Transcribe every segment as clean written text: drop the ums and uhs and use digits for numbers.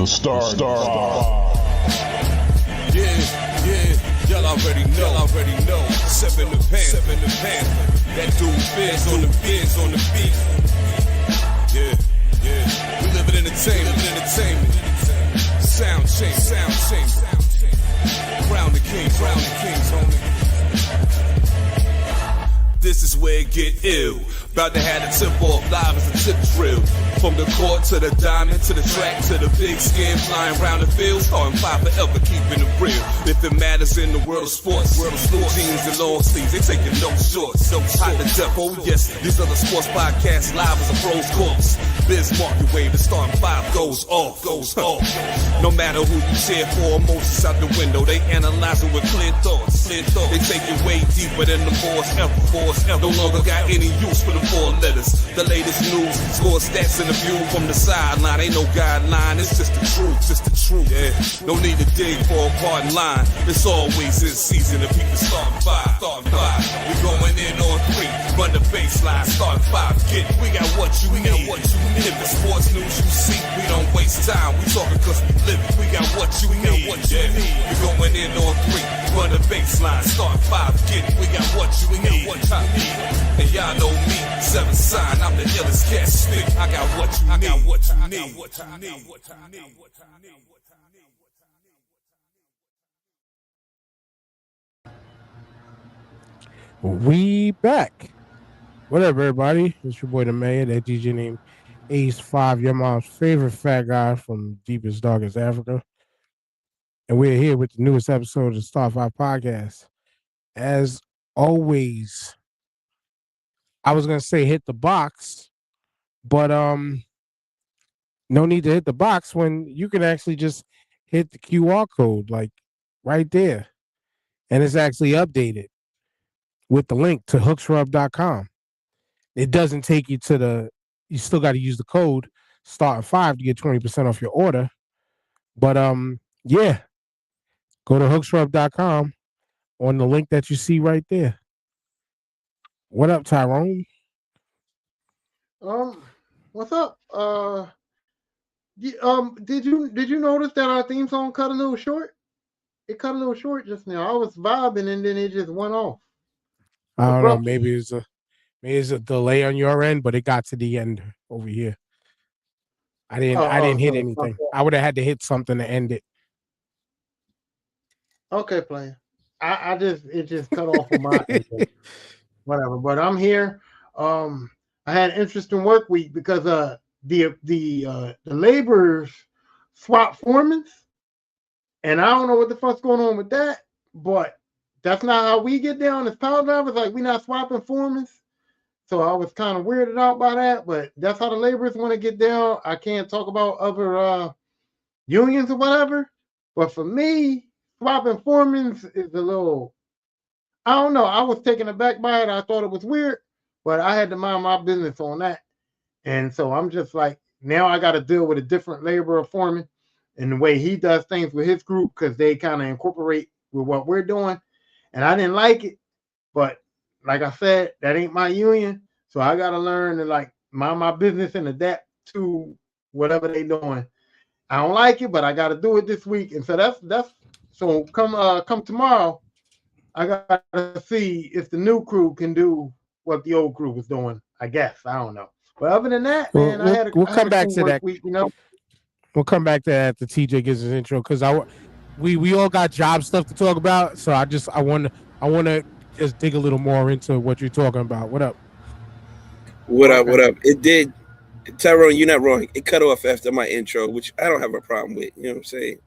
The Star. Yeah, y'all already know. Seven the pan. That dude Fizz on the beat. Yeah. We live in entertainment. Sound change. Crown the kings, homie. This is where it get ill. About to have the tip off live as a tip drill. From the court to the diamond, to the track, to the big skin, flying around the field, starting five forever, keeping it real. If it matters in the world of sports, jeans and long sleeves, they taking no shorts. So hot to death, oh yes, these are the sports podcasts live as a pros course. Biz mark your wave, the starting five goes off. No matter who you cheer for, emotions out the window, they analyzing with clear thoughts. They take it way deeper than the force ever. No longer got any use for the four letters. The latest news, score stats and the view from the sideline. Ain't no guideline, it's just the truth. Yeah, no need to dig for a pardon line. It's always in season and people starting five. We going in on three, run the baseline, start five. We got what you need. If it's sports news you see, we don't waste time. We talking cause we live it. We got what you need. We going in on three, run the baseline, start five. We got what you need. And y'all know me, seven sign, I'm the illest cat stick. I got what you need. We back. What up, everybody? It's your boy the Mayor, that DJ named Ace5, your mom's favorite fat guy from deepest, darkest Africa. And we're here with the newest episode of the Star 5 podcast. As always, I was gonna say hit the box, but no need to hit the box when you can actually just hit the QR code, like right there. And it's actually updated with the link to hooksrub.com. It doesn't take you to you still got to use the code STAR5 to get 20% off your order. But yeah, go to hooksrub.com on the link that you see right there. What up, Tyrone? What's up? Did you notice that our theme song cut a little short? It cut a little short just now. I was vibing and then it just went off. I don't know. Maybe it's a delay on your end, but it got to the end over here. I didn't hit anything. I would have had to hit something to end it. Okay, player. It just cut off on my end. Whatever. But I'm here. I had an interesting work week because the laborers swap foremans, and I don't know what the fuck's going on with that, but that's not how we get down as power drivers. Like, we're not swapping foremans. So I was kind of weirded out by that, but that's how the laborers want to get down. I can't talk about other unions or whatever, but for me, swapping foremans is a little, I don't know. I was taken aback by it. I thought it was weird, but I had to mind my business on that. And so I'm just like, now I got to deal with a different laborer foreman and the way he does things with his group, because they kind of incorporate with what we're doing. And I didn't like it, but like I said, that ain't my union. So I got to learn to like mind my business and adapt to whatever they doing. I don't like it, but I got to do it this week. And so that's so come tomorrow, I got to see if the new crew can do what the old crew was doing. I guess. I don't know. But other than that, man, we'll come back to that. Week, you know? We'll come back to that after TJ gives his intro, because we all got job stuff to talk about. So I want to just dig a little more into what you're talking about. What up? What up? It did, Tyrone, you're not wrong. It cut off after my intro, which I don't have a problem with. You know what I'm saying?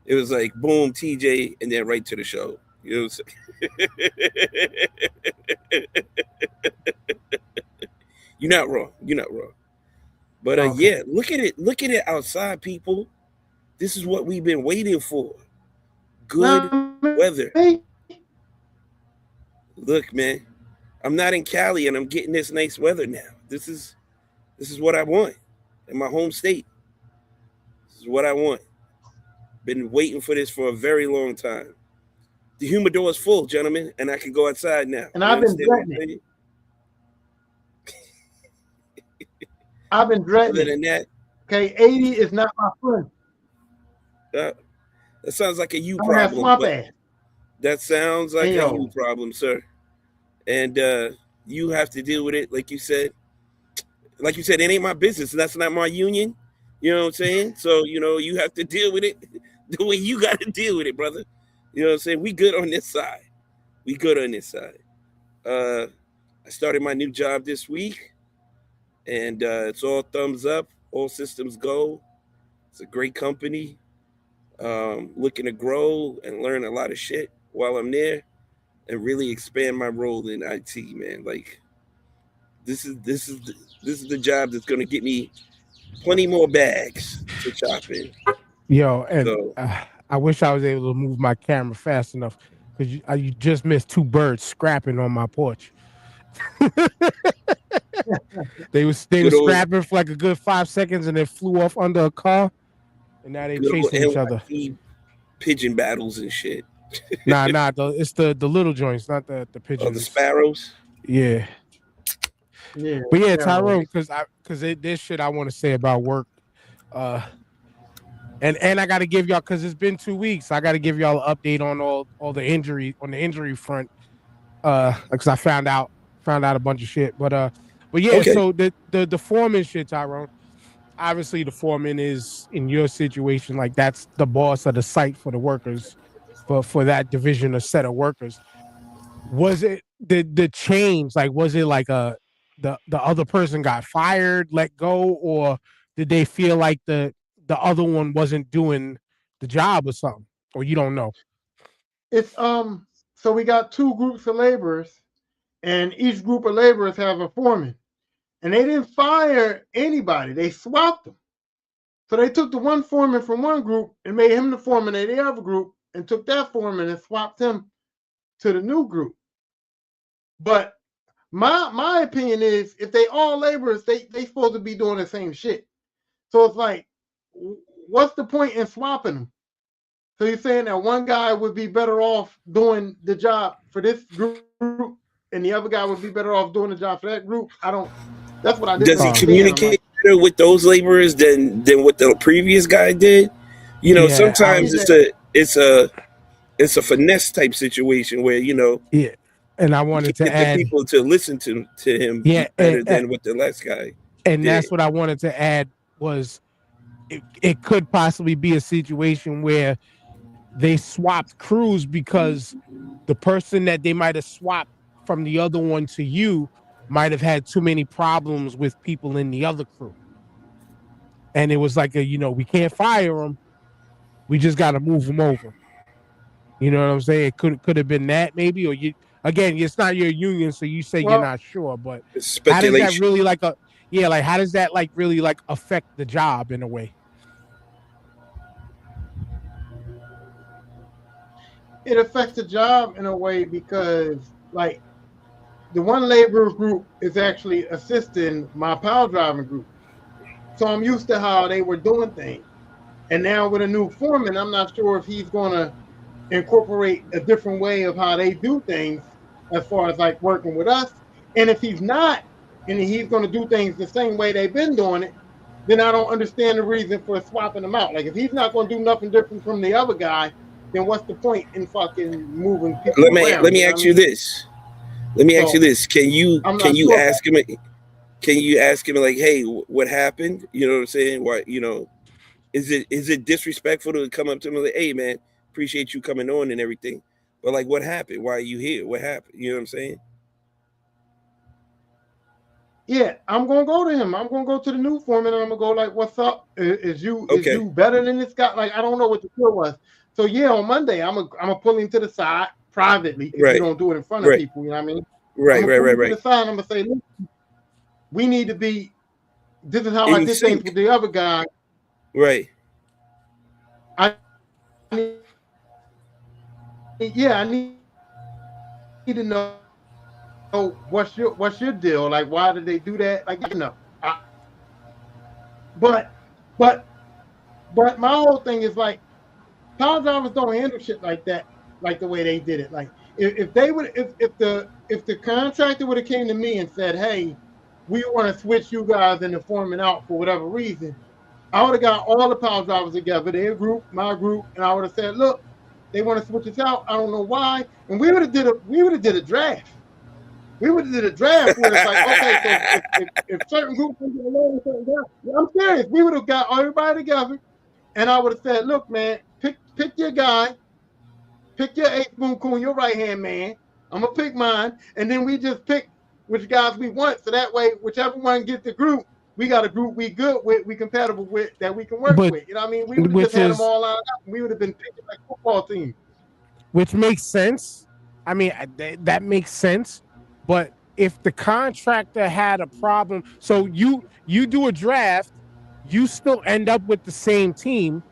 It was like boom, TJ, and then right to the show. You know what I'm saying? You're not wrong. But okay. Yeah, look at it outside, people. This is what we've been waiting for. Good weather. Look, man, I'm not in Cali and I'm getting this nice weather now. This is what I want in my home state. This is what I want. Been waiting for this for a very long time. The humidor is full, gentlemen, and I can go outside now. And I've been dreading it. Other than that, okay, 80 is not my friend. That sounds like a you I'm gonna have problem, swamp but ass. that sounds like Hey a you yo, problem, sir. And you have to deal with it, like you said. Like you said, it ain't my business. That's not my union. You know what I'm saying? So you have to deal with it the way you got to deal with it, brother. You know what I'm saying? We good on this side. We good on this side. Uh, I started my new job this week, and it's all thumbs up, all systems go. It's a great company. Looking to grow and learn a lot of shit while I'm there, and really expand my role in IT, man. Like this is the job that's gonna get me plenty more bags to chop in. Yo, and So I wish I was able to move my camera fast enough because you just missed two birds scrapping on my porch. They good was old scrapping for like a good 5 seconds and then flew off under a car, and now they good old chasing each other. NYC pigeon battles and shit. Nah, it's the little joints, not the Oh, the pigeons. sparrows. Yeah, yeah, but yeah, Pharaoh. Tyrone, because there's shit I want to say about work. Uh, and I got to give y'all because it's been 2 weeks. I got to give y'all an update on all the injury on the injury front. Because I found out a bunch of shit. But yeah. Okay. So the foreman shit, Tyrone. Obviously, the foreman is in your situation like that's the boss of the site for the workers, for that division or set of workers. Was it the change? Like, was it like the other person got fired, let go, or did they feel like the other one wasn't doing the job or something? Or you don't know? It's so we got two groups of laborers, and each group of laborers have a foreman. And they didn't fire anybody, they swapped them. So they took the one foreman from one group and made him the foreman of the other group, and took that foreman and swapped him to the new group. But my opinion is if they all laborers, they supposed to be doing the same shit. So it's like, what's the point in swapping them? So you're saying that one guy would be better off doing the job for this group, and the other guy would be better off doing the job for that group? I don't. That's what I didn't Does he understand. I'm like, communicate better with those laborers than what the previous guy did? Yeah, I Sometimes was. it's a finesse type situation where Yeah, and I you can wanted to get the add. people to listen to him Yeah, better than what the last guy and did. that's what I wanted to add was it could possibly be a situation where they swapped crews because the person that they might have swapped from the other one to you might have had too many problems with people in the other crew. And it was like we can't fire them. We just got to move them over. You know what I'm saying? It could have been that maybe, or you again, it's not your union, so you say you're well, not sure. But It's how does that speculation. really like how does that like really like affect the job in a way? it affects the job in a way because, like, the one labor group is actually assisting my power driving group. So I'm used to how they were doing things. And now with a new foreman, I'm not sure if he's going to incorporate a different way of how they do things as far as like working with us. And if he's not, and he's going to do things the same way they've been doing it, then I don't understand the reason for swapping them out. Like if he's not going to do nothing different from the other guy, then what's the point in fucking moving people Let around? You me know what I ask you mean? this. Let me ask you So this. I'm Can not you sure. ask him? Can you ask him like, hey, what happened? You know what I'm saying? Why is it disrespectful to come up to him and like, hey man, appreciate you coming on and everything, but like, what happened? Why are you here? What happened? You know what I'm saying? Yeah, I'm gonna go to him. I'm gonna go to the new foreman and I'm gonna go like, "What's up? Is Okay. you better than this guy?" Like I don't know what the deal was. So yeah, on Monday I'm gonna pull him to the side privately because you Right. don't do it in front of Right. people. You know what I mean? I'm Right. gonna Right. pull Right. him to the Right. side. And I'm gonna say, "Look, we need to be. This is how I In did things with sync. the other guy. Right. I need, yeah, I need to know what's your deal. Like why did they do that? Like you know, but but but my whole thing is like power drivers don't handle shit like that, like the way they did it. Like if they would, if the contractor would have came to me and said, "Hey, we want to switch you guys into foreman out for whatever reason," I would have got all the power drivers together, their group, my group, and I would have said, look, they want to switch us out. I don't know why. And we would have did a draft. We would have did a draft where it's like, okay, so if certain groups can get along with certain guys, yeah, I'm serious. We would have got everybody together, and I would have said, look, man, pick your guy, pick your ace boom coon, your right hand man. I'm gonna pick mine, and then we just pick which guys we want. So that way, whichever one gets the group, we got a group we good with, we compatible with, that we can work But with. You know what I mean? We would have just which had them is all lined up. We would have been picking like football team. which makes sense. I mean, that makes sense. But if the contractor had a problem, so you do a draft, you still end up with the same team,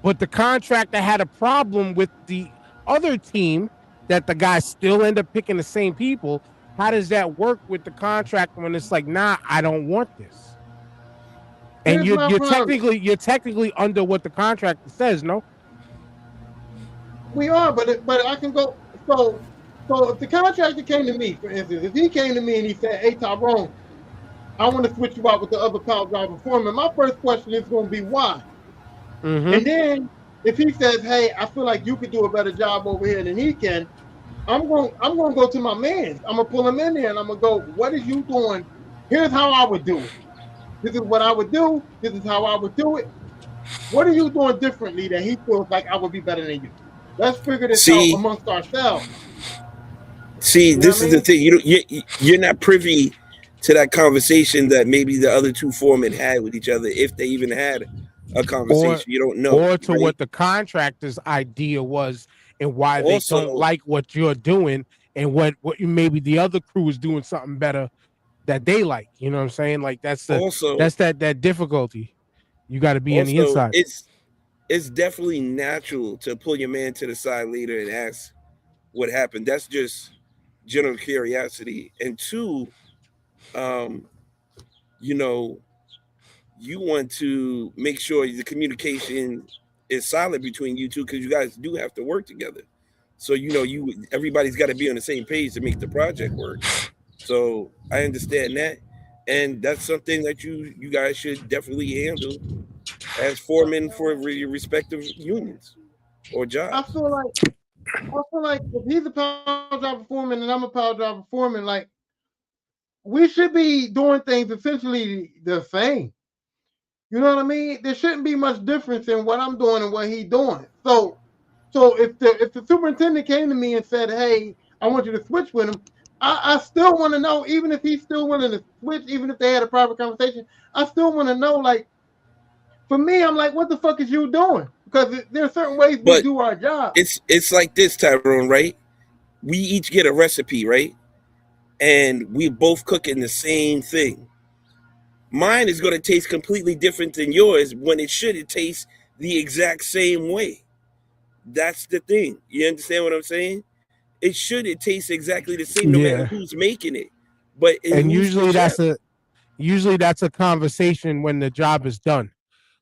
but the contractor had a problem with the other team that the guys still end up picking the same people. How does that work with the contractor when it's like, nah, I don't want this? And Here's you're my you're problem. technically under what the contractor says, no? We are, but I can go. So if the contractor came to me, for instance, if he came to me and he said, "Hey Tyrone, I want to switch you out with the other power driver foreman," my first question is going to be why. Mm-hmm. And then if he says, "Hey, I feel like you could do a better job over here than he can," I'm going to go to my man's. I'm gonna pull him in there and I'm gonna go, "What is you doing? Here's how I would do it. This is what I would do. This is how I would do it. What are you doing differently that he feels like I would be better than you? Let's figure this out See, amongst ourselves." You know this what I is the mean? thing. You're not privy to that conversation that maybe the other two foremen had with each other, if they even had a Or conversation. You don't know, or to right? what the contractor's idea was and why they don't Also, like what you're doing and what maybe the other crew is doing something better that they like. You know what I'm saying? Like also, that's that difficulty. You got to be on the also, inside. it's definitely natural to pull your man to the side later and ask what happened. That's just general curiosity. And two, um, you know, you want to make sure the communication is solid between you two because you guys do have to work together. So you everybody's got to be on the same page to make the project work. So I understand that, and that's something that you guys should definitely handle as foremen for your respective unions or I jobs. feel like I feel like if he's a power driver foreman and I'm a power driver foreman, like we should be doing things essentially the same. You know what I mean? There shouldn't be much difference in what I'm doing and what he's doing. So if the superintendent came to me and said, "Hey, I want you to switch with him," I still want to know, even if he's still willing to switch, even if they had a private conversation, I still want to know. Like for me, I'm like, what the fuck is you doing? Because there are certain ways we But do our job. it's like this, Tyrone, right? We each get a recipe, right? And we both cooking the same thing. Mine is going to taste completely different than yours when it should it taste the exact same way. That's the thing. You understand what I'm saying? It should it taste exactly the same no matter Yeah. who's making it, but And who's the chef. usually that's a conversation when the job is done.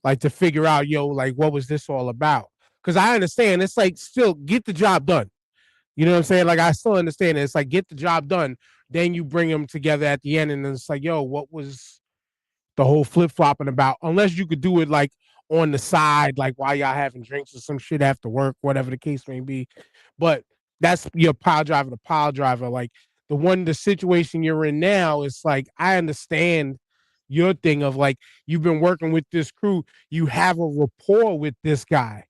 Like to figure out, yo, like what was this all about? Because I understand it's like still get the job done. You know what I'm saying? Like I still understand it. It's like get the job done. Then you bring them together at the end, and it's like, yo, what was the whole flip flopping about? Unless you could do it like on the side, like while y'all having drinks or some shit after work, whatever the case may be. But that's your pile driver to pile driver. Like the situation you're in now, it's like I understand your thing of like you've been working with this crew, you have a rapport with this guy.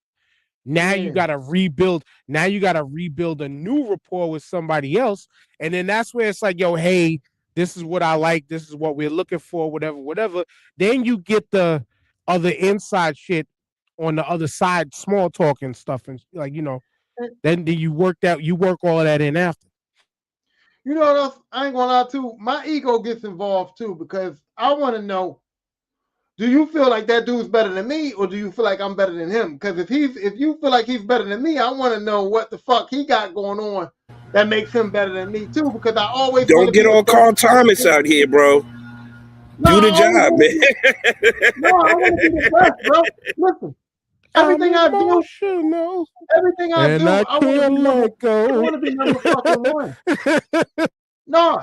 Now you Yeah. got to rebuild. Now you got to rebuild a new rapport with somebody else, and then that's where it's like, yo, hey, this is what I like. This is what we're looking for. Whatever, whatever. Then you get the other inside shit on the other side, small talk and stuff, and like then you work that you work all of that in after. You know what else? I ain't gonna lie too. My ego gets involved too because I want to know: do you feel like that dude's better than me, or do you feel like I'm better than him? Because if you feel like he's better than me, I want to know what the fuck he got going on that makes him better than me too. Because I always want Don't to get be the all best. Carl Thomas out here, bro. No, Do I the always job, want man. to be. No, I want to be the best, bro. Listen, I'm everything I do, emotional everything I and do, I I want to be can't number. let I go. want to be number fucking one. No,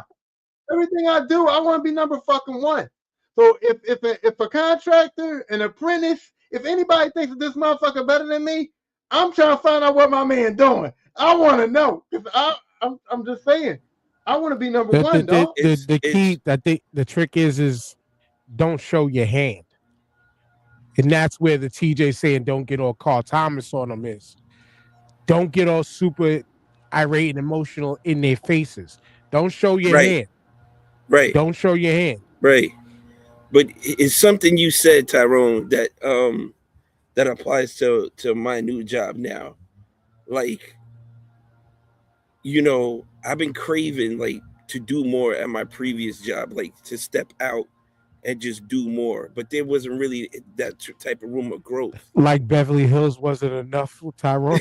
everything I do, I want to be number fucking one. So if a contractor, an apprentice, if anybody thinks that this motherfucker better than me, I'm trying to find out what my man doing. I want to know because I'm just saying, I want to be number The the one, the dog. the, It's the it's key, I think the trick is don't show your hand. And that's where the TJ saying don't get all Carl Thomas on them is. Don't get all super irate and emotional in their faces. Don't show your right, hand. right, Don't show your hand. right. But it's something you said, Tyrone, that applies to my new job now. Like, I've been craving like to do more at my previous job, like to step out and just do more. But there wasn't really that type of room of growth. Like Beverly Hills wasn't enough for Tyrone.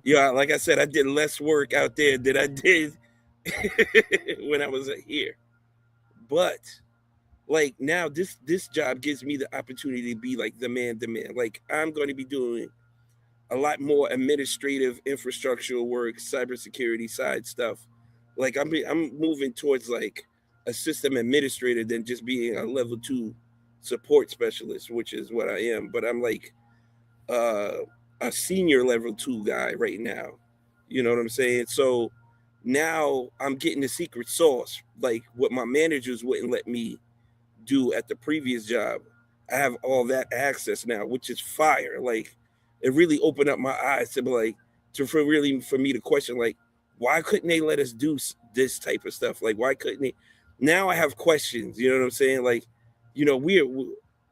Yeah, like I said, I did less work out there than I did when I was here. But like now, this job gives me the opportunity to be like the man. Like I'm going to be doing a lot more administrative infrastructural work, cybersecurity side stuff. Like I'm moving towards like a system administrator than just being a level 2 support specialist, which is what I am. But I'm like uh, a senior level 2 guy right now. You know what I'm saying? So now I'm getting the secret sauce, like what my managers wouldn't let me do at the previous job. I have all that access now, which is fire. Like it really opened up my eyes to be like for me to question like why couldn't they let us do this type of stuff? Like why couldn't they? Now I have questions. You know what I'm saying? Like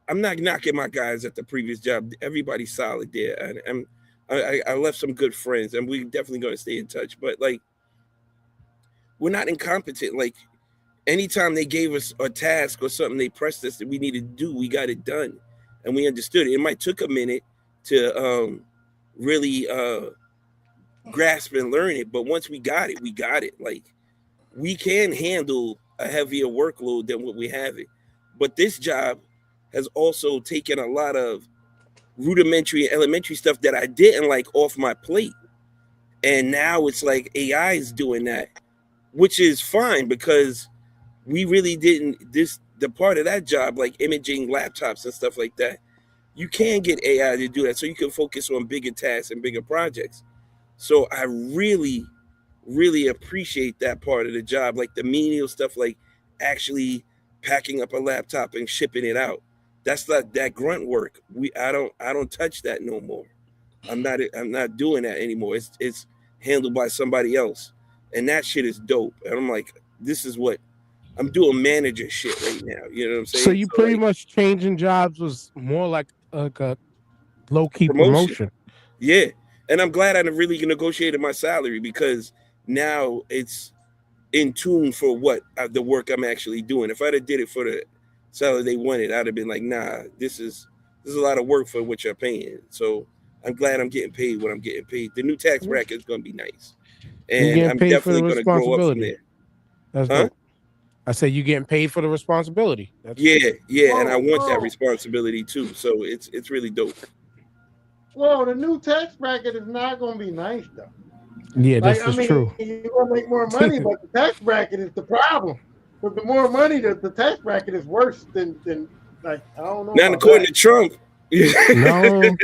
I'm not knocking my guys at the previous job. Everybody's solid there, and I left some good friends, and we definitely going to stay in touch. But like we're not incompetent. Like anytime they gave us a task or something they pressed us that we needed to do, we got it done and we understood it. It might took a minute to really grasp and learn it, but once we got it, we got it. Like we can handle a heavier workload than what we have it. But this job has also taken a lot of rudimentary and elementary stuff that I didn't like off my plate. And now it's like AI is doing that, which is fine because we really didn't the part of that job like imaging laptops and stuff like that, you can get AI to do that so you can focus on bigger tasks and bigger projects. So I really appreciate that part of the job, like the menial stuff, like actually packing up a laptop and shipping it out. That's not that grunt work. I don't touch that no more. I'm not doing that anymore. It's handled by somebody else, and that shit is dope. And I'm like, this is what I'm doing manager shit right now. You know what I'm So saying? you So pretty like much changing jobs was more like a low key promotion. promotion. Yeah. And I'm glad I really negotiated my salary because now it's in tune for what the work I'm actually doing. If I'd have did it for the salary they wanted, I'd have been like, nah, this is a lot of work for what you're paying. So I'm glad I'm getting paid what I'm getting paid. The new tax bracket is gonna be nice. You And getting I'm paid for the definitely gonna grow up from responsibility. there. That's Huh? dope. I say you getting paid for the responsibility. That's Yeah, yeah, and I Whoa, want that whoa, responsibility too. So it's really dope. whoa! The new tax bracket is not going to be nice though. yeah, Like this I is mean, true. you're going to make more money, but the tax bracket is the problem. But the more money, the tax bracket is worse than like I don't know Not about according that. to Trump. No,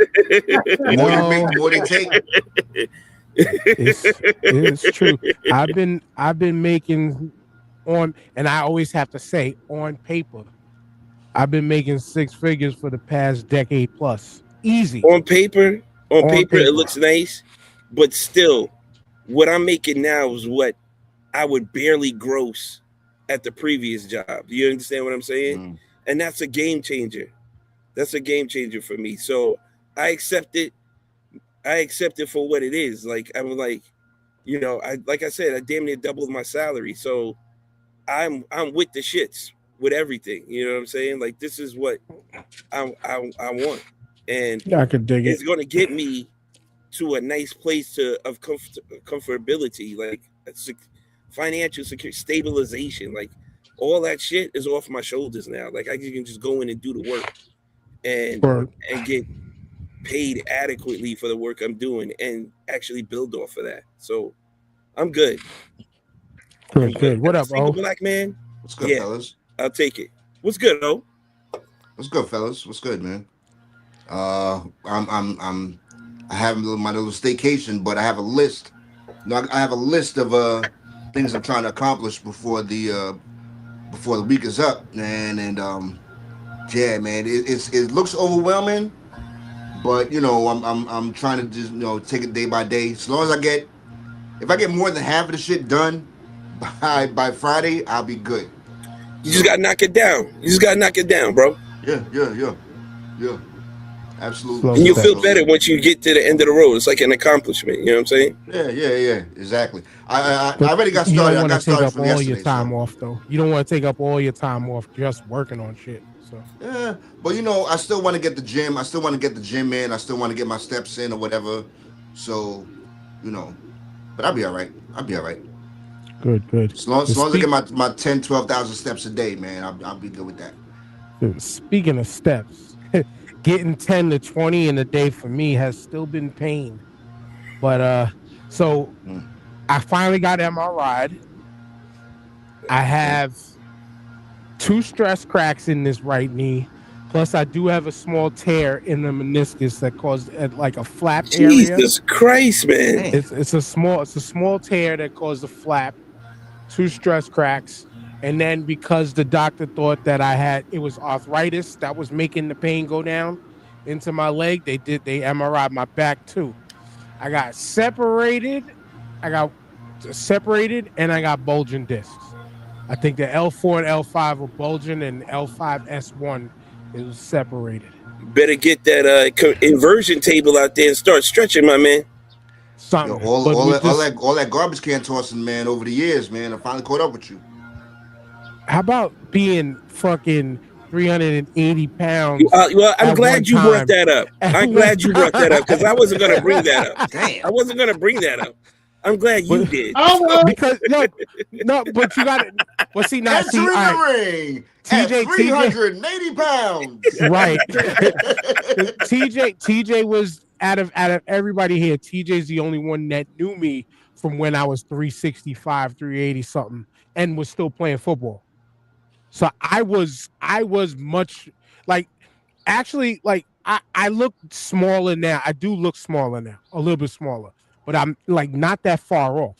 The more you make, no, the more they take. it's true. I've been making on, and I always have to say on paper. I've been making six figures for the past decade plus. Easy on paper, on on paper it paper. looks nice, but still, what I'm making now is what I would barely gross at the previous job. Do you understand what I'm saying? Mm. And that's a game changer. That's a game changer for me. So I accept it. I accept it for what it is. Like I'm like, like I said, I damn near doubled my salary. So I'm with the shits with everything. You know what I'm saying? Like this is what I want, and I could dig it. it's going to get me to a nice place of comfortability, like financial security, stabilization, like all that shit is off my shoulders now. Like I can just go in and do the work and For and get paid adequately for the work I'm doing and actually build off of that. So I'm good. I'm Good, good. good. What As a up, single O? black man, What's good, yeah, fellas? I'll take it. What's good, oh? What's good, fellas? What's good, man? I'm I have my little staycation, but I have a list. No, I have a list of things I'm trying to accomplish before the week is up, man. And yeah, man, it looks overwhelming, but I'm trying to just take it day by day. As long as if I get more than half of the shit done by Friday, I'll be good. You just gotta So knock it down. You just gotta knock it down, bro. yeah, absolutely. Slow And you'll feel So steps. better once you get to the end of the road. It's like an accomplishment. You know what I'm saying? yeah, exactly. I But already got you don't started. I want to got take started up from all your yesterday, time so off, though. You don't want to take up all your time off just working on shit. So yeah. But I still want to get the gym. I still want to get the gym in. I still want to get my steps in or whatever. So, you know, but I'll be all right. I'll be all right. good, good. As long as I Speak, get my 10, 12,000 steps a day, man, I'll be good with that. speaking of steps, getting 10 to 20 in a day for me has still been pain. But so Mm. I finally got MRI'd. I Okay. have two stress cracks in this right knee. Plus, I do have a small tear in the meniscus that caused like a flap area. Jesus Christ, man. Damn. It's a small tear that caused a flap. Two stress cracks, and then because the doctor thought that it was arthritis that was making the pain go down into my leg, they MRI'd my back too. I got separated. I got separated, and I got bulging discs. I think the L4 and L5 were bulging, and L5 S1 is separated. Better get that inversion table out there and start stretching, my man. Yo, Something, but with this, all that garbage can tossing, man, over the years, man. I finally caught up with you. how about being fucking 380 pounds Well, I'm at one glad you brought time? that up. At I'm one glad you brought that up because I wasn't going to bring that up. Damn. I wasn't going to bring that up. I'm glad you But- did. Oh, well, because no, but you got it. Well, see now, Entering see, all right, the ring TJ, at 380 pounds. right? TJ was out of everybody here. TJ's the only one that knew me from when I was 365, 380 something, and was still playing football. So I was much like actually like I look smaller now. I do look smaller now, a little bit smaller, but I'm like not that far off.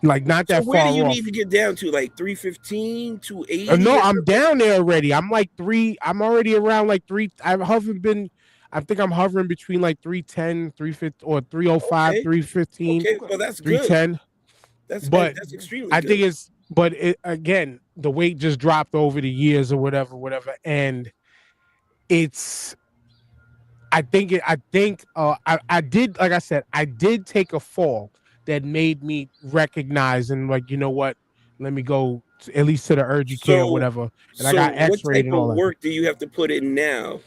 Like not So that where do far you off. need to get down to? Like 315, 280? No, or I'm something? down there already. I'm like three. I'm already around like three. I think I'm hovering between like 310, 350, or 305, Okay. 315, Okay. Well, that's good. 310. But That's extremely I think good. again, the weight just dropped over the years or whatever. And it's, I did, like I said, I did take a fall that made me recognize and like, you know what, let me go at least to the urgent care or So, whatever. And I so got what x-rayed type and of all that. work do you have to put in now to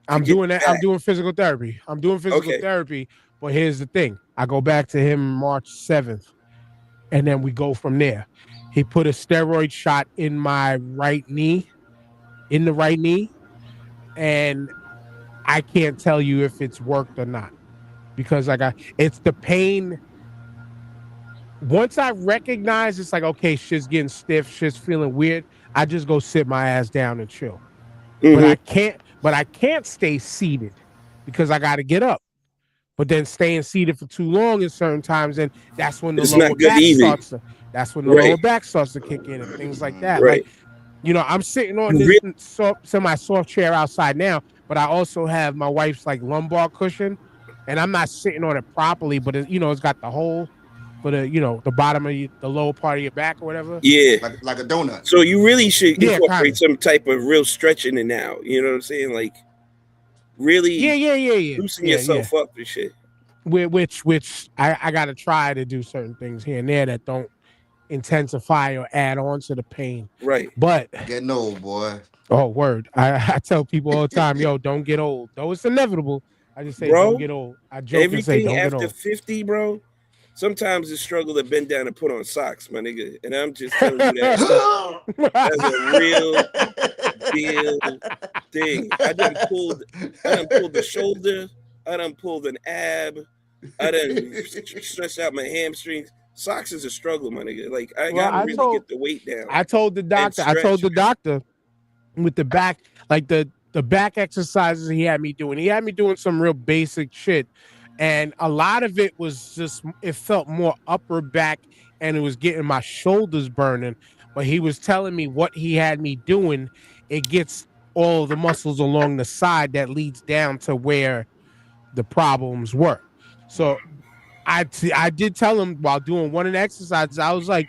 I'm get doing that. I'm back? doing physical therapy. Okay. But here's the thing. I go back to him March 7th, and then we go from there. He put a steroid shot in my right knee, and I can't tell you if it's worked or not because it's the pain. Once I recognize it's like, okay, shit's getting stiff, shit's feeling weird, I just go sit my ass down and chill. But Mm-hmm. I can't stay seated because I got to get up. But then staying seated for too long at certain times, and that's when the It's lower not good back either. starts to that's when the Right. lower back starts to kick in and things like that. Right. Like, I'm sitting on You this really, semi-soft chair outside now, but I also have my wife's like lumbar cushion, and I'm not sitting on it properly, but it's got the hole for the bottom of the lower part of your back or whatever. yeah. Like a donut. So you really should Yeah, kind incorporate of. some type of real stretching in now. You know what I'm saying? Like Yeah, really yeah. loosen Yeah. yourself up and shit. Which I got to try to do certain things here and there that don't intensify or add on to the pain. Right. But Getting old, boy. oh, word! I tell people all the time, yo, don't get old. Though it's inevitable, I just say don't Bro, get old. I joke and say everything don't get after old. 50, bro. Sometimes it's struggle to bend down and put on socks, my nigga. And I'm just telling you that's a real deal thing. I done pulled the shoulder. I done pulled an ab. I done stretched out my hamstrings. Socks is a struggle, my nigga. Like I Well, gotta really get the weight down and I told stretch, the man. doctor with the back, like the back exercises he had me doing. He had me doing some real basic shit, and a lot of it was just it felt more upper back, and it was getting my shoulders burning. But he was telling me what he had me doing. It gets all the muscles along the side that leads down to where the problems were. So I did tell him while doing one of the exercises, I was like,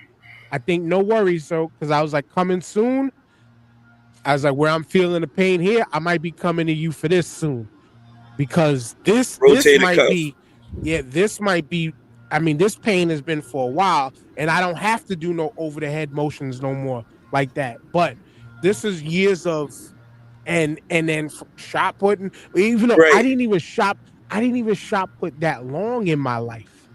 I think no worries, so because I was like coming soon. I was like, where I'm feeling the pain here, I might be coming to you for this soon because this Rotator might cuff. be, yeah, this might be. I mean, this pain has been for a while, and I don't have to do no over the head motions no more like that. But this is years of and then shot putting. Even though Right. I didn't even shot put that long in my life,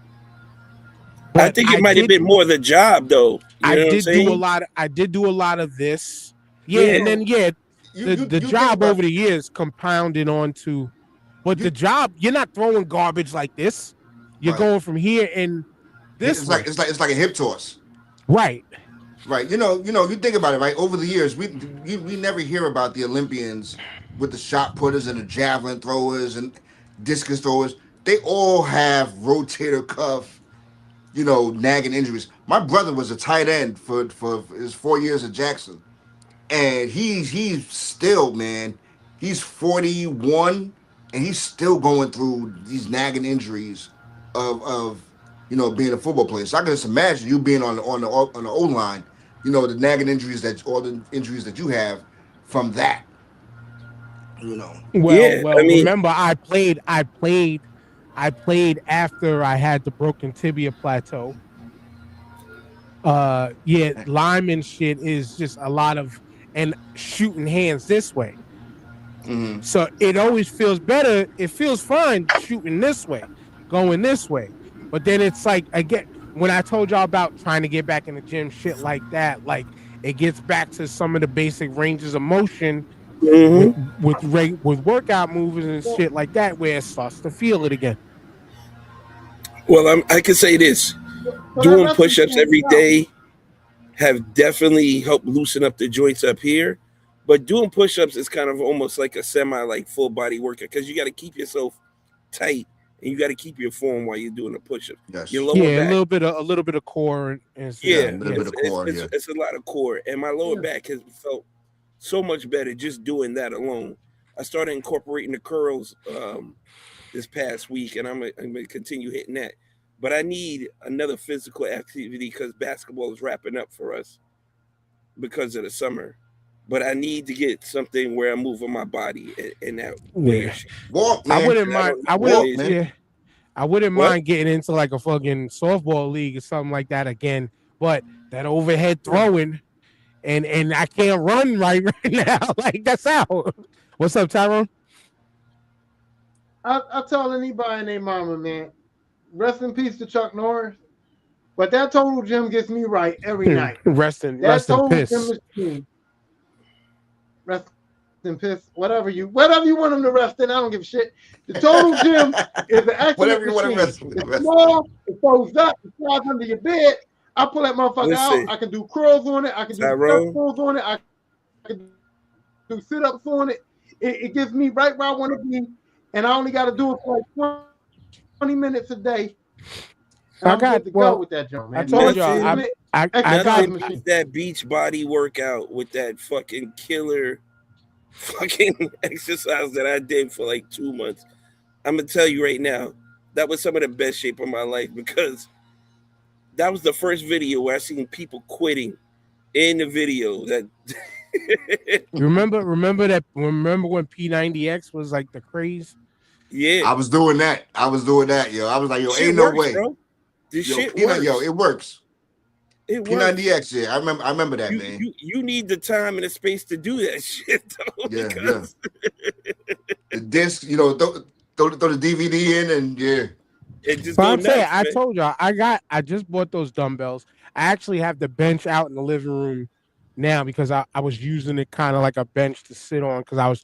I but think it might have been more the job though. You know what I'm saying? I did do a lot of this. Yeah, Yeah. and then yeah, the You think job about over the years compounded onto, but the you job, you're not throwing garbage like this. You're right. going from here and this way. It's like a hip toss. Right. Right. You think about it, right? Over the years, we never hear about the Olympians with the shot putters and the javelin throwers and discus throwers. They all have rotator cuff, nagging injuries. My brother was a tight end for his 4 years at Jackson, and he's still, man, he's 41, and he's still going through these nagging injuries of being a football player. So I can just imagine you being on the O line, the nagging injuries that all the injuries that you have from that, you know. Yeah. I mean, Remember I played after I had the broken tibia plateau. Yeah, lineman shit is just a lot of and shooting hands this way. Mm-hmm. So it always feels better. It feels fine shooting this way, going this way. But then it's like again, when I told y'all about trying to get back in the gym, shit like that, like it gets back to some of the basic ranges of motion with hmm with workout moves and shit like that, where it starts to feel it again. well, I can say this: So that doing wrestling push-ups thing every works out. day have definitely helped loosen up the joints up here. But doing push-ups is kind of almost like a semi like full body workout because you got to keep yourself tight and you got to keep your form while you're doing the push-ups. Your Yes. lower Yeah, back, a little bit of core and Yeah, yeah, a yeah, little yeah. bit of core. Yeah. it's a lot of core, and my lower Yeah. back has felt so much better just doing that alone. I started incorporating the curls this past week, and I'm gonna continue hitting that. But I need another physical activity because basketball is wrapping up for us because of the summer. But I need to get something where I'm moving my body in that way or Yeah. shape. Walk, I man. wouldn't And I mind. don't know I what it wouldn't. Walk, is man. yet. Yeah. I wouldn't What? mind getting into like a fucking softball league or something like that again. But that overhead throwing and I can't run right now. Like that's out. What's up, Tyrone? I tell anybody named Mama, man, rest in peace to Chuck Norris. But that total gym gets me right every night. That Rest in total gym piss. machine, rest in piss, whatever you want them to rest in. I don't give a shit. The total gym is an excellent Whatever you want machine. to It's wrestle. small, it folds up, it slides under your bed. I pull that motherfucker out. Listen, I can do curls on it. I can do step Tyrone, pulls on it. I can do sit ups on it. It gets me right where I want to be, and I only got to do it for like 20 minutes a day, and I'm good to go with that jump, man. I Do got it, well. man. I told y'all. nothing I Exercise got nothing machine. beats that beach body workout with that fucking killer fucking exercise that I did for like 2 months. I'm gonna tell you right now, that was some of the best shape of my life because that was the first video where I seen people quitting in the video. That remember when P90X was like the craze. yeah, I was doing that. I was doing that, yo. I was like, yo, shit ain't no works, way. bro. This Yo, shit peanut, yo, works. it works. It works. P90X, yeah. I remember that, You man. you you need the time and the space to do that shit though, Yeah, yeah. because The disc, throw the DVD in and yeah. it just But go I'm saying, nuts, I man. told y'all, I just bought those dumbbells. I actually have the bench out in the living room now because I was using it kind of like a bench to sit on because I was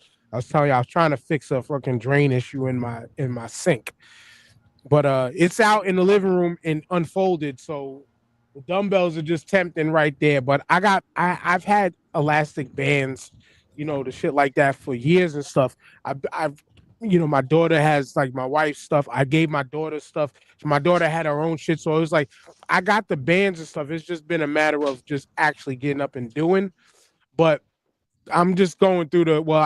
telling you I was trying to fix a fucking drain issue in my sink. But it's out in the living room and unfolded, so the dumbbells are just tempting right there. But I've had elastic bands, the shit like that for years and stuff. I've my daughter has like my wife's stuff. I gave my daughter stuff. My daughter had her own shit, so it was like I got the bands and stuff. It's just been a matter of just actually getting up and doing. But I'm just going through the well,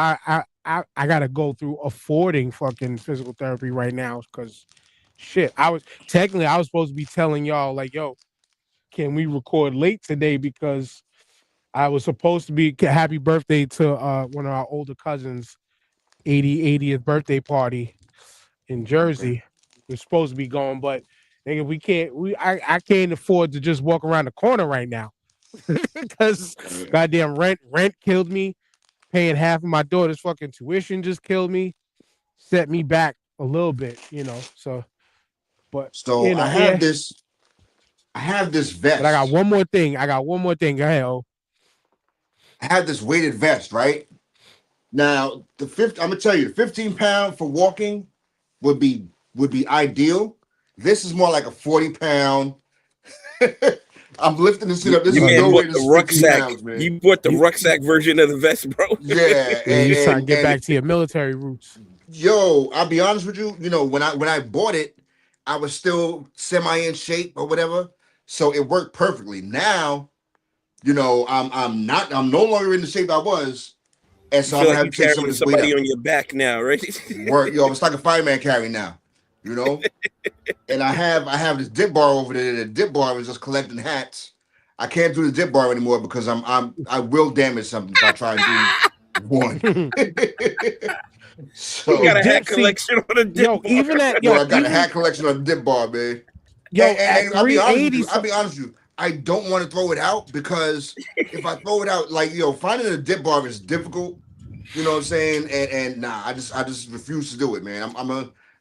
I gotta go through affording fucking physical therapy right now because shit. I was supposed to be telling y'all like, yo, can we record late today because I was supposed to be happy birthday to one of our older cousins, 80th birthday party in Okay. Jersey. We're supposed to be going, but nigga, I can't afford to just walk around the corner right now. Because Yeah. goddamn rent killed me. Paying half of my daughter's fucking tuition just killed me. Set me back a little bit. So, but So yeah. I have this But I got vest. one more thing. Go ahead. Oh, I have this weighted vest, right? Now I'm gonna tell you, the 15 pound for walking would be ideal. This is more like a 40 pound. I'm lifting this shit up. This Your is man no you way. bought This the is 15 rucksack. pounds, man. You bought the you rucksack version of the vest, bro. Yeah, you just trying to get and back to your military roots. yo, I'll be honest with you. When I bought it, I was still semi in shape or whatever, so it worked perfectly. Now, I'm no longer in the shape I was, and You so I'm feel gonna like have you to take some of carrying this weight somebody out. on your back now, right? Work, yo, it's like a fireman carry now, you know. And I have this dip bar over there. The dip bar is just collecting hats. I can't do the dip bar anymore because I will damage something if I try and do one. He The got a So hat Dipsy, collection on a dip yo, bar. yeah, I got a hat collection on the dip bar, man. at And I'll be honest with 380 you. I'll so, be honest with you. I don't want to throw it out because if I throw it out, like finding a dip bar is difficult. You know what I'm saying? And nah, I just refuse to do it, man.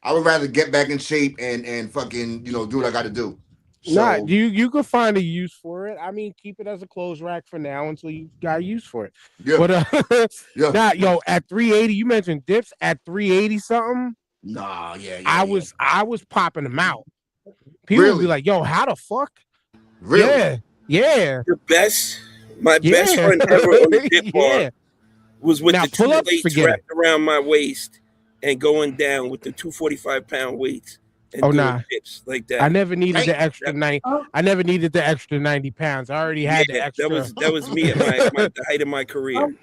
I would rather get back in shape and fucking do what I got to do. nah, So you could find a use for it. I mean, keep it as a clothes rack for now until you got use for it. yeah, But yeah. nah, yo, at 380, you mentioned dips at 380 something. Nah, yeah, yeah, I yeah. was I was popping them out. People would be Really, like, "Yo, how the fuck?" really. Yeah, yeah, The best, my best yeah, friend ever on the dip bar yeah. was with Now the two pull ups, weights forget it. wrapped around my waist and going down with the 245-pound weights and Oh doing nah, dips like I that. never needed Damn. the extra That, 90. I'm, I never needed the extra 90 pounds. I already had the yeah, that extra. was that was me at my the height of my career. I'm,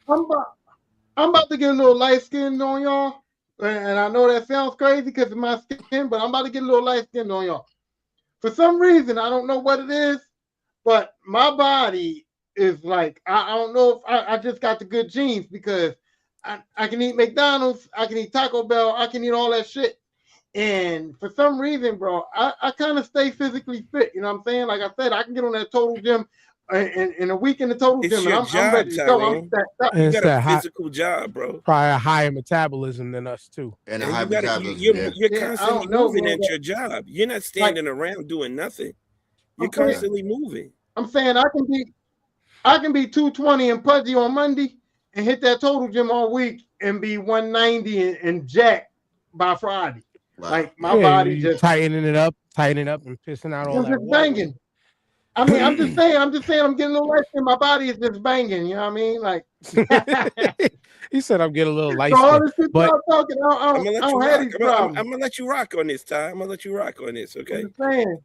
I'm about, I'm about to get a little light skinned on y'all, and I know that sounds crazy because of my skin, but I'm about to get a little light skinned on y'all. For some reason, I don't know what it is, but my body is like I don't know if I just got the good genes because I can eat McDonald's, I can eat Taco Bell, I can eat all that shit. And for some reason, bro, I kind of stay physically fit. You know what I'm saying? Like I said, I can get on that total gym in a week in the total It's gym, and your I'm job, ready to go. I'm Tyrone. stacked up. And You it's got a that high, physical job, bro, probably a higher metabolism than us too. And a and high you got to metabolism. Yeah. you're Yeah, I constantly don't know, moving bro. at your job. You're not Like standing around doing nothing. You're I'm saying, Yeah. constantly moving. I'm saying I can be 220 and pudgy on Monday and hit that total gym all week and be 190 and jack by Friday. Wow. Like my Yeah, body you just tightening up, and pissing out all I'm that just water. banging. I mean, I'm just saying, I'm getting a little light and my body is just banging. You know what I mean? Like, He said, "I'm getting a little light so all skin," this shit but y'all talking, I'm gonna I let you don't have rock. these I'm problems. gonna let you rock on this, Ty. I'm gonna let you rock on this, I'm okay? just saying.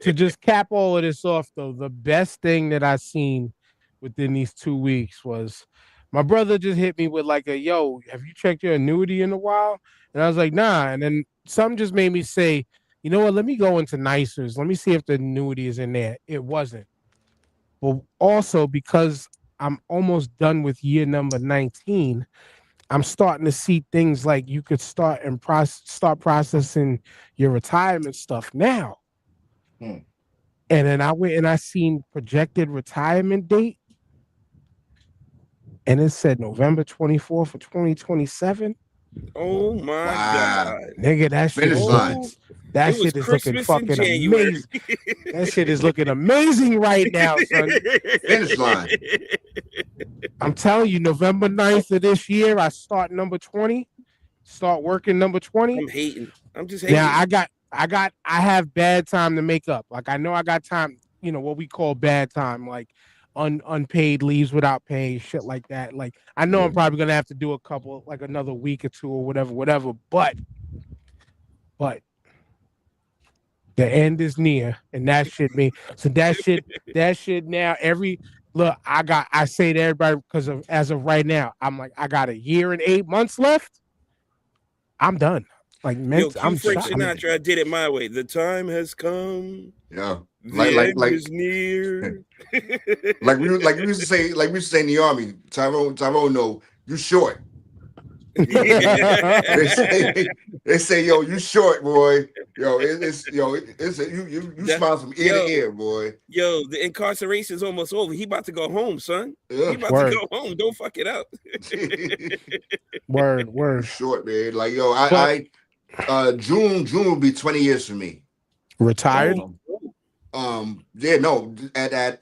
to just cap all of this off though, the best thing that I seen within these 2 weeks was my brother just hit me with like a yo, have you checked your annuity in a while? And I was like, nah. And then something just made me say, you know what, let me go into nicers. Let me see if the annuity is in there. It wasn't. But also because I'm almost done with year number 19, I'm starting to see things like you could start processing your retirement stuff now. Hmm. And then I went and I seen projected retirement date, and it said November 24th for 2027. Oh my Wow. God. Nigga, that shit Finish is line. looking Oh, that it was shit is looking Christmas in fucking January. amazing. That shit is looking amazing right now, son. Finish line. I'm telling you, November 9th of this year, I start number 20. start working number 20. I'm hating. I'm just Now hating. I have bad time to make up. Like I know I got time, what we call bad time, like unpaid leaves without pay, shit like that. Like I know I'm Yeah. probably gonna have to do a couple, like another week or two or whatever. But the end is near, and that shit me. So that shit now. Every look, I say to everybody because of as of right now, I'm like I got a year and 8 months left. I'm done. Like Yo, meant, cue I'm Frank shot. Sinatra. I did it my way. The time has come. Yeah. Like The like end is like near. like we used to say like we used to say in the army. Tyrone, no, you short. They say they say, yo, you short, boy. Yo, you that smile from ear to yo ear, boy. yo, the incarceration's almost over. He about to go home, son. He Yeah. about to Word, go home. Don't fuck it up. You word. short, man. Like yo, But June will be 20 years for me. retired. Oh, Um yeah, no, at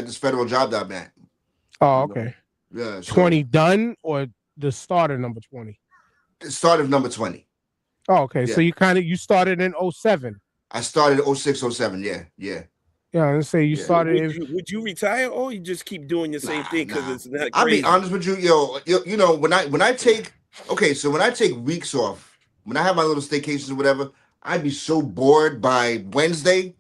this federal job that I'm at. Oh, You okay. know. Yeah, 20 so done or the starter number 20. start of number 20. Oh, okay. So Yeah. you started in '07. I started 06, 07. Yeah, yeah, Yeah, let's say you yeah. would started would in. you would you retire or you just keep doing the same Nah, thing because nah. it's not I'll be crazy? honest with you, yo. You know when I take okay, so when I take weeks off, when I have my little staycations or whatever, I'd be so bored by Wednesday.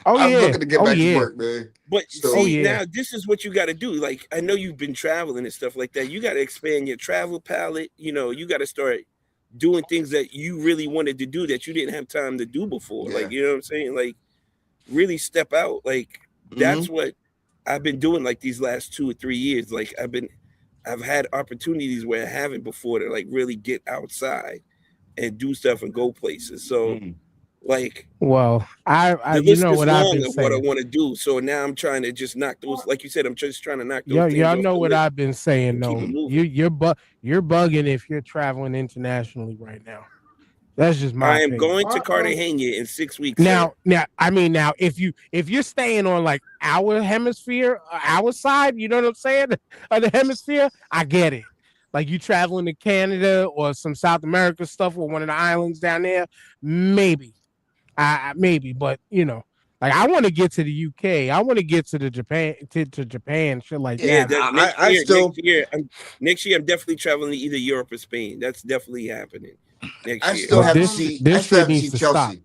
Oh I'm yeah. looking to get Oh back to yeah. work, man. But Oh So see, yeah. now this is what you got to do. Like I know you've been traveling and stuff like that. You got to expand your travel palette. You got to start doing things that you really wanted to do that you didn't have time to do before. Like yeah. you know what I'm saying? Like really step out. Like Hmm. that's what I've been doing. Like these last 2 or 3 years. Like I've had opportunities where I haven't before to like really get outside and do stuff and go places. So Hmm. like Well, I the you list know is what I've long been of what I saying. want to do. So now I'm trying to just knock those, like you said, I'm just trying to knock those things Y'all off know the what list I've been saying and keep though. it moving. You're bugging if you're traveling internationally right now. That's just my I am opinion. going to I, Cartagena in 6 weeks, sir. Now, if you're staying on like our hemisphere, our side, you know what I'm saying, of the hemisphere, I get it. Like you traveling to Canada or some South America stuff or one of the islands down there, maybe, maybe, but like I want to get to the UK, I want to get to the Japan, to Japan, shit like Yeah, Yeah, that. that Like, I still next year I'm definitely traveling to either Europe or Spain. That's definitely happening next I year. still well, have to this see I this still shit have to needs see to stop. Chelsea.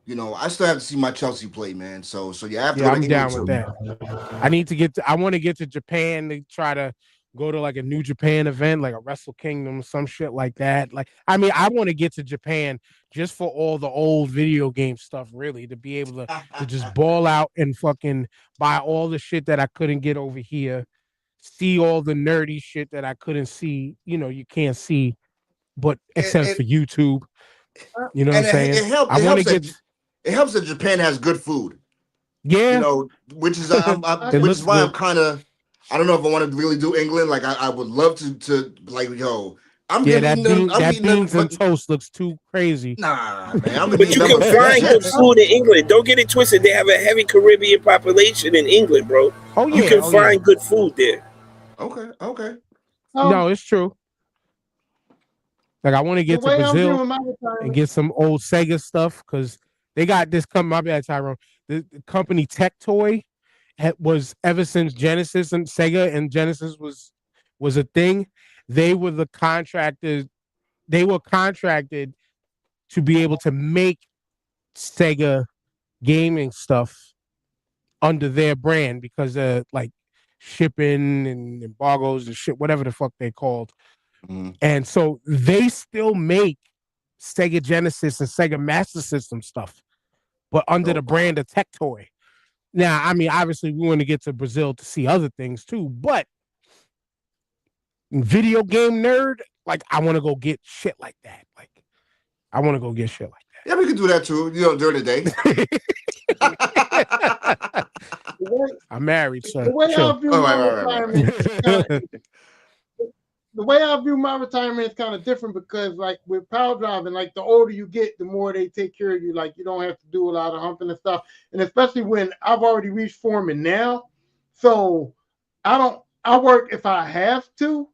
You know, I still have to see my Chelsea play, man. So yeah, I have to Yeah, go to I'm England down with too. that. I need to get to. I want to get to Japan to try to go to like a New Japan event, like a Wrestle Kingdom, some shit like that. Like, I mean, I want to get to Japan just for all the old video game stuff, really, to be able to just ball out and fucking buy all the shit that I couldn't get over here, see all the nerdy shit that I couldn't see. You can't see, but and, except and for YouTube. You know what I'm and saying? it helps. I want to get. It helps that Japan has good food. You Yeah, know, which is I it can, which is looks why I'm good. kind of. I don't know if I want to really do England. Like I would love to like yo. I'm Yeah, gonna that eat them. bean I'm that eating them, beans and but toast looks too crazy. man, I'm gonna But eat you them can with fish and find good chips. food in England. Don't get it twisted. They have a heavy Caribbean population in England, bro. Oh You yeah, can oh yeah. find good food there. Okay, okay. No, um it's true. Like I want to the get to way I'm Brazil viewing my and retirement. get some old Sega stuff because they got this company. My bad, Tyrone. The company Tech Toy was ever since Genesis and Sega and Genesis was a thing. They were the contractors. They were contracted to be able to make Sega gaming stuff under their brand because like shipping and embargoes and shit, whatever the fuck they called. Mhm. And so they still make Sega Genesis and Sega Master System stuff, but under Oh the wow. brand of Tech Toy. Now, I mean, obviously, we want to get to Brazil to see other things too, but video game nerd, like, I want to go get shit like that. Like, I want to go get shit Yeah, we could do that too. You know, during the day. like that. The way I'm married, the sir. way I Chill. view Oh, my right. retirement is kind of the way I view my retirement is kind of different because like with power driving, like the older you get, the more they take care of you. Like you don't have to do a lot of humping and stuff. And especially when I've already reached foreman now. So I don't I work if I have to,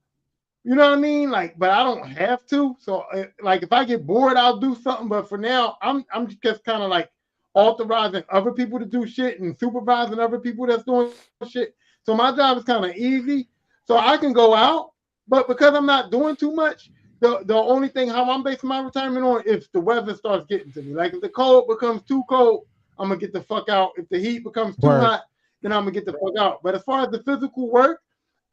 You know what I mean? Like, but I don't have to. So, like, if I get bored, I'll do something. But for now, I'm just kind of like authorizing other people to do shit and supervising other people that's doing shit. So my job is kind of easy. So I can go out, but because I'm not doing too much, the only thing how I'm basing my retirement on is the weather starts getting to me. Like if the cold becomes too cold, I'm gonna get the fuck out. If the heat becomes too Word. hot, then I'm gonna get the fuck out. But as far as the physical work,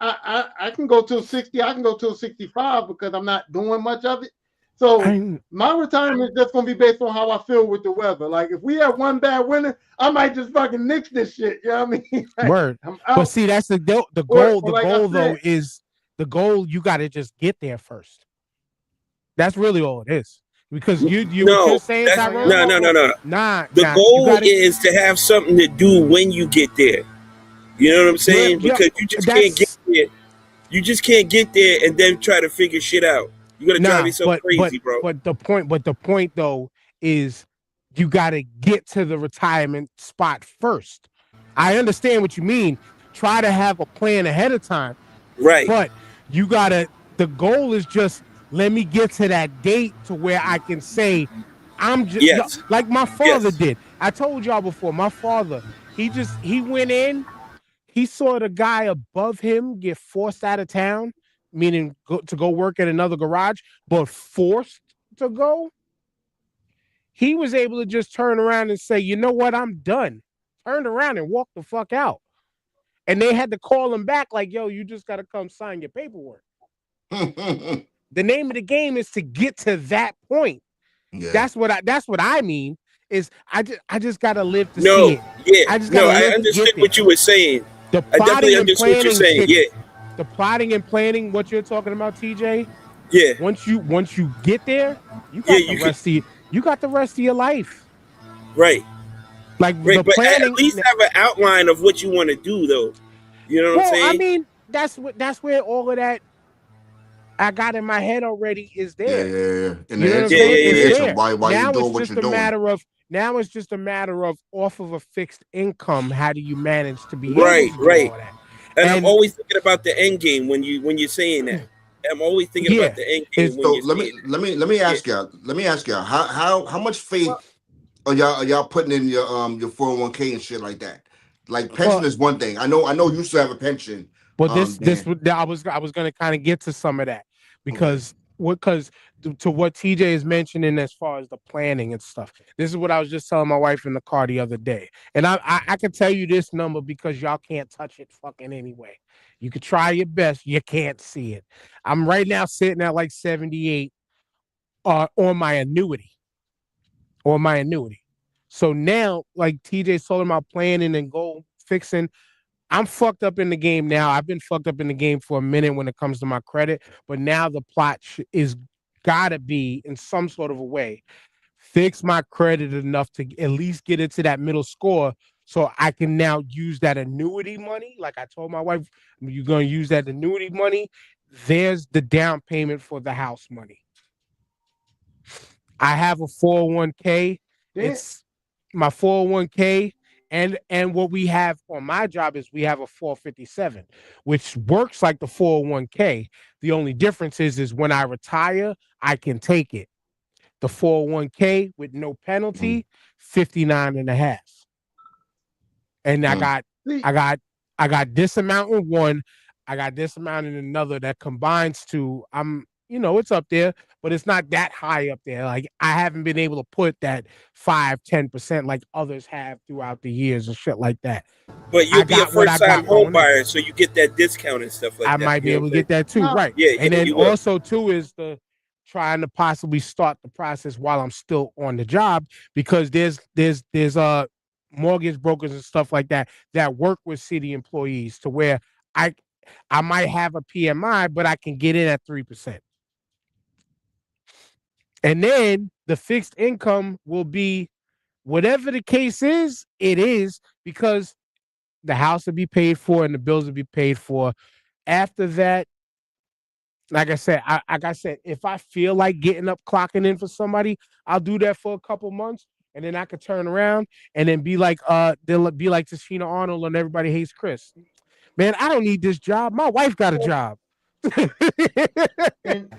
I can go till 60. I can go till 65 because I'm not doing much of it. So I my retirement is just gonna be based on how I feel with the weather. Like if we have one bad winter, I might just fucking nix this shit. You know what I mean? Like word. I'm But out. see, that's the goal. Or The like I goal said, though is the goal. You got to just get there first. That's really all it is. Because you what you're No, saying, that's oh yeah, Tyrone. no, no, no, no, no. The Nah. You goal got to. is to have something to do when you get there. You know what I'm saying? Yeah. Because you just can't get That's there. You just can't get there and then try to figure shit out. You're gonna drive nah. yourself But but crazy, bro. but the point. But the point though is you got to get to the retirement spot first. I understand what you mean. Try to have a plan ahead of time, Right. but you gotta. The goal is just let me get to that date to where I can say I'm just Yes. like my father Yes. did. I told y'all before. My father, he went in. He saw the guy above him get forced out of town, meaning to go work at another garage, but forced to go. He was able to just turn around and say, "You know what? I'm done." Turned around and walked the fuck out. And they had to call him back, like, "Yo, you just got to come sign your paperwork." The name of the game is to get to that point. Yeah. That's what I mean. Is I just gotta live to see No. it. Yeah. I just No. gotta I live to get understood there. what you were saying. The I definitely plotting and understood what you're planning saying. shit. Yeah. The plotting and planning. What you're talking about, TJ. Yeah. Once you get there, you Yeah. got the You could. rest of you got the rest of your life. Right. Like Right. the But at planning. least have an outline of what you want to do, though. You know what I'm Well, I saying? mean, that's where all of that I got in my head already is Yeah, there. yeah, yeah. In You the know what I'm Yeah. intro, Yeah. saying? in It's the Yeah. Yeah. intro, there. why you doing what you're doing? Now it's just a matter of off of a fixed income. How do you manage to be able Right. to do Right. all of that? And I'm And always thinking about the end game when you're saying that. I'm always thinking about yeah, the end game it's when So you're saying that. let me Yeah. ask y'all. Let me ask y'all. How much faith well, are y'all putting in your 401k and shit like that? Like pension well, is one thing. I know you still have a pension. well, this Dan. I was going to kind of get to some of that Okay. because to what TJ is mentioning as far as the planning and stuff. This is what I was just telling my wife in the car the other day, and I can tell you this number because y'all can't touch it fucking anyway. You could try your best, you can't see it. I'm right now sitting at like 78 on my annuity So now, like TJ's talking about planning and goal fixing, I'm fucked up in the game now. I've been fucked up in the game for a minute when it comes to my credit, but now the plot is gotta be in some sort of a way fix my credit enough to at least get into that middle score so I can now use that annuity money. Like I told my wife, you're gonna use that annuity money. There's the down payment for the house money. I have a 401k. then It's my 401k and what we have on my job is we have a 457 which works like the 401k. The only difference is when I retire, I can take it. The 401k with no Mm, penalty, 59 and a half. And I mm, got see, I got I got this amount in one, I got this amount in another that combines to it's up there, but it's not that high up there. Like I haven't been able to put that 5-10% like others have throughout the years and shit like that. But I you'll be a got what I first time got home going in. buyer, so you get that discount and stuff like I that. might be You know able what to I'm saying? get that too, no, right? Yeah, And yeah, then you will. also too is the trying to possibly start the process while I'm still on the job because there's mortgage brokers and stuff like that work with city employees to where I I might have a PMI, but I can get in at 3%. And then the fixed income will be whatever the case is, it is because the house will be paid for and the bills will be paid for. After that, like I said, if I feel like getting up, clocking in for somebody, I'll do that for a couple months, and then I could turn around and then be like, they'll be like Tashina Arnold and Everybody Hates Chris. Man, I don't need this job. My wife got a job. And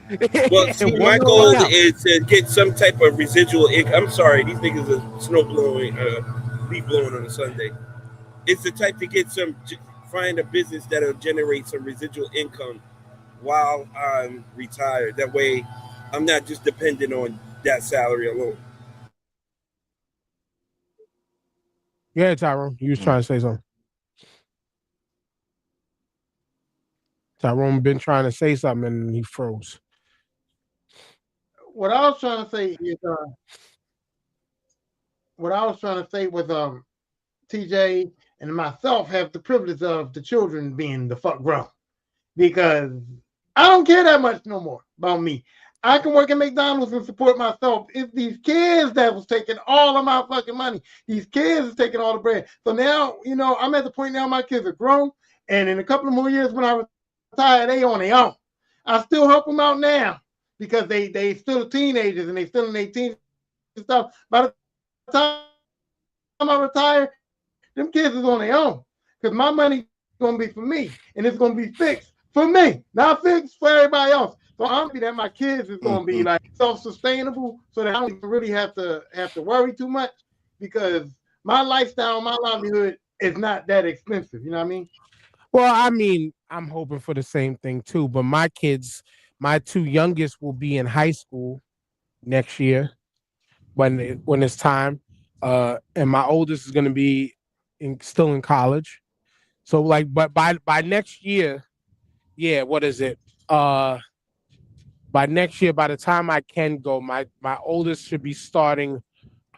Well, It see, my won't you know work goal what? out. is to get some type of residual income. I'm sorry, these niggas are snow blowing, leaf blowing on a Sunday. It's the type to get find a business that'll generate some residual income while I'm retired. That way, I'm not just dependent on that salary alone. Yeah, Tyrone, you was Mm. trying to say something. Tyrone been trying to say something and he froze. What I was trying to say is, what I was trying to say was, TJ and myself have the privilege of the children being the fuck grown because I don't care that much no more about me. I can work at McDonald's and support myself. It's these kids that was taking all of my fucking money. These kids is taking all the bread. So now, I'm at the point now my kids are grown, and in a couple of more years when I retire, they on their own. I still help them out now because they still teenagers and they still in their teens and stuff. By the time I retire, them kids is on their own because my money's gonna be for me and it's gonna be fixed for me, not fixed for everybody else. So I'm happy that my kids is gonna be like self-sustainable so that I don't even Mm-mm. really have to worry too much because my lifestyle, my livelihood is not that expensive. You know what I mean? Well, I mean, I'm hoping for the same thing too. But my kids, my two youngest, will be in high school next year when it's time, and my oldest is going to be still in college. So like, but by next year, yeah, what is it? Uh, by next year, by the time I can go, my oldest should be starting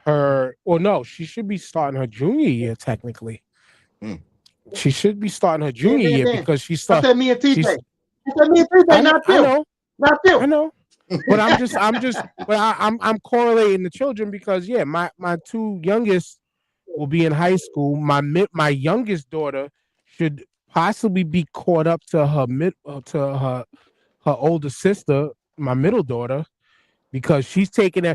her, or no, she should be starting her junior year technically. Mm. She should be starting her Dan, junior Dan, year Dan. because I said me and TJ. she's I said me and TJ, not I you. know, Not I you. know. But but I'm correlating the children because yeah, my two youngest will be in high school. My youngest daughter should possibly be caught up to her older sister, my middle daughter, because she's taking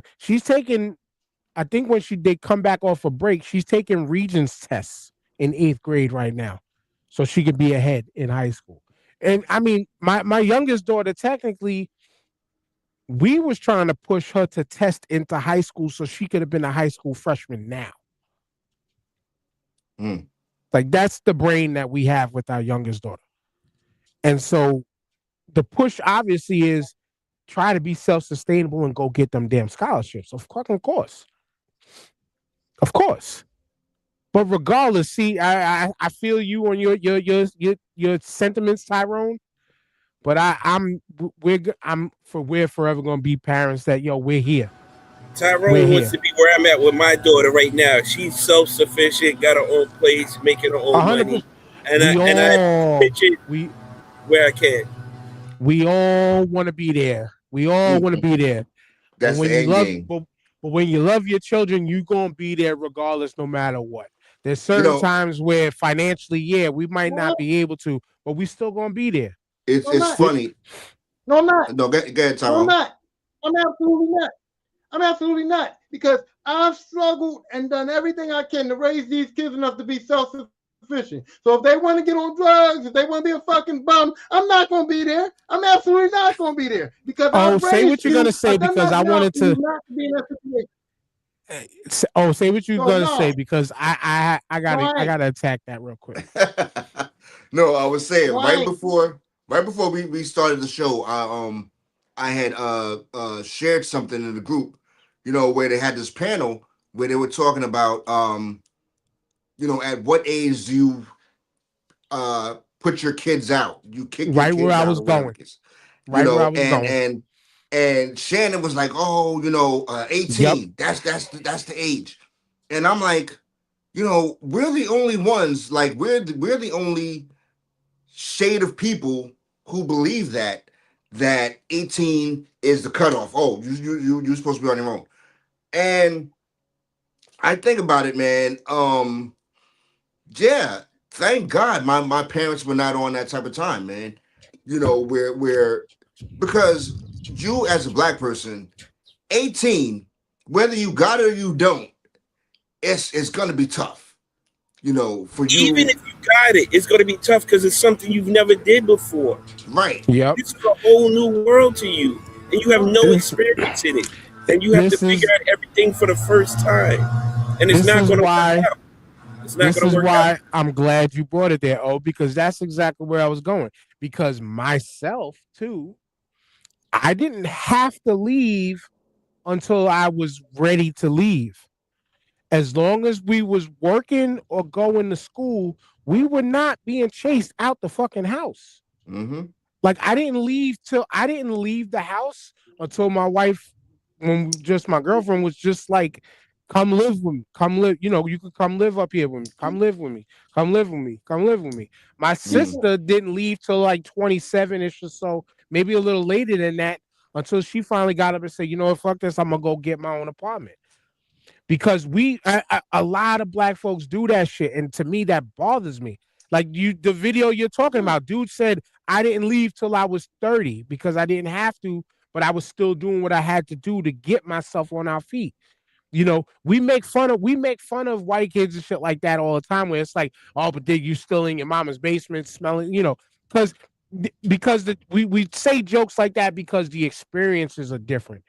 I think when they come back off a break, she's taking Regents tests in 8th grade right now, so she could be ahead in high school. And I mean, my youngest daughter technically, we was trying to push her to test into high school so she could have been a high school freshman now. Mm. Like that's the brain that we have with our youngest daughter. And so the push obviously is try to be self-sustainable and go get them damn scholarships. Of fucking course. Of course. But regardless, see, I feel you on your sentiments, Tyrone. But we're forever gonna be parents that we're here. We're Tyrone wants here. to be where I'm at with my daughter right now. She's self sufficient, got her own place, making her A own hundred money, percent. and We I all pitch it we where I can. we all want to be there. We all want to Mm-mm. be there. But That's the when you end love, game. but when you love your children, you gonna be there regardless, no matter what. There's You certain know, times where financially, yeah, we might not No, be able to, but we still gonna be there. no, I'm it's not. We, funny. No, I'm not. No, go ahead, No, I'm Tyrone. not. I'm absolutely not. I'm absolutely not because I've struggled and done everything I can to raise these kids enough to be self-sufficient. So if they want to get on drugs, if they want to be a fucking bum, I'm not going to be there. I'm absolutely not going to be there because I've oh, raised say you. what you're I've gonna done say enough because I now for wanted you to. not to be in that situation. Say what you're So gonna no, say because no, I I ain't. gotta attack that real quick. No, I was No, saying I ain't. right before we started the show, I had shared something in the group, where they had this panel where they were talking about at what age do you put your kids out? You kick your Right where kids I out was or whatever going. it is. Right where I was And going. and Shannon was like, "Oh, Yep. 18. That's the age." And I'm like, we're the only ones, like we're the only shade of people who believe that 18 is the cutoff. Oh, you're supposed to be on your own. And I think about it, man. Yeah, thank God my parents were not on that type of time, man. Where because you as a black person, 18, whether you got it or you don't, it's gonna be tough. for Even you, if you got it, it's going to be tough because it's something you've never did before. right? Yep. This is a whole new world to you, and you have no This, experience in it, and you have to this figure is out everything for the first time, and it's this not is going to work why out. It's not going to work out. I'm glad you brought it there, oh, because that's exactly where I was going. Because myself too, I didn't have to leave until I was ready to leave. As long as we was working or going to school, we were not being chased out the fucking house. Mm-hmm. Like I didn't leave the house until my wife, when just my girlfriend was just like, come live with me, come live. You could come live up here with me, come live with me, come live with me, come live with me. My Mm-hmm. sister didn't leave till like 27 ish or so, maybe a little later than that, until she finally got up and said, you know what, fuck this, I'm gonna go get my own apartment. Because a lot of black folks do that shit, and to me that bothers me. Like the video you're talking about, dude said I didn't leave till I was 30 because I didn't have to, but I was still doing what I had to do to get myself on our feet. We make fun of white kids and shit like that all the time, where it's like, oh, but then you still in your mama's basement smelling, because we say jokes like that because the experiences are different.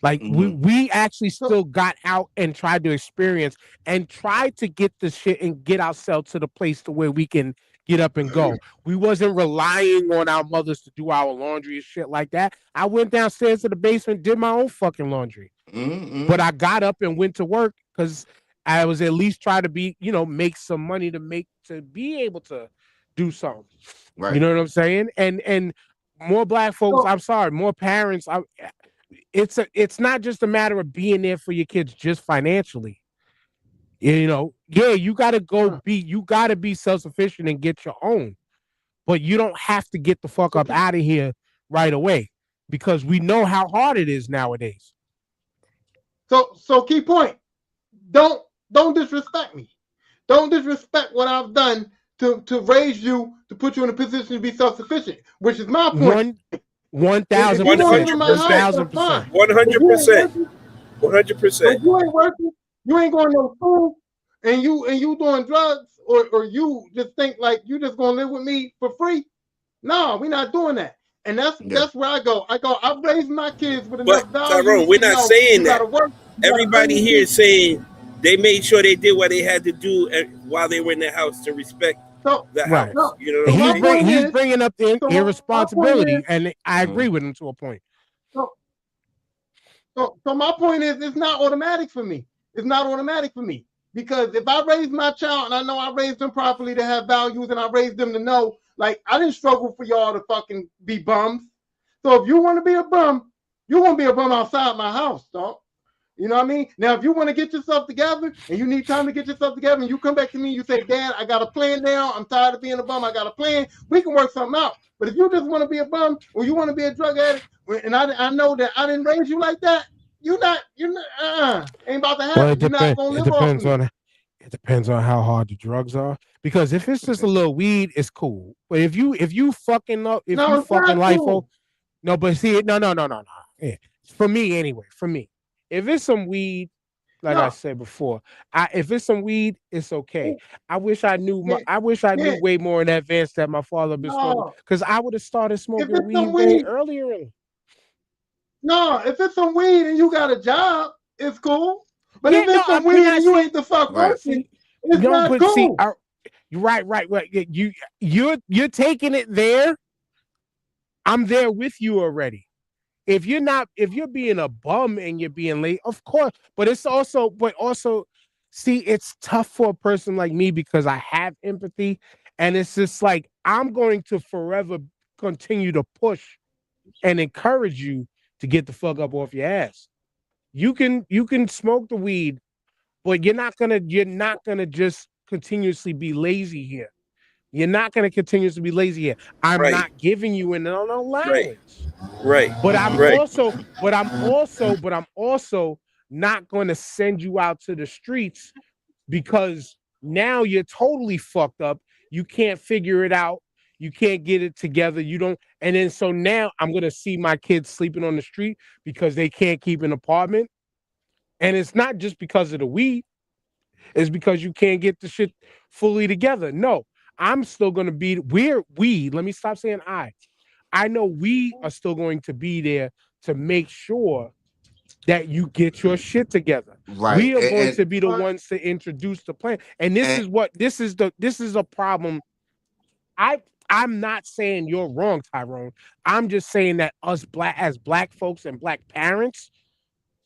Like we Mm-hmm. we actually So still got out and tried to experience and tried to get the shit and get ourselves to the place to where we can get up and go. We wasn't relying on our mothers to do our laundry and shit like that. I went downstairs to the basement, did my own fucking laundry. But Mm-hmm. I got up and went to work because I was at least trying to make some money to be able to do something. You Right. know what I'm saying? And more black folks, so I'm sorry, more parents, it's not just a matter of being there for your kids just financially. Yeah, you gotta be self-sufficient and get your own, but you don't have to get the fuck so up keep out of here right away because we know how hard it is nowadays. so key point. Don't don't disrespect me. Don't disrespect what I've done to raise you to put you in a position to be self sufficient, which is my point. One one If thousand you One don't live percent, in hundred my one house, percent. thousand that's percent. fine. One But hundred you ain't percent. working. 100%. But you ain't working. You ain't going to no school, and you doing drugs, or you just think like you just gonna live with me for free. No, we're not doing that. And that's Yeah. that's where I go. I've raised my kids with But enough values Tyrone, we're to not know saying you got that. to work, you got to bring Everybody your here kids. is saying they made sure they did what they had to do while they were in the house to respect So the Right. house. so You know what And so I'm my saying? point he's is bringing up the so my point is irresponsibility, and I Mm-hmm. agree with him to a point. so so my point is, it's not automatic for me. It's not automatic for me because if I raise my child and I know I raised them properly to have values and I raised them to know, like I didn't struggle for y'all to fucking be bums. So if you want to be a bum, you won't be a bum outside my house, dog. You know what I mean? Now, if you want to get yourself together and you need time to get yourself together, and you come back to me, and you say, "Dad, I got a plan now. I'm tired of being a bum. I got a plan." We can work something out. But if you just want to be a bum or you want to be a drug addict, and I know that I didn't raise you like that, you're not, ain't about to Well, happen. You're not gonna live off of me. it depends on how hard the drugs are. Because if it's just a little weed, it's cool. But if you No, it's fucking not life, oh, cool. no, but see, no. Yeah. For me anyway, for me, if it's some weed, like I No, said before, if it's some weed, it's okay. can't, I wish I knew can't. way more in advance that my father been smoking, No, because I would have started if smoking it's some weed way weed, earlier. no, if it's some weed and you got a job, it's cool. But Yeah, if no, it's some we're weed not and you saying. ain't the fuck Right. working, See, it's no, not but see, cool. you're right. You're taking it there. I'm there with you already. If you're being a bum and you're being late, of course. But also, see, it's tough for a person like me because I have empathy, and it's just like I'm going to forever continue to push and encourage you to get the fuck up off your ass. You can smoke the weed, but you're not gonna just continuously be lazy here. You're not gonna continuously be lazy here. I'm Right, not giving you an right, allowance. right, But I'm right, also, but I'm also not going to send you out to the streets because now you're totally fucked up. You can't figure it out. You can't get it together. You don't, and then so now I'm gonna see my kids sleeping on the street because they can't keep an apartment. And it's not just because of the weed. Is because you can't get the shit fully together. No, I'm still gonna be let me stop saying I know we are still going to be there to make sure that you get your shit together. Right. We are going And to be the ones to introduce the plan. And and this is a problem. I I'm not saying you're wrong, Tyrone. I'm just saying that us black folks and black parents,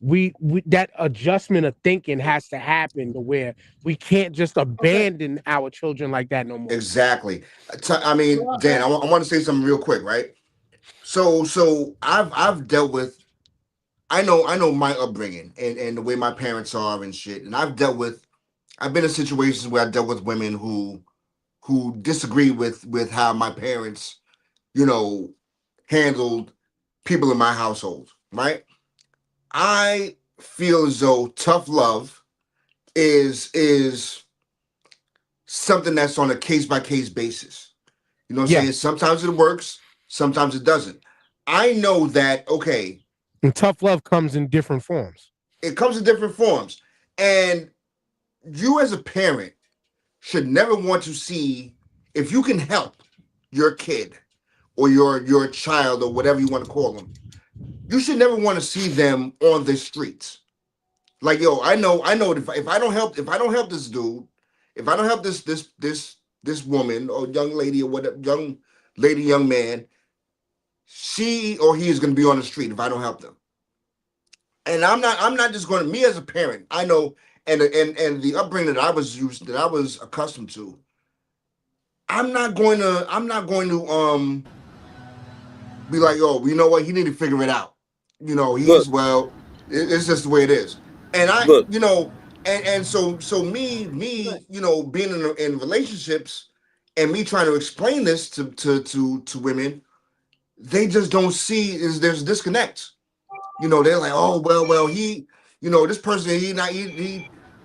we that adjustment of thinking has to happen to where we can't just Okay. abandon our children like that no more. exactly. I mean, Well, Dan, I want to say something real quick, right? So I've dealt with, I know my upbringing and the way my parents are and shit, and I've been in situations where I dealt with women who disagree with how my parents, you know, handled people in my household, right? I feel as though tough love is something that's on a case by case basis. You know what I'm saying? Yes. Sometimes it works, sometimes it doesn't. I know that, okay, And tough love comes in different forms. it comes in different forms. And you as a parent should never want to see, if you can help your kid or your child or whatever you want to call them, you should never want to see them on the streets. Like, yo, I know if I don't help this dude, if I don't help this woman or young lady or whatever, young man, she or he is going to be on the street if I don't help them. And I'm not just going to, me as a parent, I know, and the upbringing that I was accustomed to, I'm not going to be like, oh, you know what, he need to figure it out. You know, Look, it's just the way it is. And look, so me, you know, being in relationships and me trying to explain this to women, they just don't see, is there's a disconnect. You know, they're like, oh, well, he, you know, this person, he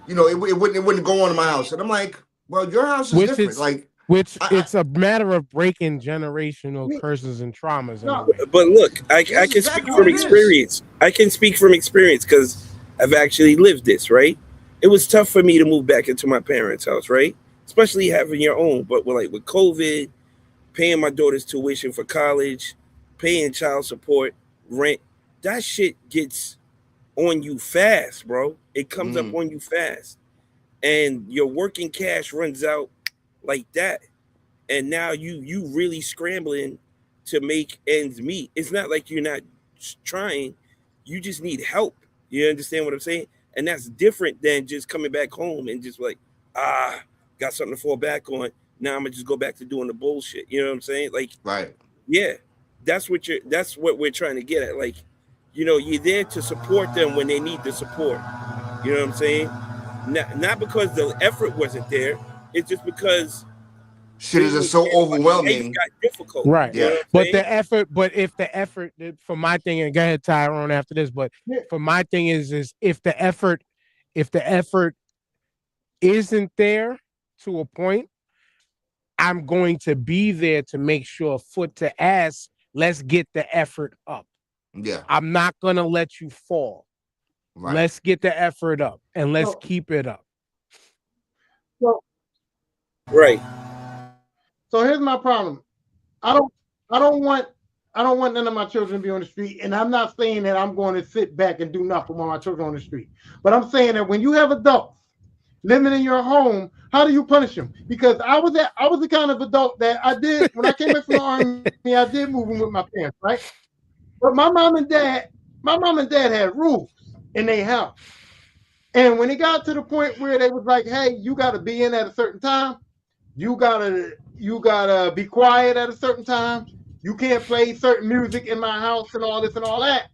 you know, it wouldn't go on in my house. And I'm like, well, your house is Which different. it's Like, which I it's a matter of breaking generational me- curses and traumas in a no, way. but look, I that's can speak exactly what from it is. experience. I can speak from experience because I've actually lived this, right? It was tough for me to move back into my parents' house, right? Especially having your own. But with COVID, paying my daughter's tuition for college, paying child support, rent, that shit gets on you fast, bro. It comes up Mm, on you fast. And your working cash runs out like that. And now you really scrambling to make ends meet. It's not like you're not trying, you just need help. You understand what I'm saying? And that's different than just coming back home and just like, ah, got something to fall back on. Now I'm gonna just go back to doing the bullshit. You know what I'm saying? Like, right. yeah, that's what we're trying to get at. Like, you're there to support them when they need the support. You know what I'm saying? Not because the effort wasn't there. It's just because Shit is just so life overwhelming. got difficult. Right. You know Yeah. what I'm But saying? the effort, but if the effort for my thing, and go ahead, Tyrone, after this, but yeah, for my thing is if the effort isn't there to a point, I'm going to be there to make sure foot to ass, let's get the effort up. Yeah. I'm not gonna let you fall. Right. Let's get the effort up and let's so keep it up. so Right. so here's my problem. I don't I don't want I don't want none of my children to be on the street. And I'm not saying that I'm going to sit back and do nothing while my children are on the street. But I'm saying that when you have adults living in your home, how do you punish them? Because I was the kind of adult that I did when I came back from the army, I did move in with my parents, right? But my mom and dad had rules in their house. And when it got to the point where they was like, hey, you gotta be in at a certain time, you gotta be quiet at a certain time. You can't play certain music in my house and all this and all that.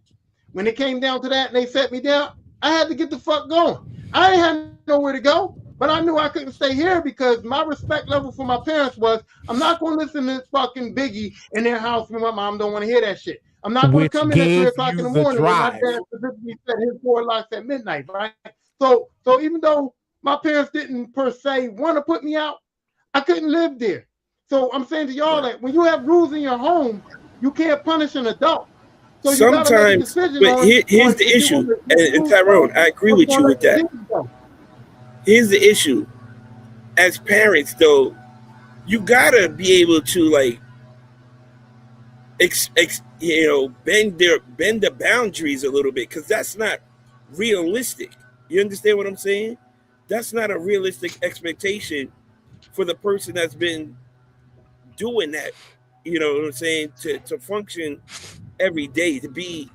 When it came down to that and they set me down, I had to get the fuck going. I ain't had nowhere to go, but I knew I couldn't stay here because my respect level for my parents was I'm not going to listen to this fucking Biggie in their house when my mom don't want to hear that shit. I'm not going to Which come in at 3 gave o'clock in you the the morning when my drive. dad specifically set his door locks at midnight, right? So even though my parents didn't per se want to put me out, I couldn't live there. So I'm saying to y'all Right. that when you have rules in your home, you can't punish an adult. So you got to make a Sometimes, decision but on here's the if you want issue. to make And rules Tyrone, go I agree or if with you you want to with let the that. business go. Here's the issue: as parents, though, you gotta be able to like bend the boundaries a little bit, because that's not realistic. You understand what I'm saying? That's not a realistic expectation for the person that's been doing that. You know what I'm saying? To function every day, to be,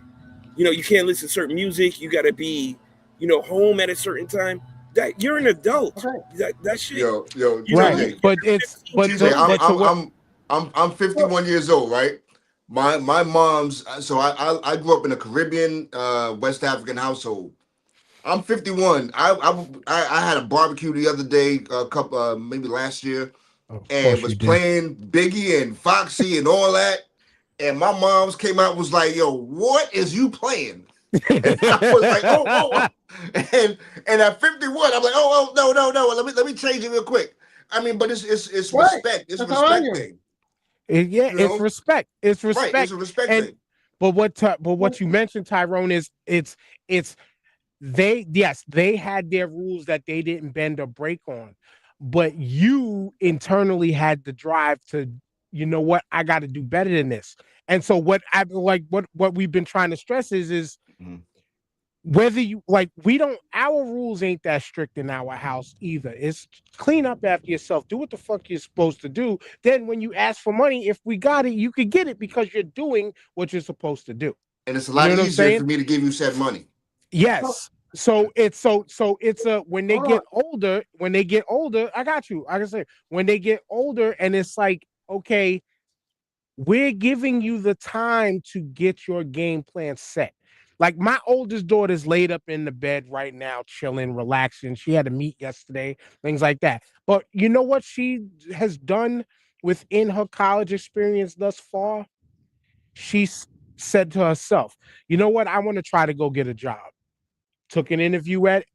you can't listen to certain music. You got to be, home at a certain time. That you're an adult. Okay. That shit. Yo, So Right. TJ, But You're it's 15 but years TJ, the old. but to what I'm well, 51 years old, right? My mom's so I grew up in a Caribbean West African household. I'm 51. I had a barbecue the other day, a couple maybe last year, of and course was you did. playing Biggie and Foxy and all that. And my mom's came out and was like, "Yo, what is you playing?" And I was like, "Oh." And at 51, I'm like, "Oh, no. Let me change it real quick." I mean, but it's right. respect. It's a That's how I respect am. thing, Yeah, you it's know. respect. It's Right? It's respect. a respect And thing. but what you mentioned, Tyrone, is it's they yes, they had their rules that they didn't bend or break on. But you internally had the drive to, you know what, I got to do better than this. And so what I like what we've been trying to stress is Mhm. whether you like we don't our rules ain't that strict in our house either. It's clean up after yourself, do what the fuck you're supposed to do, then when you ask for money, if we got it, you could get it because you're doing what you're supposed to do. And it's a You know lot what I'm easier saying? for me to give you said money. So Yes. So it's a hold on. when they get older, I got you. Like I say, when they get older and it's like, okay, we're giving you the time to get your game plan set. Like my oldest daughter's laid up in the bed right now, chilling, relaxing. She had a meet yesterday, things like that. But you know what she has done within her college experience thus far? She's said to herself, you know what? I want to try to go get a job. Took an interview at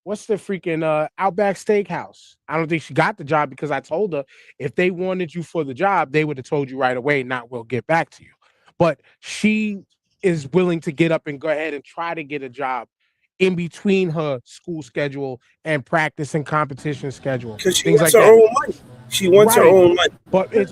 what's the freaking Outback Steakhouse. I don't think she got the job because I told her if they wanted you for the job, they would have told you right away, not we'll get back to you. But she is willing to get up and go ahead and try to get a job in between her school schedule and practice and competition schedule, Because she things wants like her that. own money. She wants her Right. own money.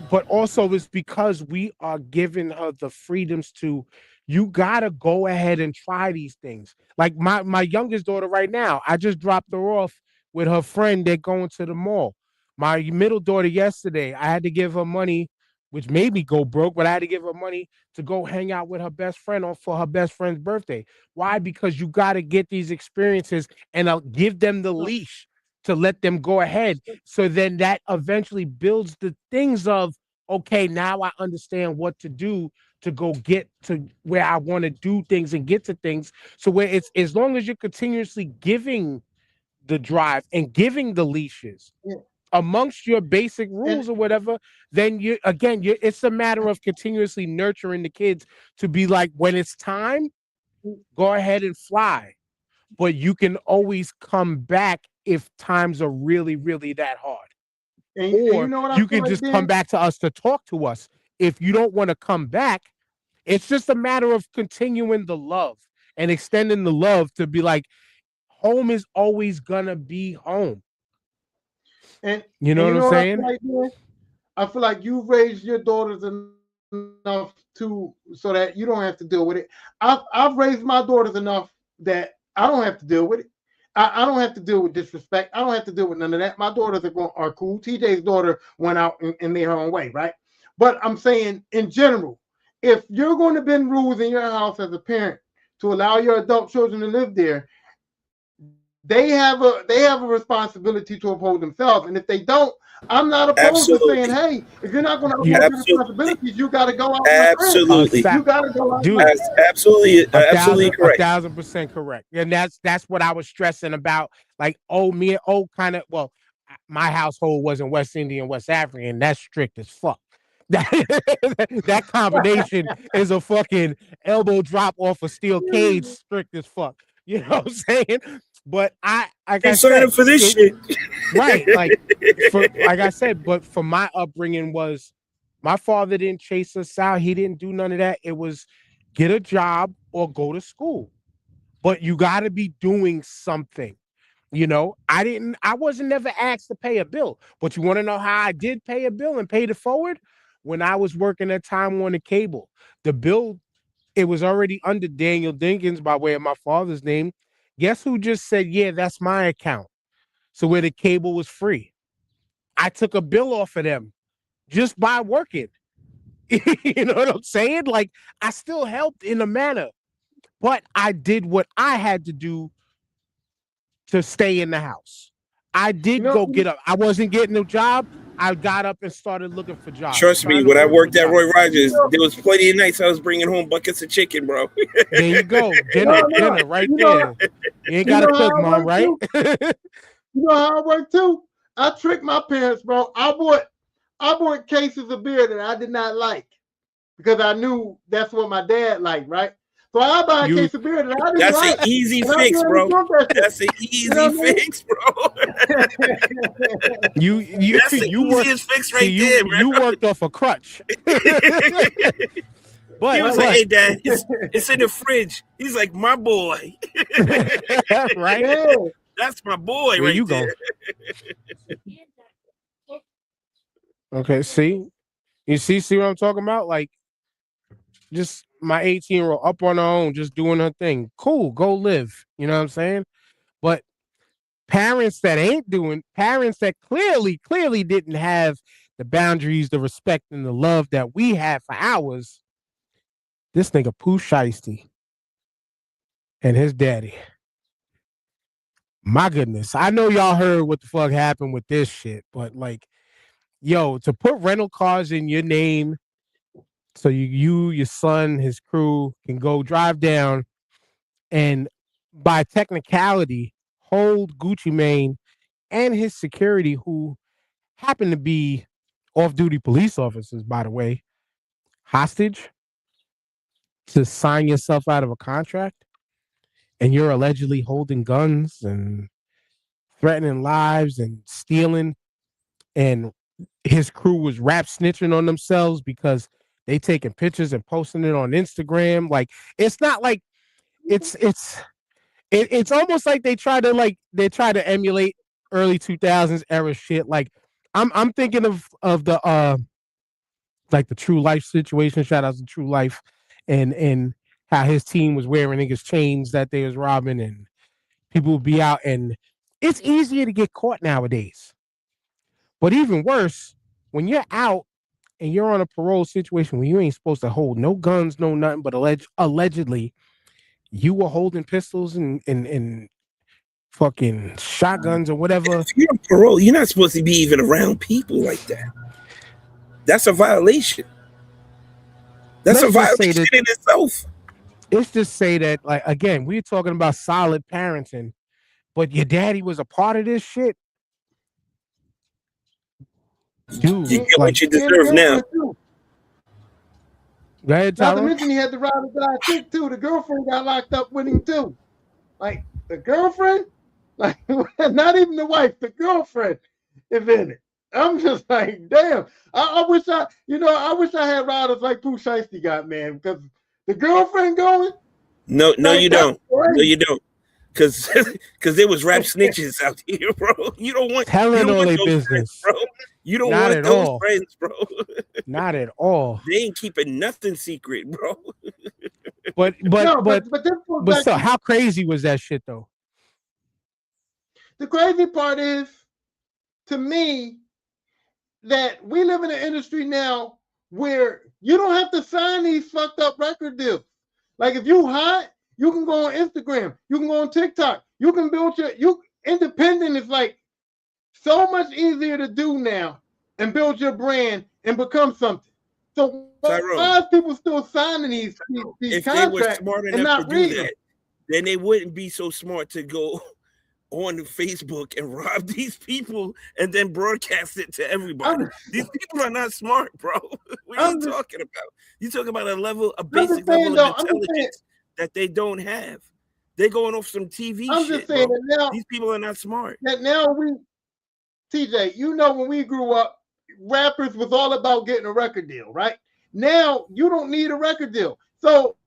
But also it's because we are giving her the freedoms to, you gotta go ahead and try these things. Like my youngest daughter right now, I just dropped her off with her friend. They're going to the mall. My middle daughter yesterday, I had to give her money, which made me go broke, but I had to give her money to go hang out with her best friend for her best friend's birthday. Why? Because you got to get these experiences and give them the leash to let them go ahead. So then that eventually builds the things of, okay, now I understand what to do to go get to where I want to do things and get to things. So where it's as long as you're continuously giving the drive and giving the leashes Yeah. amongst your basic And rules or whatever, then you again, it's a matter of continuously nurturing the kids to be like, when it's time, go ahead and fly. But you can always come back if times are really, really that hard. and you Or know what I you feel can like just come then? back to us to talk to us. If you don't want to come back, it's just a matter of continuing the love and extending the love to be like, home is always gonna be home. And You know and what you I'm know what I feel saying? like then? I feel like you've raised your daughters enough to so that you don't have to deal with it. I've raised my daughters enough that I don't have to deal with it. I don't have to deal with disrespect. I don't have to deal with none of that. My daughters are cool. TJ's daughter went out in their own way, right? But I'm saying in general, if you're going to bend rules in your house as a parent to allow your adult children to live there, they have a responsibility to uphold themselves. And if they don't, I'm not opposed to saying, Absolutely. hey, if you're not going to You uphold your Absolutely. responsibilities, you got to go out, my friend. a Absolutely. sat You got to go out, my dude, Absolutely. Absolutely a correct. 1000% correct. And that's what I was stressing about. Like, oh, me and oh, kind of. Well, my household wasn't West Indian, West African. That's strict as fuck. That that combination is a fucking elbow drop off a steel cage, strict as fuck. You know what I'm saying? But I, like I Ain't signing said, for this shit. right, like for like I said, but for my upbringing was my father didn't chase us out. He didn't do none of that. It was get a job or go to school. but you got to be doing something. I wasn't never asked to pay a bill, but you want to know how I did pay a bill and paid it forward? When I was working at Time Warner Cable, the bill, it was already under Daniel Dinkins by way of my father's name. Guess who just said, yeah, that's my account? So where the cable was free, I took a bill off of them just by working. You know what I'm saying? Like, I still helped in a manner, but I did what I had to do to stay in the house. I You did know, go get up. I wasn't getting a job. I got up and started looking for jobs, Trust me, trying to when I work for worked at Roy jobs. you Rogers, know, there was plenty of nights I was bringing home buckets of chicken, bro. There you go. no, Dinner, no. dinner right You know, there. You ain't you got to know how cook, I mom, work right? too. You know how I work too. I tricked my parents, bro. I bought cases of beer that I did not like because I knew that's what my dad liked, right? So I buy a you case of beer that I didn't That's an like, easy and I fix, barely bro. drunk that shit. That's an You know easy what fix, bro. I mean? you That's the you work. easiest fix See, right you there, you worked off a crutch. He but was Right. like, but "Hey, Dad, it's in the fridge." He's like, "My boy, right? Yeah. that's my boy There right you go. there." Okay, see what I'm talking about? Like, just my 18-year-old up on her own, just doing her thing. Cool, go live. You know what I'm saying? But parents that clearly didn't have the boundaries, the respect, and the love that we had for ours. This nigga Pooh Shiesty and his daddy. My goodness. I know y'all heard what the fuck happened with this shit, but like, yo, to put rental cars in your name so your son, his crew can go drive down and by technicality hold Gucci Mane and his security, who happen to be off-duty police officers, by the way, hostage to sign yourself out of a contract, and you're allegedly holding guns and threatening lives and stealing, and his crew was rap snitching on themselves because they taking pictures and posting it on Instagram. Like, it's not like it's almost like they try to emulate early 2000s era shit. Like, I'm thinking of the like the True Life situation. Shout out to True Life, and how his team was wearing niggas chains that they was robbing, and people would be out, and it's easier to get caught nowadays. But even worse, when you're out and you're on a parole situation where you ain't supposed to hold no guns, no nothing, but allegedly you were holding pistols and fucking shotguns or whatever. If you're on parole, you're not supposed to be even around people like that. That's a violation. That's a Let's just say violation that in itself. let's just say that, like, again, we're talking about solid parenting, but your daddy was a part of this shit, You dude. get Like, what you He had a deserve now. girlfriend too. go ahead, Not to Tyrone. mention he had to ride or die chick too. The girlfriend got locked up with him too. Like the girlfriend, like not even the wife, the girlfriend is in it. I'm just like, damn. I wish I wish I had riders like Pooh Shiesty got, man, because the girlfriend going, No, no, like you that's don't. No, crazy. you don't. Cause, cause there was rap snitches out here, bro. You Telling don't all want their those friends, business. bro. You don't Not want at those all. friends, bro. Not at all. They ain't keeping nothing secret, bro. But but No, but but this goes but back so to how crazy was that shit though? the crazy part is to me that we live in an industry now where you don't have to sign these fucked up record deals. Like if you hot, you can go on Instagram, you can go on TikTok, you can build you independent is like so much easier to do now and build your brand and become something. So why is Tyrone, people still signing these if they were contracts smart and enough not to do reading them? that, then they wouldn't be so smart to go on Facebook and rob these people and then broadcast it to everybody. I'm, These people are not smart, bro. What are you I'm just talking about? You talking about a I'm just basic level saying of though, I'm just saying intelligence that they don't have. They're going off some TV I'm just shit, saying bro. that now These people are not smart. that now we TJ, you know when we grew up, rappers was all about getting a record deal, right? Now you don't need a record deal. So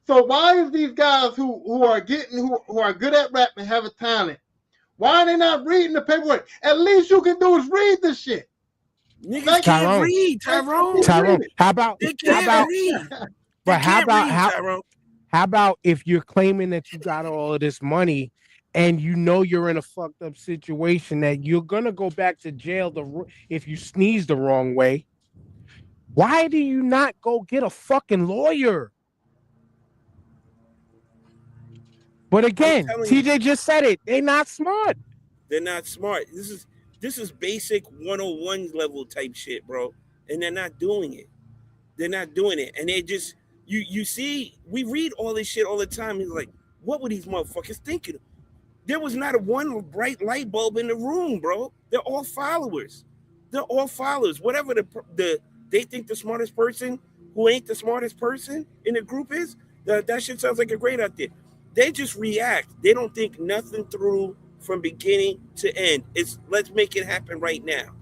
So why is these guys who are good at rap and have a talent? Why are they not reading the paperwork? At least you can do is read the shit. Niggas Like, can't Tyrone, read, like Tyrone. just read Tyrone, it. They how can't about, read. They but can't read, how, Tyrone. how about if you're claiming that you got all of this money and you know you're in a fucked up situation that you're gonna go back to jail if you sneeze the wrong way? Why do you not go get a fucking lawyer? But I'm again, telling you, TJ just said it. They not smart. they're not smart. This is basic 101 level type shit, bro. And they're not doing it. They're not doing it. And they just you see, we read all this shit all the time. He's like, what were these motherfuckers thinking? There was not a one bright light bulb in the room, bro. They're all followers. They're all followers. Whatever they think the smartest person who ain't the smartest person in the group is, that shit sounds like a great idea. They just react. They don't think nothing through from beginning to end. It's let's make it happen right now.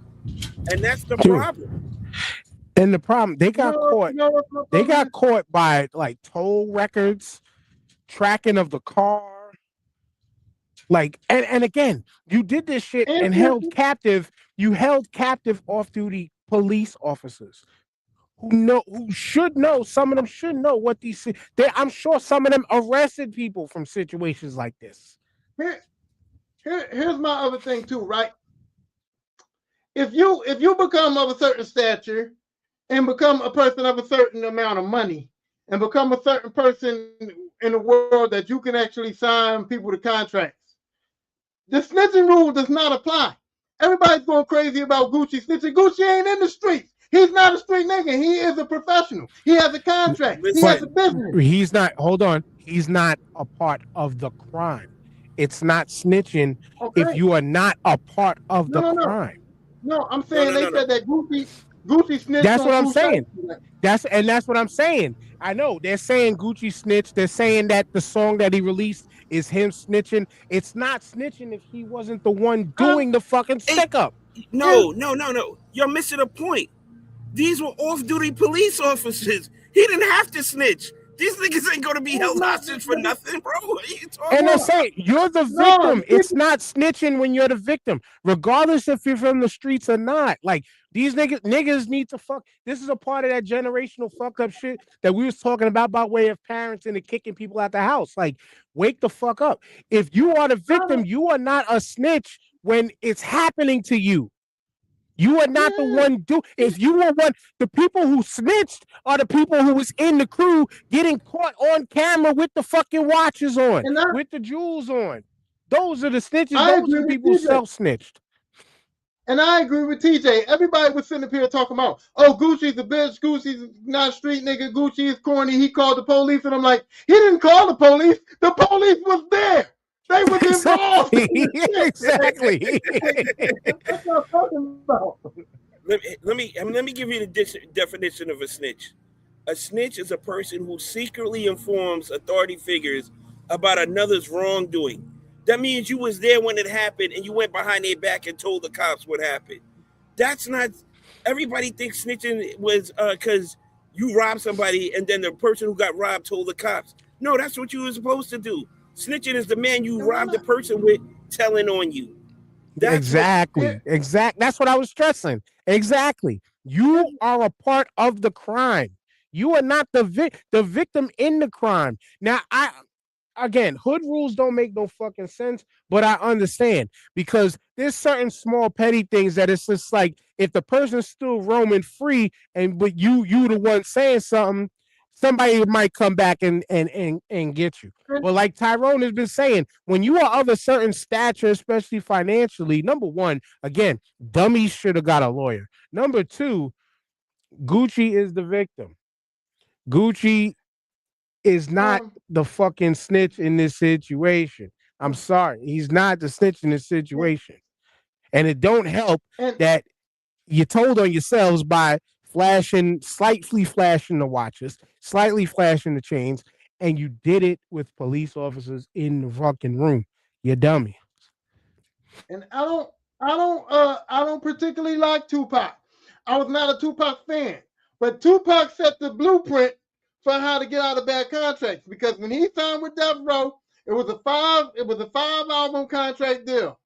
And that's the Dude. problem. And the problem, they You got know, caught. you know what my They problem got is? caught by like toll records, tracking of the car. Like, and again, you did this shit And and held captive. You held captive off-duty police officers who should know. Some of them should know what these. I'm sure some of them arrested people from situations like this. here, here's my other thing too, right? If you become of a certain stature and become a person of a certain amount of money and become a certain person in the world that you can actually sign people to contracts, the snitching rule does not apply. Everybody's going crazy about Gucci snitching. Gucci ain't in the streets. He's not a street nigga. He is a professional. He has a contract. He has But a Listen, business. he's not. Hold on. He's not a part of the crime. It's not snitching if Okay. you are not a part of No, the no, no. crime. No, I'm no, saying no, they no, no. said that Gucci snitched That's what on I'm Pooh saying. Shiesty. That's what I'm saying. I know they're saying Gucci snitched. They're saying that the song that he released is him snitching. It's not snitching if he wasn't the one I'm doing the fucking Hey, stick up. is no, no, no, no. You're missing a point. These were off-duty police officers. He didn't have to snitch. These niggas ain't gonna be he's held not hostage for nothing, bro. What are you And talking they're no about? saying you're the no victim. the It's people not snitching when you're the victim, regardless if you're from the streets or not. Like these niggas need to fuck. This is a part of that generational fucked up shit that we was talking about by way of parents and the kicking people out the house. Like, wake the fuck up. If you are the I victim, don't you are not a snitch when it's happening to you. You are not the yeah one do. If you were one, the people who snitched are the people who was in the crew getting caught on camera with the fucking watches on, and with the jewels on. Those are the snitches. I Those are agree the with people who TJ. self snitched. And I agree with TJ. Everybody was sitting up here talking about, oh, Gucci's a bitch. Gucci's not a street nigga. Gucci is corny. He called the police. And I'm like, he didn't call the police. The police was there. They was involved Exactly. in this shit. Exactly. Like, that's what I'm talking about. Let me give you the definition of a snitch. A snitch is a person who secretly informs authority figures about another's wrongdoing. That means you was there when it happened and you went behind their back and told the cops what happened. That's not. Everybody thinks snitching was because you robbed somebody and then the person who got robbed told the cops. No, that's what you were supposed to do. Snitching is the man you And robbed the person with telling on you. That's what. Exactly. Exact. That's what I was stressing. Exactly. You are a part of the crime. You are not the victim in the crime. Now, I again, hood rules don't make no fucking sense, but I understand because there's certain small petty things that it's just like if the person's still roaming free and but you the one saying something, somebody might come back and get you. and, But like Tyrone has been saying, when you are of a certain stature, especially financially, number one, again, dummies should have got a lawyer. Number two, Gucci is the victim. Gucci is not um, the fucking snitch in this situation. I'm um, sorry. He's not the snitch in this and, situation. And it don't help and that you told on yourselves by slightly flashing the watches, slightly flashing the chains, and you did it with police officers in the fucking room. You dummy. and I don't particularly like Tupac. I was not a Tupac fan, but Tupac set the blueprint for how to get out of bad contracts. Because when he signed with Death Row, it was a 5 album contract deal.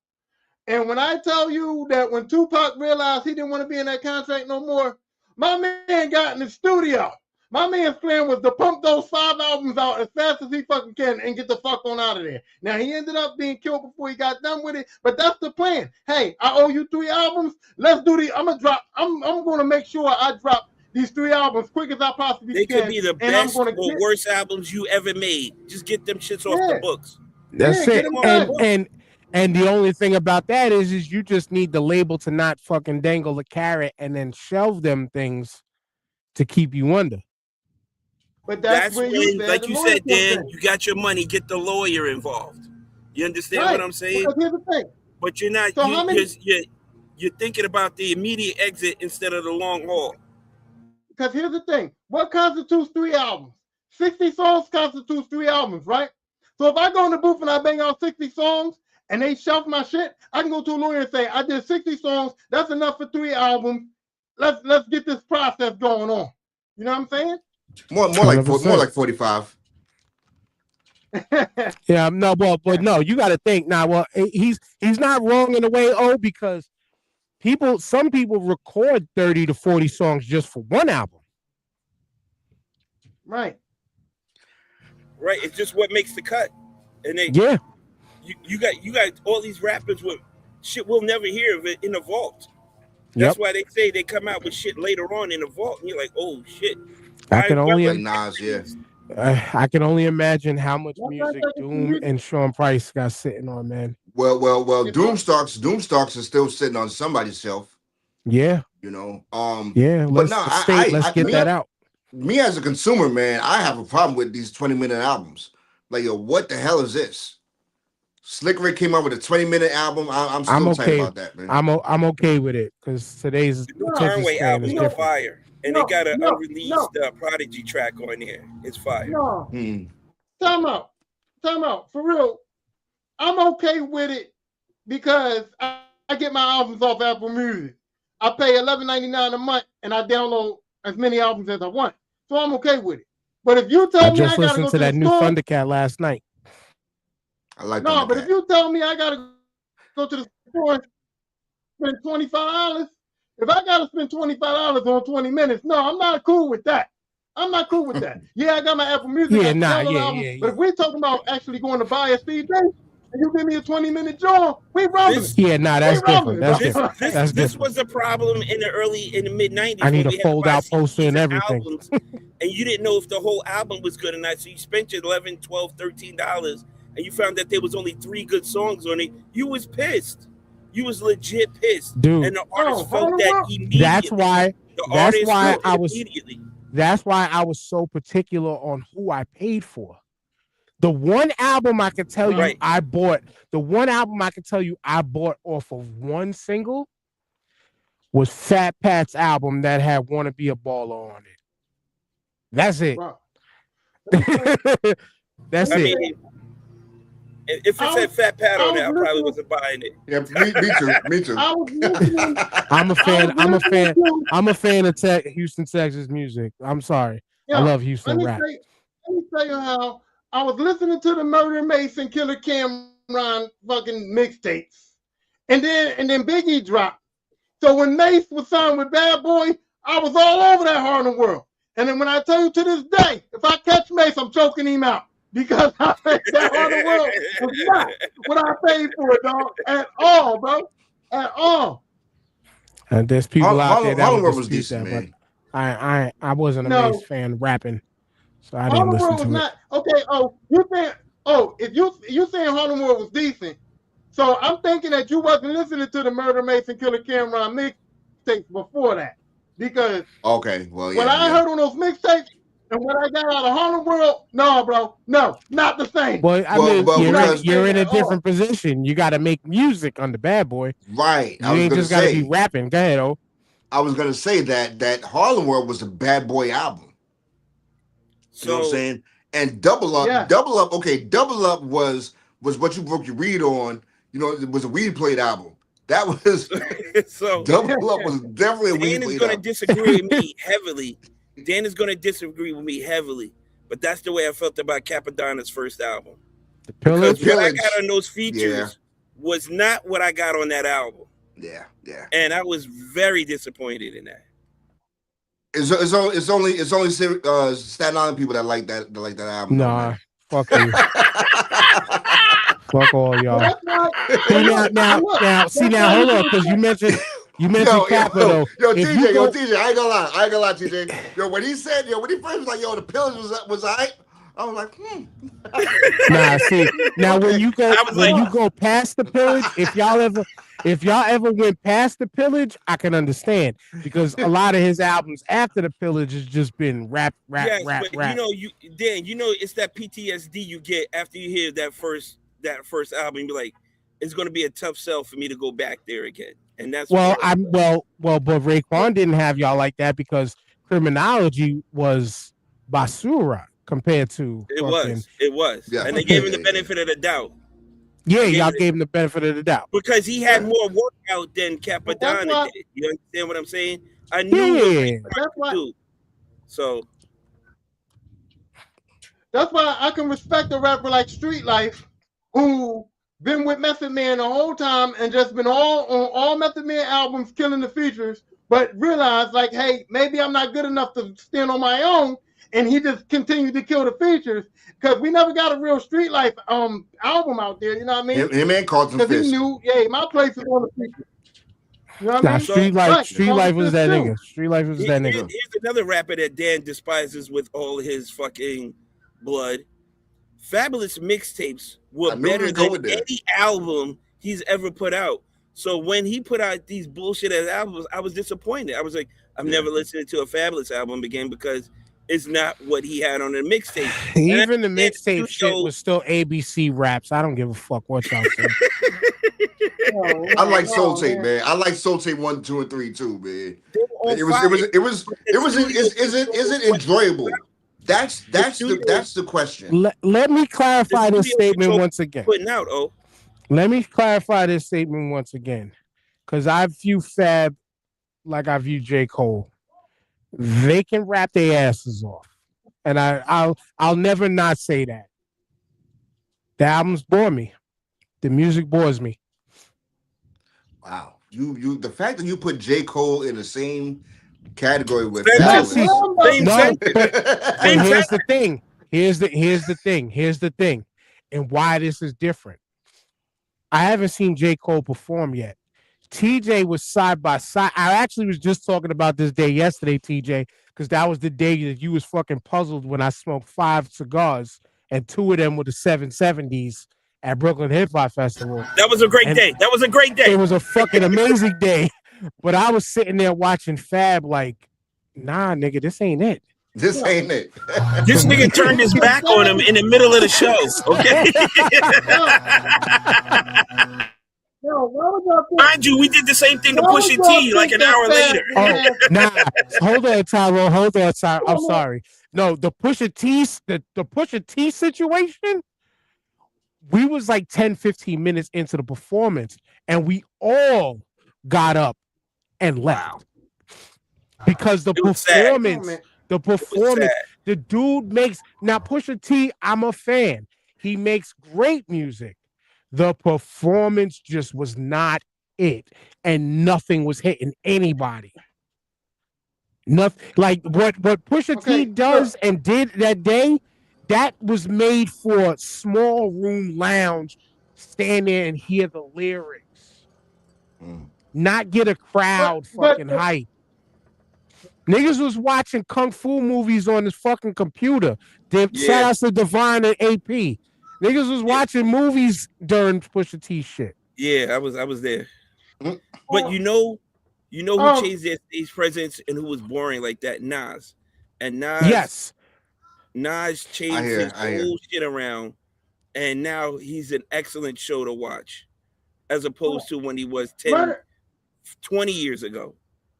And when I tell you that when Tupac realized he didn't want to be in that contract no more, my man got in the studio. My man's plan was to pump those 5 albums out as fast as he fucking can and get the fuck on out of there. Now he ended up being killed before he got done with it, but that's the plan. Hey, I owe you 3 albums. Let's do the. I'm gonna drop. I'm gonna make sure I drop these 3 albums quick as I possibly They could can, be the and I'm best gonna or get worst albums you ever made. Just get them shits off the yeah books. That's get it. them Come off the And done. books. and and the only thing about that is you just need the label to not fucking dangle the carrot and then shelve them things to keep you under. But that's That's where you when, said like the you lawyer said, comes Dan, in, you got your money, get the lawyer involved. You understand what right? I'm saying? Because here's the thing. But you're not So how many? you're thinking about the immediate exit instead of the long haul. Because here's the thing. What constitutes 3 albums? 60 songs constitutes 3 albums, right? So if I go in the booth and I bang out 60 songs and they shelf my shit, I can go to a lawyer and say, I did 60 songs. That's enough for 3 albums. Let's get this process going on. You know what I'm Hundred More percent. like 45. saying? Yeah, no, but no, you got to think now. Well, he's not wrong in a way, because some people record 30 to 40 songs just for one album. Right. Right? It's just what makes the cut. And they Yeah, you got all these rappers with shit we'll never hear of it in the vault. yep. That's why they say they come out with shit later on in the vault, and you're like, oh shit. I can only Like Nas, yeah. I can only imagine how much That's like music that Doom music. and Sean Price got sitting on, man. Well. If I, Doomstalks is still sitting on somebody's shelf. Yeah, You know. yeah. But no, Let's I get me that out. me as a consumer, man, I have a problem with these 20-minute albums. Like, yo, what the hell is this? Slick Rick came out with a 20-minute album. I'm I'm still tight okay. about that, man. I'm okay with it because today's The new no, attention Conway span is album is no, different. fire, and they no, got an no, unreleased no, Prodigy track on there. It's fire. no. Hmm. Time out. Time out. For real. I'm okay with it because I get my albums off Apple Music. I pay $11.99 a month and I download as many albums as I want. So I'm okay with it. But if you I tell me I just gotta listened go to to the that new store, Thundercat last night. I like no, but if Thundercat. you tell me I gotta go to the store and spend $25, if I gotta spend $25 on 20 minutes, no, I'm not cool with that. I'm not cool with that. Yeah, I got my Apple Music, I Yeah, can nah, download yeah, albums, yeah, but yeah. if we're talking about actually going to buy a CD, and you give me a 20-minute joint, we rumbling it. This Yeah, nah, We that's rumbling different. it, That's bro. this different. this That's this different. was a problem in the mid I '90s when need a we had to fold buy out poster CDs and and everything. albums, and you didn't know if the whole album was good or not. So you spent your 11, 12, $13, and you found that there was only 3 good songs on it. You was pissed. You was legit pissed, Dude, and the Oh, artist felt Harlem that World. that's immediately. why The that's artist why felt I it was immediately. that's why I was so particular on who I paid for. The one album I could tell you Right. Right. I bought, the one album I could tell you I bought off of one single was Fat Pat's album that had "Wanna Be a Baller" on it. That's it. Bro. Let me tell you, let That's I me it. tell mean, you, if it I said was Fat Pat I on it, was I probably listening, wasn't buying it. Yeah, me too. Me too. I was listening, I'm a I fan. was I'm a listening fan. to I'm a fan of Houston, Texas music. I'm sorry. I yo, love let Houston me rap. tell you, let me tell you how I was listening to the Murder Mason Killer Cameron fucking mixtapes. And then Biggie dropped. So when Mace was signed with Bad Boy, I was all over that Harlem World. And then when I tell you to this day, if I catch Mace, I'm choking him out. Because that Harlem World was not what I paid for it, dog. At all, bro. At all. And there's people out there that Harlem would World was dispute decent, that, but man. I wasn't a Mace No, fan rapping, so I didn't Harlem listen World was to it. not okay. Oh, you think? Oh, if you saying Harlem World was decent, so I'm thinking that you wasn't listening to the Murder Mason Killer Cameron mixtapes before that, because Okay, well, what I yeah, heard yeah. on those mixtapes and what I got out of Harlem World, no, bro, no, not the same, Well, I Well, mean, well, not the because you're same in a at different all. position. You got to make music on the Bad Boy. right, You ain't just got to be rapping. Go ahead, oh. I was gonna say that Harlem World was a Bad Boy album. You know what I'm So saying? And Yeah, Double Up. Okay, Double Up was what you broke your read on. You know, it was a weed played album. That was so Double Up was definitely a weed Dan is played going to album. disagree with me heavily Dan is gonna disagree with me heavily, but that's the way I felt about Capadonna's first album. The Because The pillage. what I got pillage. on those Yeah, features was not what I got on that album. yeah, yeah. And I was very disappointed in that. It's only Staten Island people that like that album though, Nah, man. fuck you. Fuck all Well, y'all. that's why. See Well, now, look, now, well, look. now. See That's now. why Hold you on, can because you respect. mentioned Kappa yo, though. yo, If you TJ, yo, go, TJ, I ain't gonna lie, TJ. Yo, when he said, yo, when he first was like, yo, the pillage was alright, I was like, nah. See now, when okay. you go, I was when like, you go past the pillage, if y'all ever went past the pillage, I can understand because a lot of his albums after the pillage has just been rap, rap, yes, rap, but rap. you Dan, it's that PTSD you get after you hear that first album. You're like, it's gonna be a tough sell for me to go back there again. And that's Well, what it I'm was. but Raekwon didn't have y'all like that because criminology was basura compared to It fucking was. It was. Yeah, And they gave yeah, him the yeah. benefit of the doubt. yeah. I gave Y'all it gave him the benefit of the doubt. because he had Yeah. more work out than But that's Capadonna why. did. You understand what I'm saying? I Yeah, knew yeah, what yeah. But Raekwon could do. So that's why I can respect a rapper like Street Life, who been with Method Man the whole time and just been all on all Method Man albums, killing the features, but realized like, hey, maybe I'm not good enough to stand on my own, and he just continued to kill the features because we never got a real Street Life album out there. You know what I mean? Him and Carlton Because he Fisk. knew, hey, my place is on the features. You know what I Nah, mean? so Right. Street Yeah. Carlton Life was Fisk that too. nigga. Street Life was that nigga. Yeah. here's another rapper that Dan despises with all his fucking blood. Fabulous mixtapes were I knew we better was than going there. any album he's ever put out. So when he put out these bullshit ass albums, I was disappointed. I was like, I'm Yeah. never listening to a Fabulous album again because it's not what he had on the mixtape. And I Even the understand mixtape the shit studio, was still ABC raps. I don't give a fuck what y'all say. No, I no, like Soul no, Tape, man. man. I like Soul Tape 1, 2, and 3 too, man. they were on It was fire. it was it was But the it was studio is it controlled what he put enjoyable? out. The studio, That's the question. Let me the clarify this studio statement controlled once what he again. putting out. Oh, Let me clarify this statement once again. Because I view Fab like I view J. Cole. They can rap their asses off. And I'll never not say that. The albums bore me. The music bores me. Wow. You the fact that you put J. Cole in the same category with same No, sentence. see, Fabulous. Well, I'm about Same to no, say, sentence. but Same here's sentence. the thing. Here's the thing. And why this is different. I haven't seen J. Cole perform yet. TJ was side by side. I actually was just talking about this day yesterday, TJ, because that was the day that you was fucking puzzled when I smoked 5 cigars and 2 of them were the 770s at Brooklyn Hip Hop Festival. That was a great And day. That was a great it day. was a fucking amazing day. But I was sitting there watching Fab like, nah, nigga, this ain't it. This yo, ain't it. This For me. nigga turned his yo, back on him in the middle of the show. Okay. yo, yo, Mind you, we did the same thing to why would Pusha y'all T like think an that hour Fab later. would Oh, have? nah. Hold on, Tyro. Hold on, Tyro. I'm Hold on. sorry. No, the Pusha T situation, we was like 10, 15 minutes into the performance, and we all got up and left Wow. because It was sad. No, man. the It was performance, sad. the dude makes now Pusha T, I'm a fan. He makes great music. The performance just was not it, and nothing was hitting anybody. Nothing like what Pusha T Okay, look. does and did that day. That was made for small room lounge, stand there and hear the lyrics, Mm. not get a But crowd but fucking hype. Niggas was watching kung fu movies on his fucking computer. Shout Yeah. out to Divine and AP. Niggas was Yeah. watching movies during Pusha T shit. Yeah, I was there. Mm. But uh, who um changed their stage presence and who was boring like that? Nas. And Yes. Nas changed his I hear. whole shit around, and now he's an excellent show to watch as opposed to when he was 10, murder 20 years ago.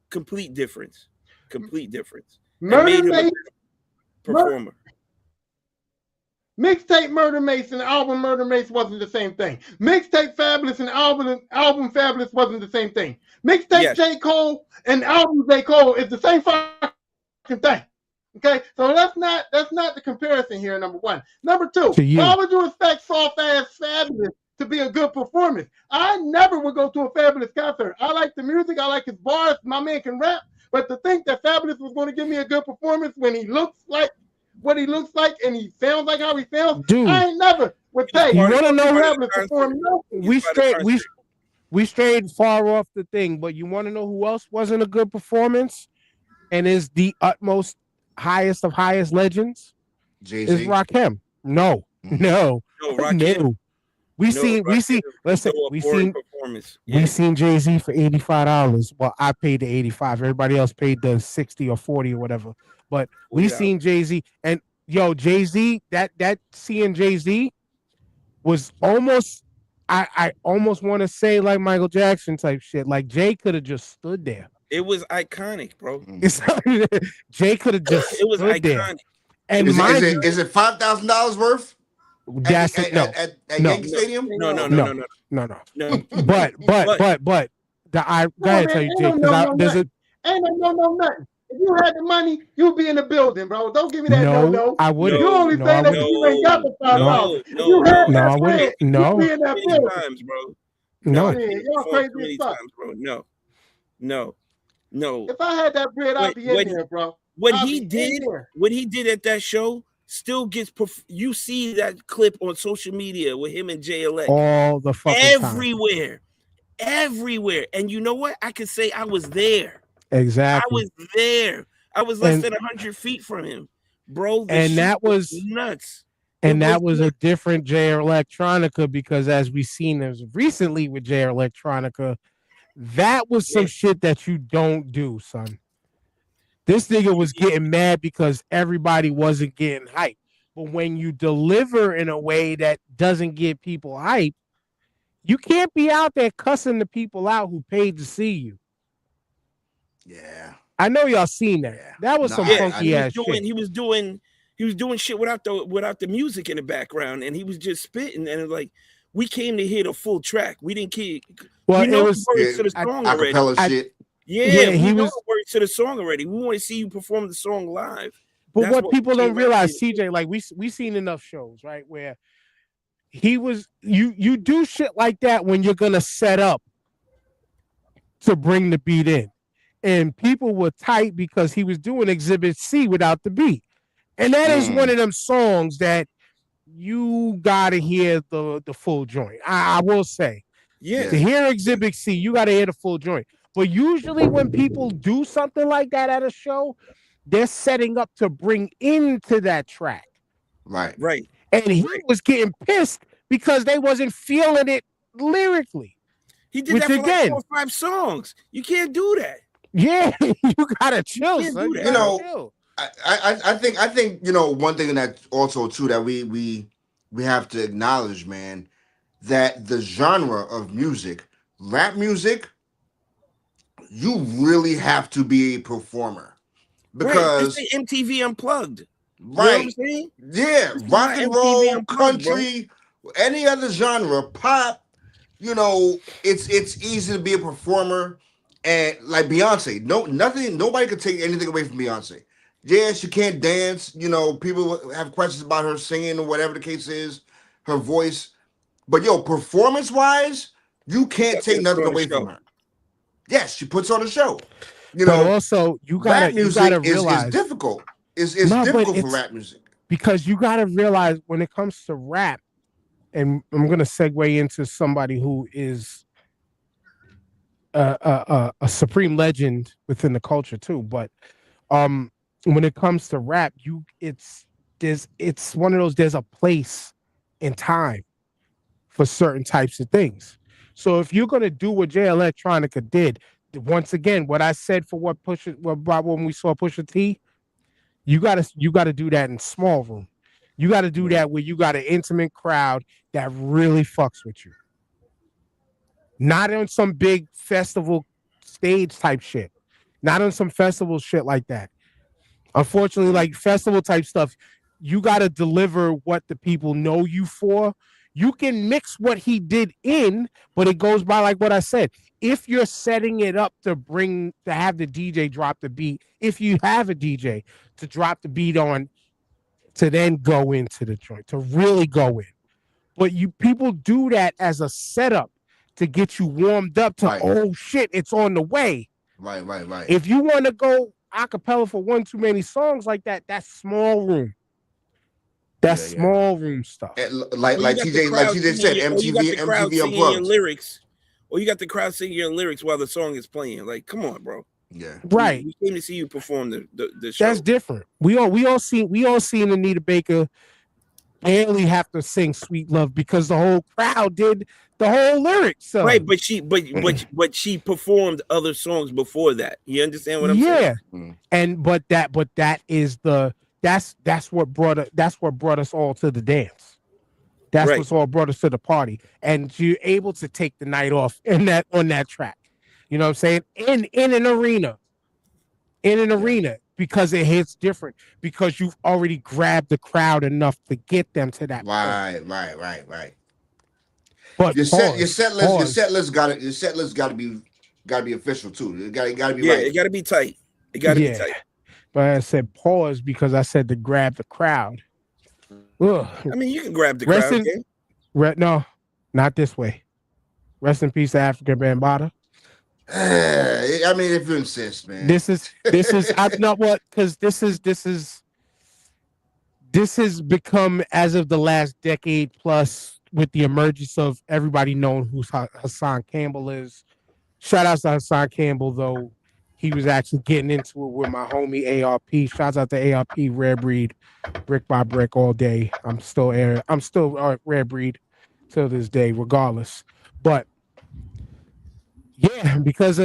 Complete difference. Complete difference. And murder made him a mace better mur- performer. mixtape murder mace and album murder mace wasn't the same thing. Mixtape Fabulous and album Fabulous wasn't the same thing. Mixtape Yes. J. Cole and album J. Cole is the same fucking thing. Okay, so that's not the comparison here. Number one. Number two. To Why you. would you expect soft ass fabulous to be a good performance? I never would go to a Fabulous concert. I like the music. I like his bars. My man can rap. But to think that Fabulous was going to give me a good performance when he looks like what he looks like and he sounds like how he sounds, Dude, I ain't never would He was pay you part of want to to go see know? part of the Fabulous concert. perform. No, He's We part of the straight concert. we strayed far off the thing, but you want to know who else wasn't a good performance and is the utmost highest of highest legends? Jay Is Z. Rakim. No, Mm. no, No, Rakim. no. We No, seen we see. Rakim was Listen, a we boring seen performance. we Yeah, seen Jay Z for $85. Well, I paid the 85. Everybody else paid the 60 or 40 or whatever. But we $40. seen Jay Z and yo Jay Z. That seeing Jay Z was almost. I almost want to say like Michael Jackson type shit. Like Jay could have just stood there. It was iconic, bro. It's, Mm. Jay could have just It was stood there. iconic. It And was Is it is mind it you, is iconic. it $5,000 worth that's it. No, at no, Yankee No, Stadium? no, no, no, no, no, no, no, no. no. But But the I go no, ahead and man, tell you, ain't Jay, no because no I no there's a nothing. Ain't no nothing. If you had the money, you'd be in the building, bro. Don't give me that no no, no. I You wouldn't. no, only No, I saying that wouldn't. because you ain't got no, the five No, dollars. no, If you no, had no. no, I I that seen wouldn't. bread, it you'd No, be in too that many building. times, bro. No, I no. seen Man, it y'all perform crazy too as many fuck. times, bro. No, no, no. If I had that bread, What I'd be in what there, bro. what I'd he be in did, there. what he did at that show still gets you see that clip on social media with him and Jay Elect All the fucking time. everywhere, everywhere. And you know what? I could say I was there. I Exactly. was there. I was less And than 100 feet from him, bro. The and shit that was was nuts. It and was that was a nuts. different JR Electronica because as we seen as recently with JR Electronica, that was some Yeah, shit that you don't do, son. This nigga was getting mad because everybody wasn't getting hype. But when you deliver in a way that doesn't get people hype, you can't be out there cussing the people out who paid to see you. Yeah. I know y'all seen that. Yeah. That was No, some yeah. funky ass shit. He was doing shit without the music in the background, and he was just spitting. And it was like, we came to hear the full track. We didn't keep. Well, We it know the was words yeah, to the I song already. acapella I shit. Yeah, yeah, we he know the was words to the song already. We want to see you perform the song live. but That's what what people we don't came out here realize, to do. CJ, like we seen enough shows, right? Where he was you do shit like that when you're gonna set up to bring the beat in. And people were tight because he was doing Exhibit C without the beat. And that is one Mm. of them songs that you gotta hear the full joint. I will say. To Yes, Yeah. hear Yeah. Exhibit C, you gotta hear the full joint. But usually when people do something like that at a show, they're setting up to bring into that track. Right. right, And he right. was getting pissed because they wasn't feeling it lyrically. He did Which that for like four again, or five songs. You can't do that. yeah, you gotta You chill, can't do son. You You that, gotta bro. know, chill. I think one thing that also too that we have to acknowledge, man, that the genre of music, rap music, you really have to be a performer Right. This because ain't MTV Unplugged. You know what I'm right, saying? yeah, This is rock not and MTV roll, Unplugged, bro. country, any other genre, pop, it's easy to be a performer and like Beyonce. No, nothing, nobody could take anything away from Beyonce. Yeah, she can't dance. People have questions about her singing or whatever the case is, her voice. But performance wise, you can't That take bitch put nothing on a away from show. her. Yes, she puts on a show. You But know, also rap you gotta music is realize difficult. It's no, but difficult for it's rap music. because you gotta realize when it comes to rap, and I'm gonna segue into somebody who is a supreme legend within the culture too. But when it comes to rap, it's one of those. There's a place and time for certain types of things. So if you're gonna do what Jay Electronica did, once again, what I said for when we saw Pusha T, you gotta do that in small room. You got to do Yeah. that where you got an intimate crowd that really fucks with you, not on some big festival stage type shit, not on some festival shit like that. Unfortunately, like festival type stuff, you got to deliver what the people know you for. You can mix what he did in, but it goes by like what I said. If you're setting it up to have the DJ drop the beat, if you have a DJ to drop the beat on, to then go into the joint, to really go in. But you people do that as a setup to get you warmed up to, Right. oh shit, it's on the way. Right. Right. Right. If you want to go a cappella for one too many songs like that, that's small room. That's Yeah. Yeah. small room stuff. Like Or you got the crowd TJ singing said, your, or you got MTV the crowd singing your Unplugged. lyrics, or you got the crowd singing your lyrics while the song is playing. Like, come on, bro. Yeah. Right. We came to see you perform the That's show. different. We all seen Anita Baker barely have to sing "Sweet Love" because the whole crowd did the whole lyrics. Right, So but she performed other songs before that. You understand what I'm saying? yeah, Mm. and but that is the that's what brought us all to the dance. That's Right. what's all brought us to the party, and you're able to take the night off in that on that track. You know what I'm saying? In an Yeah. arena, because it hits different, because you've already grabbed the crowd enough to get them to that point. Right. Right. Right. Right. But Your pause. set list got to be official too. Got to be Yeah, right. it got to be tight. It got to be Yeah, tight. but I said pause because I said to grab the crowd. Ugh. I mean, you can grab the Rest crowd, in okay? no, not this way. Rest in peace, Africa Bambaataa. I mean, if you insist, man. This is I'm not what because this has become, as of the last decade plus, with the emergence of everybody knowing who Hassan Campbell is. Shout out to Hassan Campbell, though he was actually getting into it with my homie ARP. Shouts out to ARP, Rare Breed, brick by brick all day. I'm still Rare Breed till this day, regardless. But yeah, because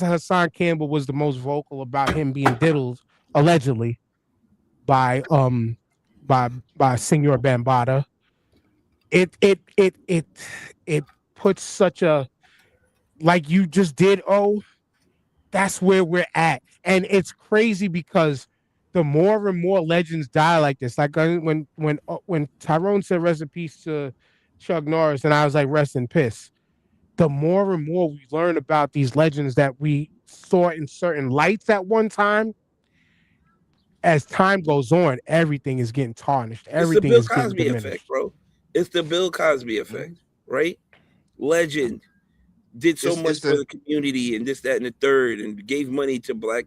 Hassan Campbell was the most vocal about him being diddled, allegedly, by by Senor Bambata. It puts such a, like you just did. Oh, that's where we're at, and it's crazy because the more and more legends die like this. Like when Tyrone said rest in peace to Chuck Norris, and I was like rest in piss. The more and more we learn about these legends that we saw in certain lights at one time, as time goes on, everything is getting tarnished. It's the Everything Bill is getting Cosby effect, diminished. bro. It's the Bill Cosby effect, right? Legend did so It's much for the community and this, that, and the third, and gave money to black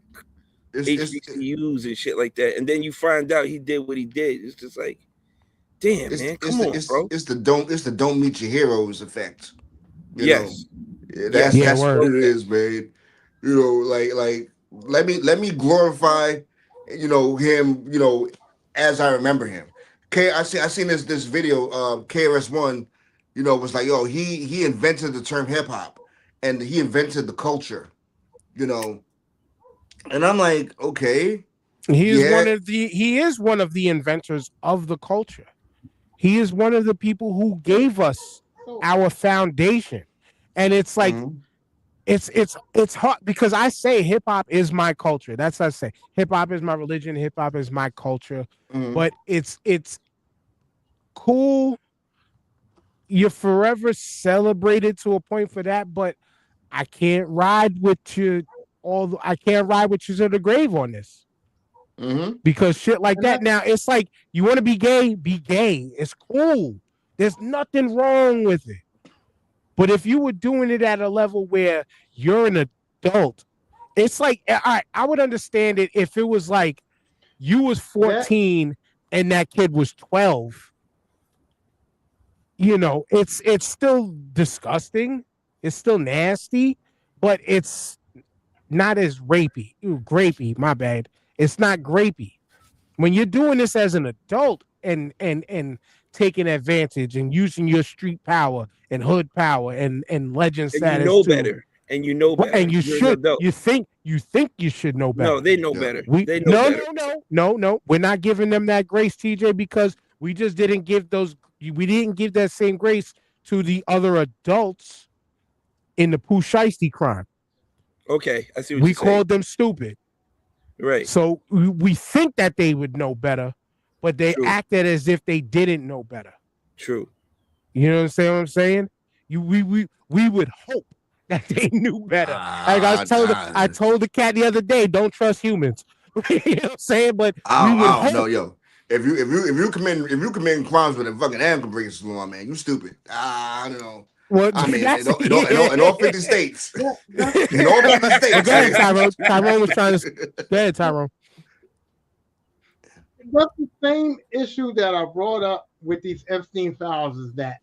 it's HBCUs and shit like that. And then you find out he did what he did. It's just like, damn, man, come on, bro. it's the don't meet your heroes effect. You know, Yes, yeah, yes. Yeah, that's what word. it is, man. You know, like let me glorify, him, as I remember him. I seen this video. KRS-One, was like, yo, he invented the term hip hop, and he invented the culture. You know, and I'm like, okay, yeah, He is one of the inventors of the culture. He is one of the people who gave us our foundation. And it's like hmm it's hard because I say hip hop is my culture. That's what I say. Hip hop is my religion, hip hop is my culture. hmm But it's cool. You're forever celebrated to a point for that, but I can't ride with you I can't ride with you to the grave on this. hmm Because shit like And that. Now it's like you want to be gay, be gay. It's cool. There's nothing wrong with it. But if you were doing it at a level where you're an adult, it's like I would understand it if it was like you was that 14 and that kid was 12. It's still disgusting. It's still nasty, but it's not as rapey. Ooh, grapey, my bad. It's not grapey. When you're doing this as an adult and taking advantage and using your street power and hood power and legend And you status know to, better. And you know better. and you You're an should adult. you should know No, better. they know yeah, better. We They know no better. no no no no. We're not giving them that grace, TJ, because we just didn't give those. We didn't give that same grace to the other adults in the Pooh Shiesty crime. Okay, I see what We you're saying. called them stupid. Right. So we think that they would know better, but they True. acted as if they didn't know better. True. You know what I'm saying? We would hope that they knew better. Like I Ah, told the cat the other day, don't trust humans. You know what I'm saying? But we would I don't know, hope. yo. If you commit crimes with a fucking animal breaking law, man, you stupid. I don't know. Well, I mean, that's yeah. in all 50 states, That's in all 50 But go states, ahead, man. Tyrone. Tyrone was trying to. Go ahead, Tyrone. that's the same issue that I brought up with these Epstein files is that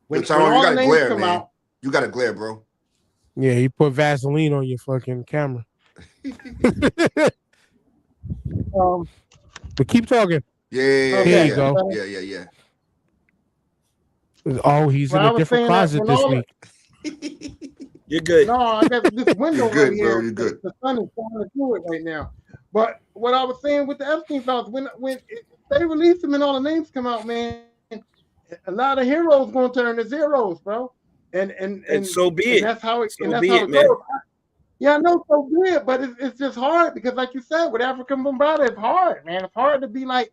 Yo, when Tyrone, you all got the to names glare, come man. out, You got to glare, bro. Yeah, you put Vaseline on your fucking camera. um, But keep talking. Here okay, you is that go. better? Yeah. Oh, he's Well, in I a was different saying that closet when this all week. You're good. no, I got this You window right good, bro. here. You good. The sun is shining through it right now. But what I was saying with the Epstein files, when they release them and all the names come out, man, a lot of heroes going to turn to zeros, bro. And so be And it. that's So how be it it, goes. man. Yeah, I know so good, but it's just hard because, like you said, with African Bombada, it's hard, man. It's hard to be like,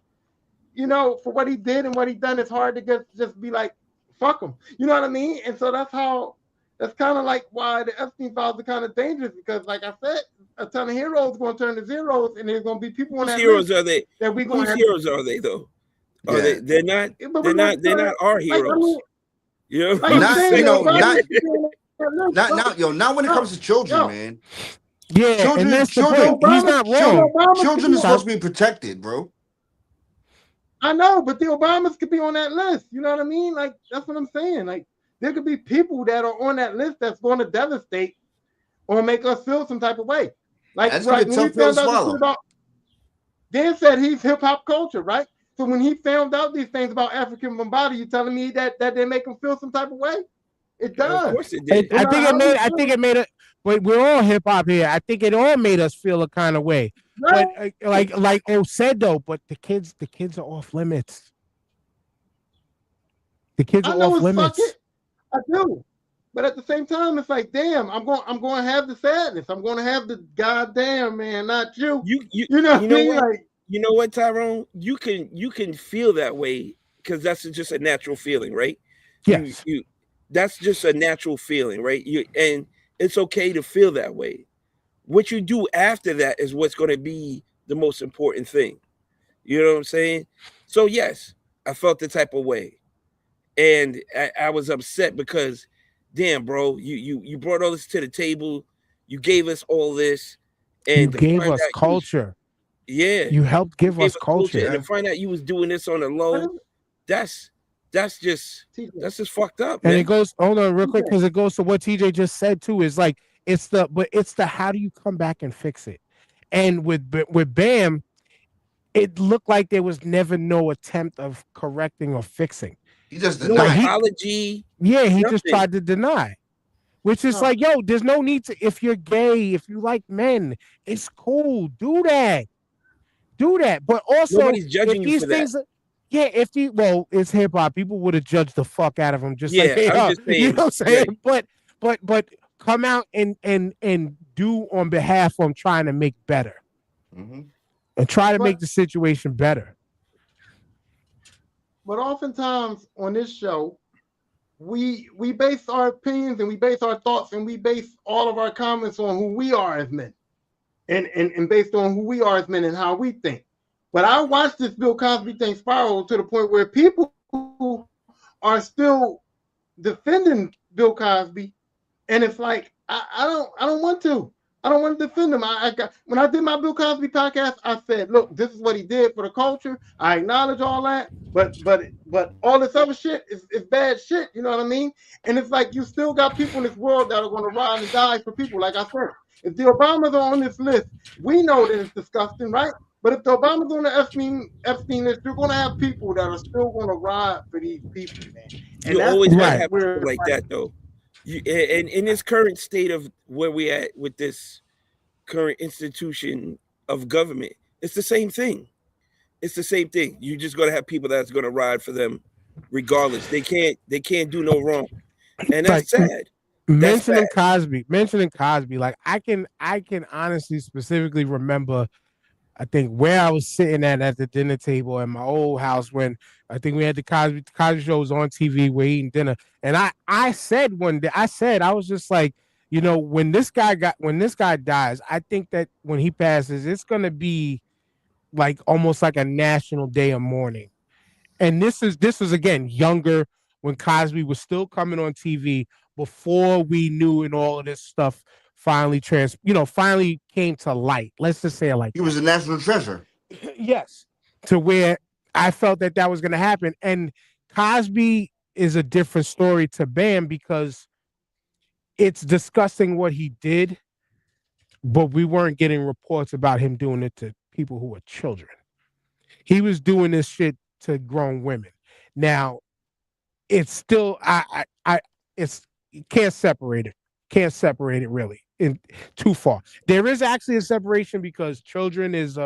for what he did and what he done, it's hard to just be like, fuck him. You know what I mean? And so that's kind of like why the Epstein files are kind of dangerous because, like I said, a ton of heroes going to turn to zeros, and there's going to be people on Whose that list heroes are they? that we going to Whose have heroes are they though? Are they? Yeah. They're not. but They're we're not. not They're not our like I mean, heroes. You know what like I'm I'm Not, saying, you saying? the know, Obama not, should be on that list, not, bro. not, yo, not when it Yo, comes to children, yo, man. Yeah, and Children, that's the the point. children, He's Obamas, not the wrong. Obamas could children be are on. supposed to be protected, bro. I know, but the Obamas could be on that list. You know what I mean? Like that's what I'm saying. Like there could be people that are on that list that's going to devastate or make us feel some type of way. That's gonna be Like a when we tough pill to found out this shit swallow. about Dan said he's hip hop culture, right? So when he found out these things about African Bombada, you telling me that they make him feel some type of way? It Of does. course it did. No matter how we I think feel, it made it. But we're all hip hop here. I think it all made us feel a kind of way. But right? like O said though, but the kids are off limits. The kids I are know off it's fuck it. limits. I do. But at the same time, it's like, damn, I'm going to have the sadness. I'm going to have the goddamn man, not you. You you You know you what I know mean? what? Like, You know what, Tyrone? You can feel that way because that's just a natural feeling, right? You Yes. you that's just a natural feeling, right? And it's okay to feel that way. What you do after that is what's going to be the most important thing. You know what I'm saying? So yes, I felt the type of way, and I was upset because, damn, bro, you brought all this to the table, you gave us all this, You and to gave find us out you was culture. yeah, You helped you give gave us us culture, and culture. to Yeah. find out you was doing this on the what is low, it? that's that's just TJ, that's just fucked up, And it man. goes, hold on real quick, TJ. because it goes to what TJ just said too. Is like it's the how do you come back and fix it? And with Bam, it looked like there was never no attempt of correcting or fixing. He just No Like denied it. apology, he just nothing. tried to deny. Which is Huh. like, yo, there's no need to. If you're gay, if you like men, it's cool. Do that. But also, Nobody's if judging you these for that. things, yeah, well, it's hip hop. People would have judged the fuck out of him, just like Yeah, they I'm are. just You know saying, what I'm saying? right. But come out and do on behalf of trying to make better Hmm. and try to make But the situation better. oftentimes on this show, we base our opinions and we base our thoughts and we base all of our comments on who we are as men and based on who we are as men and how we think. But I watched this Bill Cosby thing spiral to the point where people are still defending Bill Cosby, and it's like I don't want to. I don't want to defend him. I got when I did my Bill Cosby podcast, I said, look, this is what he did for the culture. I acknowledge all that, but all this other shit is bad shit. You know what I mean? And it's like you still got people in this world that are going to ride and die for people. Like I said, if the Obamas are on this list, we know that it's disgusting, right? But if the Obamas on the Epstein list, you're going to have people that are still going to ride for these people, man. And You that's always gotta Right. have where people like that, though. And in this current state of where we at with this current institution of government, it's the same thing. It's the same thing. You just gotta have people that's gonna ride for them, regardless. They can't do no wrong, and Like that's sad. That's sad. mentioning Cosby, like I can honestly specifically remember I think where I was sitting at the dinner table at my old house when I think we had the Cosby show was on TV. We're eating dinner, and I said one day I was just like, when this guy dies, I think that when he passes, it's gonna be like almost like a national day of mourning. And this is again younger when Cosby was still coming on TV before we knew and all of this stuff finally came to light. Let's just say it like He was that. a national treasure. Yes, to where I felt that that was going to happen. And Cosby is a different story to Bam because it's discussing what he did, but we weren't getting reports about him doing it to people who were children. He was doing this shit to grown women. Now, it's still it's you can't separate it. Can't separate it really in too far. There is actually a separation because children is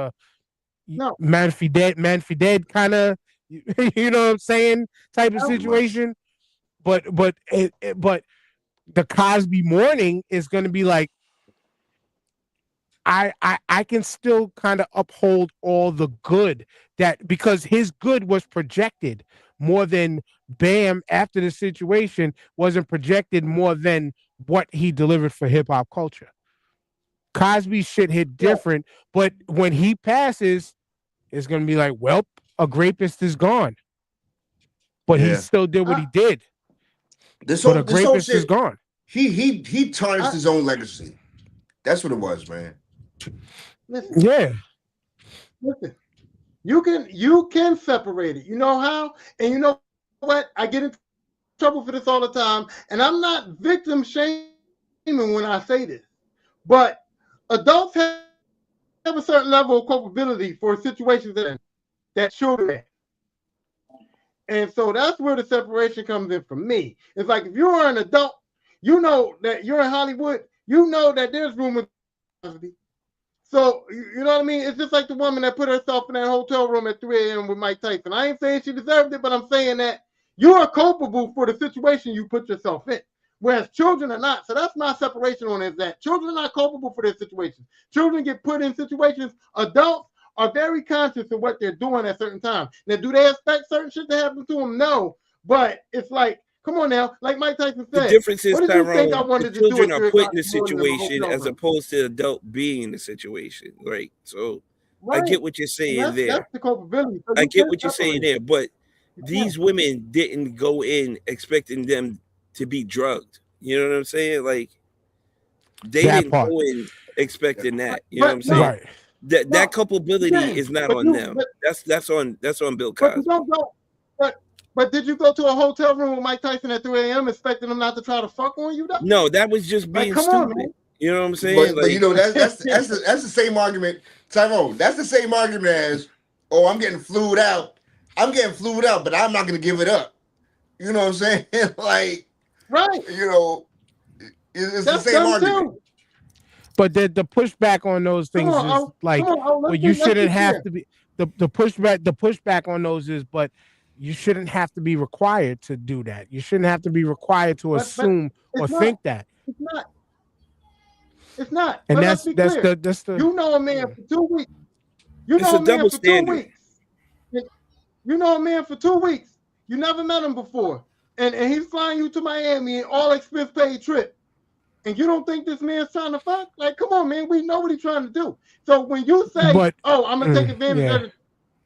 No, man for dead kind of you know what I'm saying type of Pretty much. situation. But the Cosby morning is going to be like I can still kind of uphold all the good that because his good was projected more than Bam after the situation wasn't projected more than what he delivered for hip hop culture. Cosby shit hit yeah, different, but when he passes, it's gonna be like, well, a rapist is gone, but he Yeah. still did what I he did. This But a whole this whole rapist is shit. gone. He tarnished I his own legacy. That's what it was, man. listen, Yeah, listen. You can separate it. You know how? And you know what? I get in trouble for this all the time, and I'm not victim shaming when I say this. But adults have a certain level of culpability for situations that children have. That children have. And so that's where the separation comes in for me. It's like if you're an adult, you know that you're in Hollywood, you know that there's room with Cosby. So you know what I mean? It's just like the woman that put herself in that hotel room at 3 a.m. with Mike Tyson. I ain't saying she deserved it, but I'm saying that you are culpable for the situation you put yourself in. Whereas children are not. So that's my separation on it, is that children are not culpable for their situations. Children get put in situations. Adults are very conscious of what they're doing at certain times. Now, do they expect certain shit to happen to them? No. But it's like, come on now, like Mike Tyson The said, difference what is, did you think I Tyrone, the wanted to do children at are 3 put in o'clock the in the morning in my situation hotel as room? opposed to adult being in the situation. Right. So I Right. get what you're And saying that's there. the culpability. So I you get can what you're saying separate it. there. But You can. these women didn't go in expecting them to be drugged. You know what I'm saying? Like they that didn't part. go in expecting that. You know what But I'm saying? no, Right. That no, you culpability didn't. is not on them. That's on Bill But you Cosby. don't go. But but did you go to a hotel room with Mike Tyson at 3 a.m. expecting him not to try to fuck on you though? No, that was just Like, being come on, stupid. man. You know what I'm saying? But you Like know that's the same argument, Tyrone. That's the same argument as, oh, I'm getting flued out. I'm getting flued out, but I'm not gonna give it up. You know what I'm saying? Like, Right. you know, it's the That's same dumb argument. too. But the pushback on those Come things on, is oh, come like, on, oh, well, you let's be shouldn't have clear. to be the pushback on those is, but you shouldn't have to be required to do that. You shouldn't have to be required to But assume or it's not. think that. It's not. It's not. And But let's that's be that's clear. the that's the You know a man yeah. for 2 weeks. You it's know a a man double for two standard. weeks. You know a man for 2 weeks. You never met him before. And he's flying you to Miami, all expense paid trip. And you don't think this man's trying to fuck? Like, come on, man. We know what he's trying to do. So when you say, But "Oh, I'm gonna take advantage yeah, of the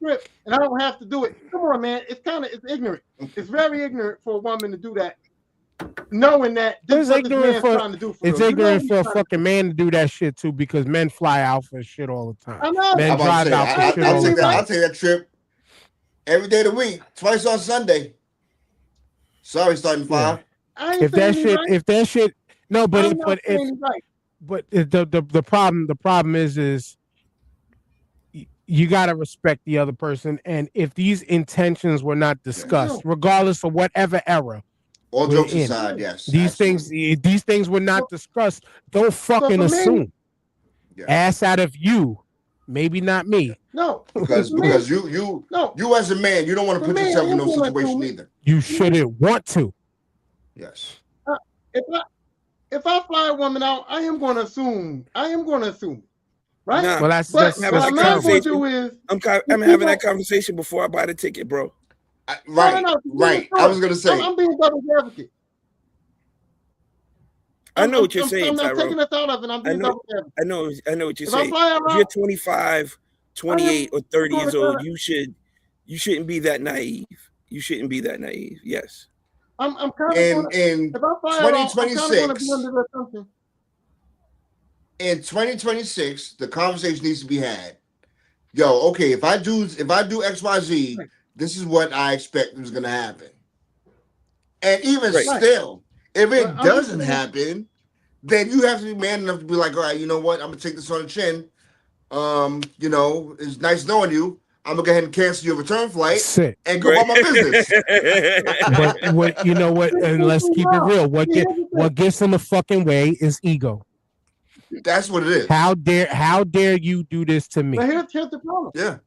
trip and I don't have to do it," come on, man. It's ignorant. It's very ignorant for a woman to do that, knowing that this is it's what this ignorant man's for trying to do for it's real. You know ignorant what he's for a trying to do. fucking man to do that shit too because men fly out for shit all the time. I know, Men I'm about to drive say out for but shit I'll all the take that. I'll time. right. take that trip every day of the week, twice on Sunday. Sorry, starting Yeah. five. I ain't If saying that he shit right. if that shit no, but I'm if not but saying if he right. but the problem is you got to respect the other person, and if these intentions were not Yes. No, discussed regardless of whatever era All we're jokes in, aside, no. yes, these things absolutely. these things were not So, discussed. Don't so fucking for me, assume. Yes. Ass out of you, maybe not Yeah. me. no. Because For me, because no. you as a man, you don't want to For put me, I yourself in am no going to situation assume it. either. You For me, shouldn't want to. Yes. uh, if I if I fly a woman out, I am going to assume. I am going to assume, Nah, Well, I'm But having what that I'm not going to terrible. do conversation. is I'm you keep having on. that conversation before I buy the ticket, bro. No, no, Right, no. Continue the right. I was story. gonna say, I'm being devil's advocate. I know what you're saying, I'm not Tyrone. taking us out of it. I'm I being know, devil's advocate. I know what you're If I saying. fly her If you're out, 25, I 28, am or 30 going years to kind old, of. you shouldn't be that naive. You shouldn't be that naive. Yes. I'm kind of going in to. in If I fly her out, I'm kind of going to be 2026, under the assumption. in 2026, the conversation needs to be had. Yo, okay, if I do XYZ, Right, this is what I expect is gonna happen. And even Right. right. still, if But it I'm just doesn't saying. happen, then you have to be man enough to be like, all right, you know what? I'm gonna take this on the chin. It's nice knowing you. I'm gonna go ahead and cancel your return flight Sit. and go Right. about my business. But what you know what? And let's keep it No. real. See, here's the thing. What gets in the fucking way is ego. That's what it is. How dare you do this to But me? here's the problem. Yeah.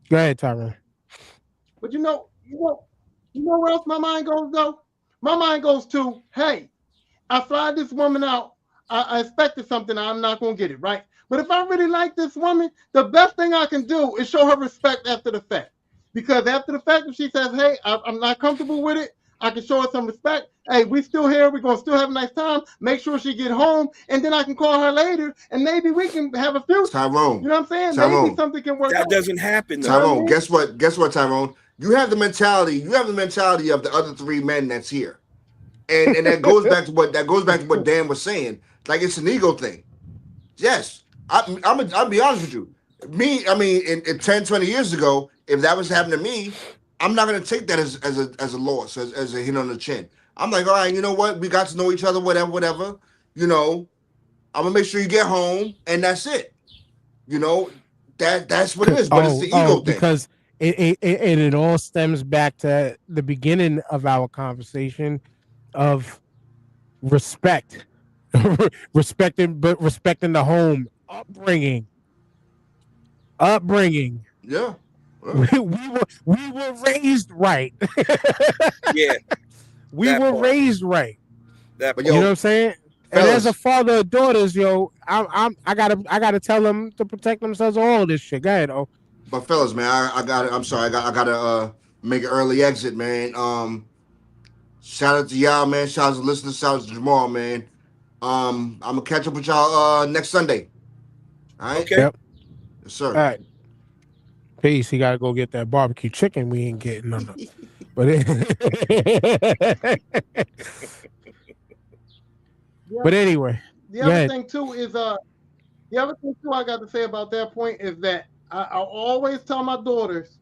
Go ahead, Tyrone. But you know where else my mind goes though? My mind goes to, hey, I fly this woman out. I expected something. I'm not going to get it, right? But if I really like this woman, the best thing I can do is show her respect after the fact. Because after the fact, if she says, hey, I'm not comfortable with it, I can show her some respect. Hey, we still here. We're going to still have a nice time. Make sure she get home. And then I can call her later and maybe we can have a future. You Tyrone. know what I'm saying? Maybe Tyrone. something can work That out. doesn't happen You know though. what I Tyrone. mean? Guess what? Guess what, Tyrone? You have the mentality of the other three men that's here. And that goes back to what Dan was saying. Like it's an ego thing. Yes. I'll be honest with you. I mean, in 10, 20 years ago, if that was happening to me, I'm not gonna take that as a loss, as a hit on the chin. I'm like, all right, you know what? We got to know each other, whatever, whatever. You know, I'm gonna make sure you get home, and that's it. You know, that's what it is. But it's the ego thing. Because it all stems back to the beginning of our conversation of respect, respecting the home, upbringing. Yeah. Well, We were raised right. Yeah, We that were part. raised right. That but You know part. what yo, I'm saying? And as a fellas, father of daughters, yo, I gotta tell them to protect themselves on all this shit. Go ahead, oh. man, I got I'm sorry, I gotta make an early exit, man. Shout out to y'all, man. Shout out to listeners, shout out to Jamal, man. I'm gonna catch up with y'all next Sunday. All right? Okay. Yep. Yes, All sir. right. Peace. He gotta go get that barbecue chicken we ain't getting none of. But The but other, anyway, the go other ahead. thing too is the other thing too I got to say about that point is that I always tell my daughters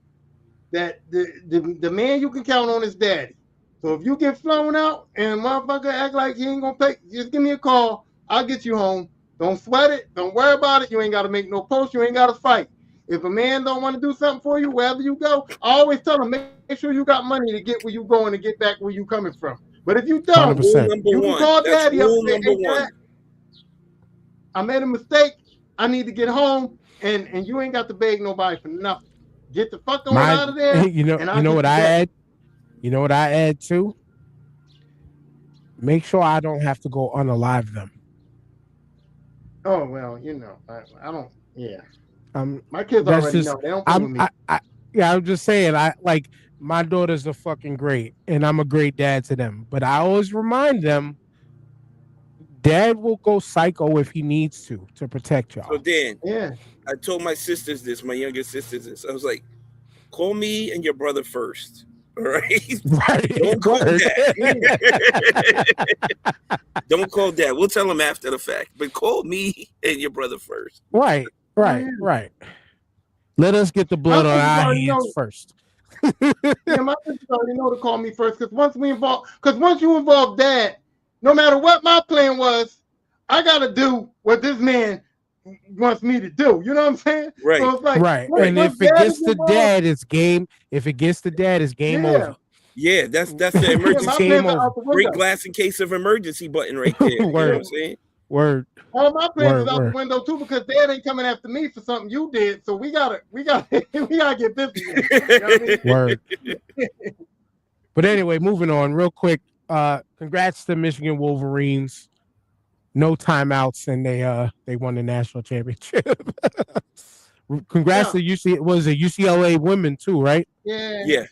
that the man you can count on is daddy. So if you get flown out and motherfucker act like he ain't gonna pay, just give me a call. I'll get you home. Don't sweat it. Don't worry about it. You ain't got to make no post. You ain't got to fight. If a man don't want to do something for you, wherever you go, I always tell him make sure you got money to get where you going and get back where you coming from. But if you don't, Hundred Rule percent. number you can one. call That's daddy up and rule say, number "Hey, dad, one. I made a mistake. I need to get home, and you ain't got to beg nobody for nothing. Get the fuck on My out of there, and you I'll know get what you I back." add? You know what I add too? Make sure I don't have to go unalive them. Oh well, I don't. Yeah, Um, my kids that's already just know. They don't play with me. yeah. I'm just saying. I like my daughters are fucking great, and I'm a great dad to them. But I always remind them, Dad will go psycho if he needs to protect So y'all. Dan, Yeah, I told my sisters this, my younger sisters this. I was like, call me and your brother first. All right. Right? Don't call Word. yeah. dad. Don't call dad. We'll tell him after the fact. But call me and your brother first. Right. Oh Right. yeah. Right. Let us get the My blood on sisters our already hands know. first. Yeah, my sisters already know to call me first because once you involve dad, no matter what my plan was, I gotta do what this man wants me to do. You know what I'm saying? Right. So it's like Right. once, Right. And once if it dad is gets to involved, dad, it's game. If it gets to dad, it's game yeah, over. Yeah, that's the yeah, my It's emergency game plans are over. out the break window. glass in case of emergency button right there. You know what I'm Word. saying? Word. All my plans is out the Word. window too because dad ain't coming after me for something you did. So we gotta we gotta get busy with it. You know what I mean? Word. But anyway, moving on real quick. Congrats to Michigan Wolverines. no timeouts, and they won the national championship. Congrats Yeah, to UC. Was it UCLA women too, right? yeah. Yeah,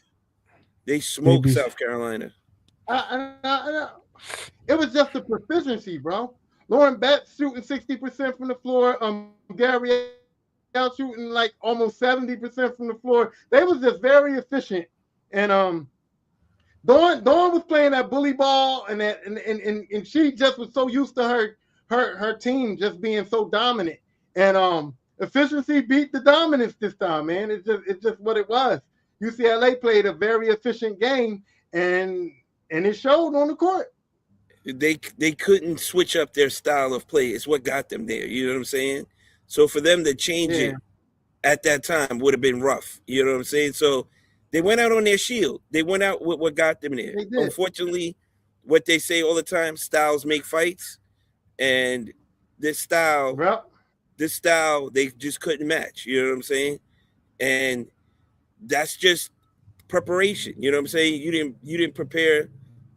they They smoked be South Carolina. It was just the proficiency, bro. Lauren Betts shooting 60% from the floor. Gabrielle shooting like almost 70% from the floor. They was just very efficient. And Dawn was playing that bully ball, and that and she just was so used to her team just being so dominant. And efficiency beat the dominance this time, man. It's just what it was. UCLA played a very efficient game, and it showed on the court. They couldn't switch up their style of play. It's what got them there. You know what I'm saying? So for them to change Yeah, it at that time would have been rough. You know what I'm saying? So they went out on their shield. They went out with what got them there. they did. Unfortunately, what they say all the time, styles make fights, and this style, Well, this style, they just couldn't match. You know what I'm saying? And that's just preparation. You know what I'm saying? You didn't prepare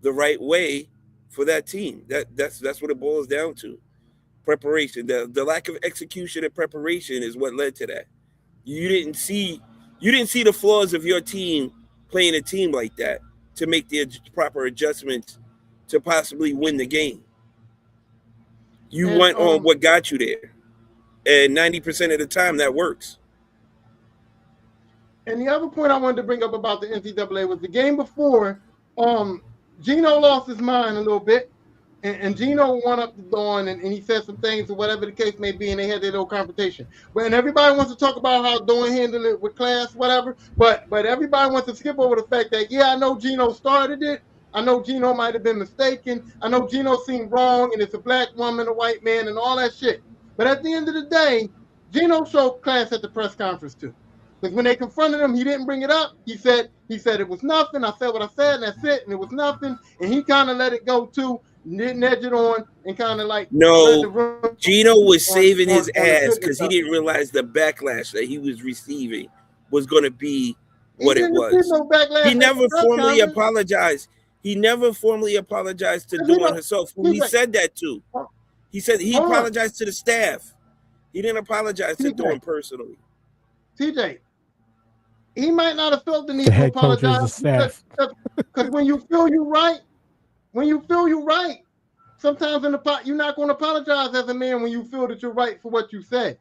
the right way for that team. That's what it boils down to. Preparation. The lack of execution and preparation is what led to that. You didn't see you didn't see the flaws of your team playing a team like that to make the proper adjustments to possibly win the game. You and went on what got you there, and 90% of the time that works. And the other point I wanted to bring up about the NCAA was the game before. Um, Gino lost his mind a little bit, and Gino went up to Dawn, and he said some things or whatever the case may be, and they had their little confrontation. But and everybody wants to talk about how Dawn handled it with class, whatever. But everybody wants to skip over the fact that yeah, I know Gino started it. I know Gino might have been mistaken. I know Gino seemed wrong, and it's a black woman, a white man, and all that shit. But at the end of the day, Gino showed class at the press conference too. Because when they confronted him, he didn't bring it up. He said it was nothing. I said what I said, and that's it. And it was nothing. And he kind of let it go too, didn't edge it on, and kind of like let the No, room Gino was saving his on the ass goodness because he of didn't realize the backlash that he was receiving was going to be it. He what it didn't receive was. no He backlash at the never press formally conference. apologized. He never formally apologized to He Dawn don't. herself, who He's he like, said that to. He said he hold on, apologized to the staff. He didn't apologize to TJ, Dawn personally. TJ. He might not have felt the the need to head coach is apologize the staff. because when you feel you right, when you feel you right, sometimes in the pot you're not going to apologize as a man when you feel that you're right for what you said.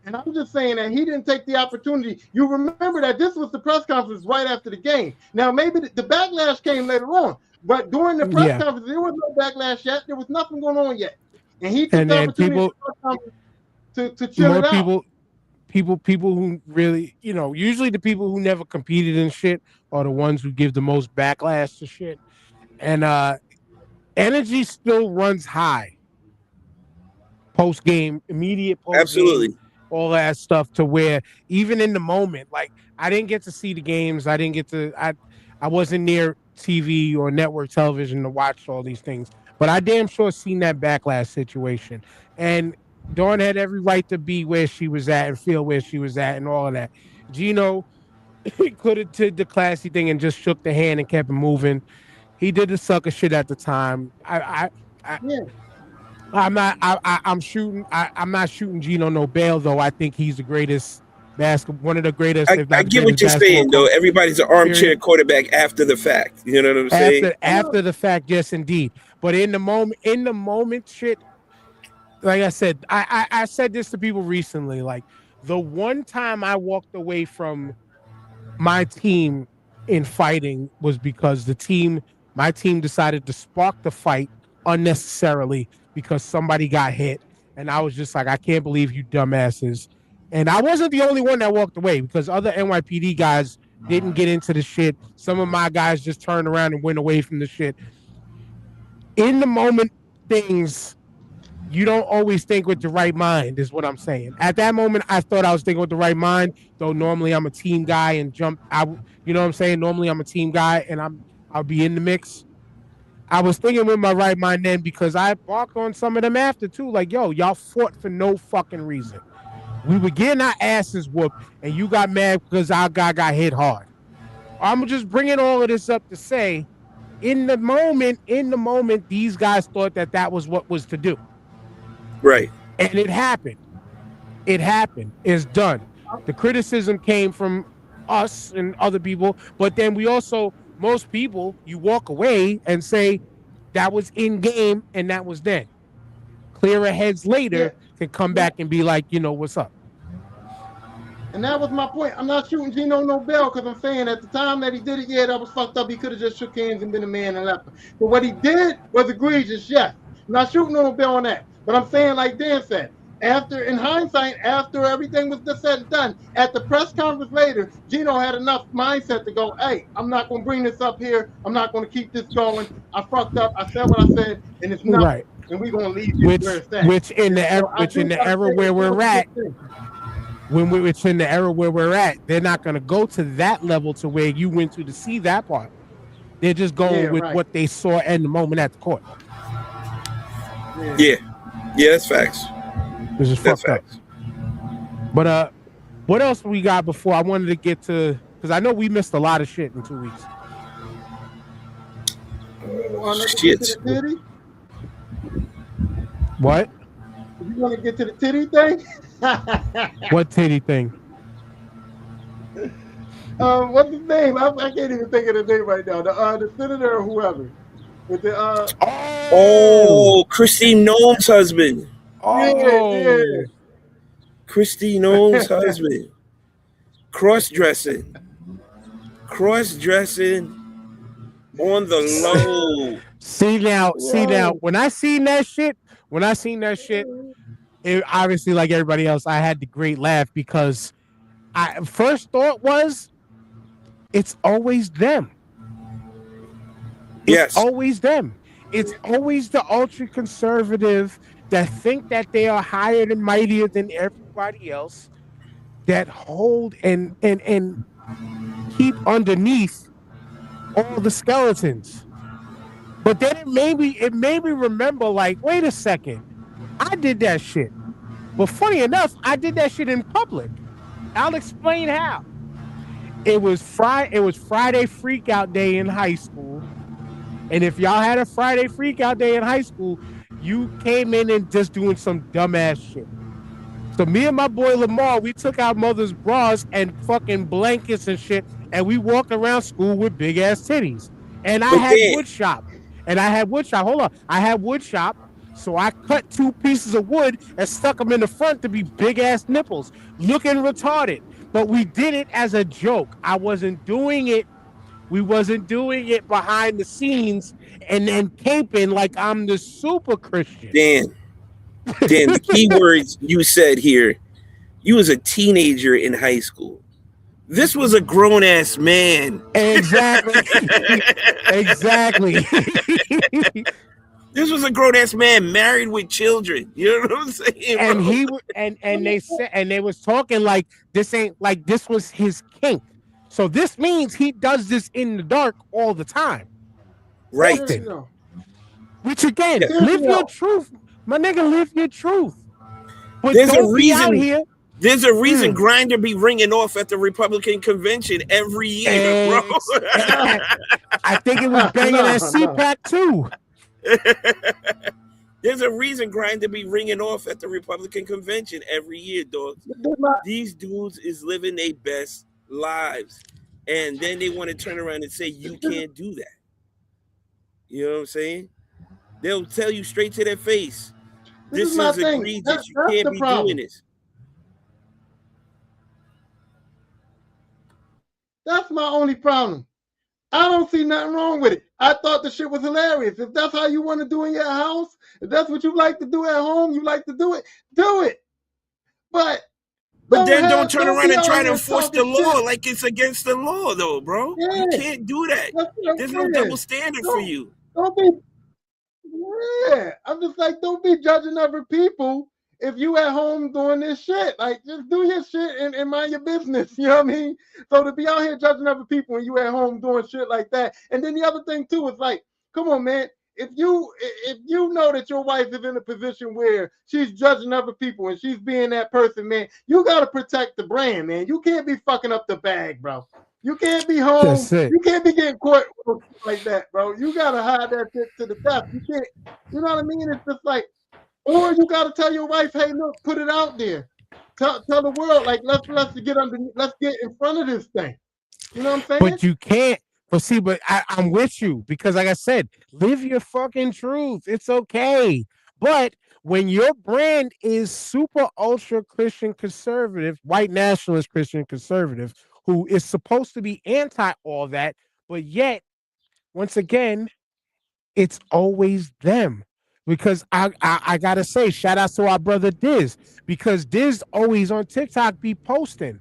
And I'm just saying that he didn't take the opportunity. You remember that this was the press conference right after the game. Now, maybe the backlash came later on, but during the press Yeah, conference, there was no backlash yet. There was nothing going on yet. And he took and the then opportunity people, at the press conference to chill more it out. people who really, usually the people who never competed in shit are the ones who give the most backlash to shit. And energy still runs high post game, immediate post game, Absolutely. all that stuff to where even in the moment, like I didn't get to see the games. I didn't get to I wasn't near TV or network television to watch all these things. But I damn sure seen that backlash situation. And Dawn had every right to be where she was at and feel where she was at and all of that. Gino could have did the classy thing and just shook the hand and kept it moving. He did the sucker shit at the time. I Yeah. I'm not. I'm shooting. I'm not shooting Gino no bail though. I think he's the greatest basketball, one of the greatest, if I not the get greatest what you're basketball saying, though. coach. Everybody's an Period. armchair quarterback after the fact. You know what I'm saying? After the fact, yes, indeed. But in the moment, shit. Like I said, I said this to people recently. Like the one time I walked away from my team in fighting was because my team decided to spark the fight unnecessarily because somebody got hit. And I was just like, I can't believe you dumbasses. And I wasn't the only one that walked away because other NYPD guys didn't get into the shit. Some of my guys just turned around and went away from the shit. In the moment, things you don't always think with the right mind, is what I'm saying. At that moment, I thought I was thinking with the right mind, though normally I'm a team guy and jump. You know what I'm saying? Normally I'm a team guy and I'll be in the mix. I was thinking with my right mind then because I barked on some of them after too. Like, yo, y'all fought for no fucking reason. We were getting our asses whooped and you got mad because our guy got hit hard. I'm just bringing all of this up to say, in the moment, these guys thought that was what was to do. Right. And it happened. It happened. It's done. The criticism came from us and other people, but then we also, most people, you walk away and say that was in game and that was then. Clearer heads Yeah. later can come back and be like, what's up. And that was my point. I'm not shooting Gino no bell because I'm saying at the time that he did it, yeah, that was fucked up. He could have just shook hands and been a man and left. But what he did was egregious, yes. I'm not shooting no bell on that. But I'm saying, like Dan said, after in hindsight, after everything was just said and done, at the press conference later, Gino had enough mindset to go, hey, I'm not gonna bring this up here. I'm not gonna keep this going. I fucked up. I said what I said, and it's nothing. Right. And we're gonna leave it where Which it's at. which in And the so I which in do the gotta era say where that we're was a good at, thing. it's in the era where we're at, they're not going to go to that level to where you went to see that part. They're just Yeah, going with right. what they saw in the moment at the court, Yeah. Yeah. Yeah, that's facts. which is That's fucked up. facts. But what else we got before I wanted to get to? Because I know we missed a lot of shit in 2 weeks. You want to get to Shit. the titty? What? You want to get to the titty thing? What titty thing? What's his name? I can't even think of the name right now. The senator or whoever with the Oh, Oh, Christine Noam's husband. yeah. oh. Christine Noam's husband. Cross dressing. Cross dressing on the low. See now, Yo. when I seen that shit, it, obviously like everybody else, I had the great laugh because I first thought was it's always them. It's Yes. always them. It's always the ultra conservative that think that they are higher and mightier than everybody else that hold and keep underneath all the skeletons. But then it made me remember like, wait a second, I did that shit. But funny enough, I did that shit in public. I'll explain how. It was Friday freakout day in high school. And if y'all had a Friday freakout day in high school, you came in and just doing some dumbass shit. So me and my boy Lamar, we took our mother's bras and fucking blankets and shit, and we walked around school with big ass titties. And I But had then, wood shop. And I had wood shop. Hold on. I had wood shop. So I cut 2 pieces of wood and stuck them in the front to be big ass nipples, looking retarded. But we did it as a joke. I wasn't doing it. We wasn't doing it behind the scenes and then caping like I'm the super Christian. Dan, Dan, the key words you said here, you was a teenager in high school. This was a grown ass man. Exactly. Exactly. This was a grown ass man married with children. You know what I'm saying, and bro? they said, and they was talking like this ain't like this was his kink. So this means he does this in the dark all the time, Right. Seriously often. though. Which again, Yeah. live Seriously your though. truth, my nigga. Live your truth, but There's a don't be out reason. here. There's a reason Mm, Grinder be ringing off at the Republican convention every year, bro. I think it was banging No, at no. CPAC too. There's a reason Grinder be ringing off at the Republican convention every year, dog. These dudes is living their best lives. And then they want to turn around and say, you can't do that. You know what I'm saying? They'll tell you straight to their face, This is this my is thing. egregious. You That's can't the be doing problem. this. That's my only problem. I don't see nothing wrong with it. I thought the shit was hilarious. If that's how you want to do in your house, if that's what you like to do at home, you like to do it, do it. But But then don't turn don't around be and out try to here enforce the talking law shit. like it's against the law, though, bro. You Yeah, can't do that. that's what I'm There's no double saying. standard for Don't you. don't be yeah. I'm just like, don't be judging other people if you at home doing this shit. Like, just do your shit and mind your business. You know what I mean? So to be out here judging other people and you at home doing shit like that. And then the other thing too is like, come on, man. If you know that your wife is in a position where she's judging other people and she's being that person, man, you gotta protect the brand, man. You can't be fucking up the bag, bro. You can't be home. That's it. You can't be getting caught like that, bro. You gotta hide that shit to the death. You can't. You know what I mean? It's just like Or you got to tell your wife, hey, look, put it out there. Tell the world, like let's get in front of this thing. You know what I'm saying? But you can't. But see, I'm with you because, like I said, live your fucking truth. It's okay. But when your brand is super ultra Christian conservative, white nationalist Christian conservative, who is supposed to be anti all that, but yet, once again, it's always them. Because I gotta say, shout out to our brother Diz, because Diz always on TikTok be posting.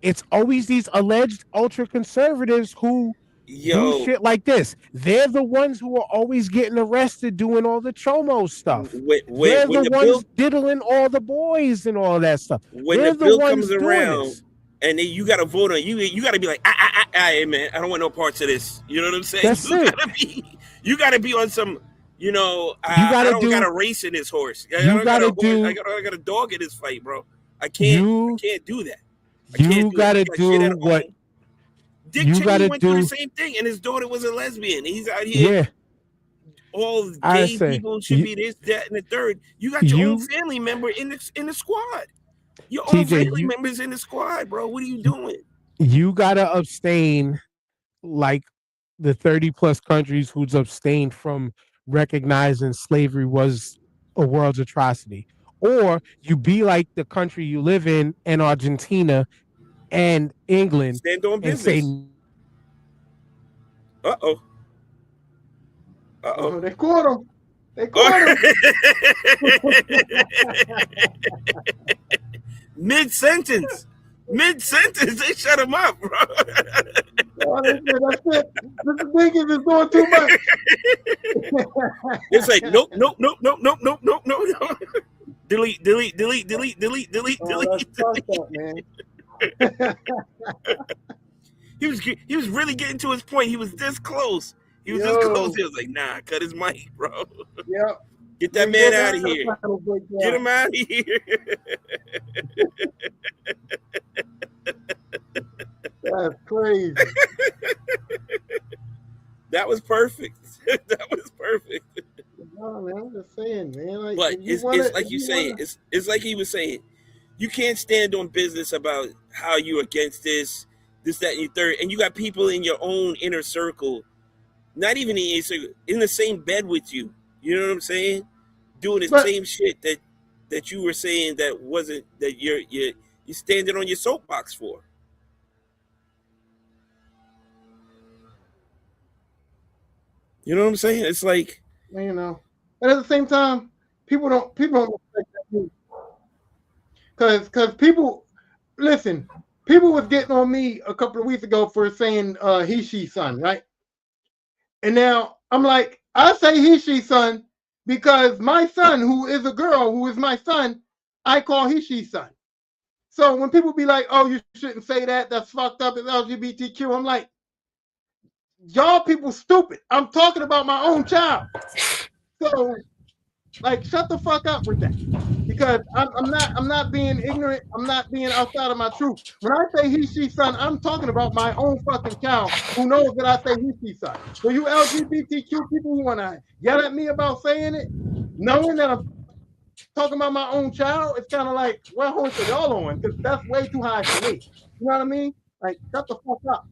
It's always these alleged ultra conservatives who do Yo, shit like this. They're the ones who are always getting arrested doing all the chomo stuff. They're when the the bill ones diddling all the boys and all that stuff. when the They're the bill comes ones doing around, this. and then you got to vote on you got to be like, hey, man, I don't want no parts of this. You know what I'm saying? That's it. You got to be on some. You I gotta don't got do a race in this horse. I you don't got gotta a horse. do I got a dog in this fight, bro. I you can't do that. I can't you do that. I gotta got shit do at what home. Dick you Cheney gotta went through the do. same thing, and his daughter was a lesbian. He's out here. Yeah, All I gay say people should be this, that, and the third. You got your own you family member in the squad. Your own TJ, family members in the squad, bro. What are you doing? you gotta abstain like the 30 plus countries who's abstained from recognizing slavery was a world's atrocity. Or you be like the country you live in and Argentina and England Stand on and say business. Uh oh. Uh oh. They caught him. They caught him. Mid sentence. Mid sentence. They shut him up, bro. Oh, they said, that's it. Mr. Dinkins is doing too much. It's like, nope, nope, nope, nope, nope, nope, nope, nope, nope. Delete, delete, delete, delete, delete, delete, Oh, that's delete. fucked up, man. He was really getting to his point. He was this close. He was this close. Yo, He was like, nah, cut his mic, bro. yeah. Get that Bring man that out of here. final Get breakdown. him out of here. That's crazy. That was perfect. That was perfect. No, man, I'm just saying, man. Like, But if you it's wanna, like you say, it's like he was saying, you can't stand on business about how you're against this, that, and your third, and you got people in your own inner circle, not even in your circle, in the same bed with you. You know what I'm saying? Doing the but same shit that you were saying that wasn't that you're standing on your soapbox for. You know what I'm saying? It's like you know, but at the same time, people don't respect that because people listen. People was getting on me a couple of weeks ago for saying he she son, right? And now I'm like, I say he she son because my son, who is a girl, who is my son, I call he she son. So when people be like, "Oh, you shouldn't say that. That's fucked up. It's LGBTQ," I'm like, y'all people stupid. I'm talking about my own child. So like, shut the fuck up with that. Because I'm not being ignorant. I'm not being outside of my truth. When I say he, she, son, I'm talking about my own fucking child who knows that I say he, she, son. So you LGBTQ people who want to yell at me about saying it, knowing that I'm talking about my own child, it's kind of like, what horse are y'all on? Because that's way too high for me. You know what I mean? Like, shut the fuck up.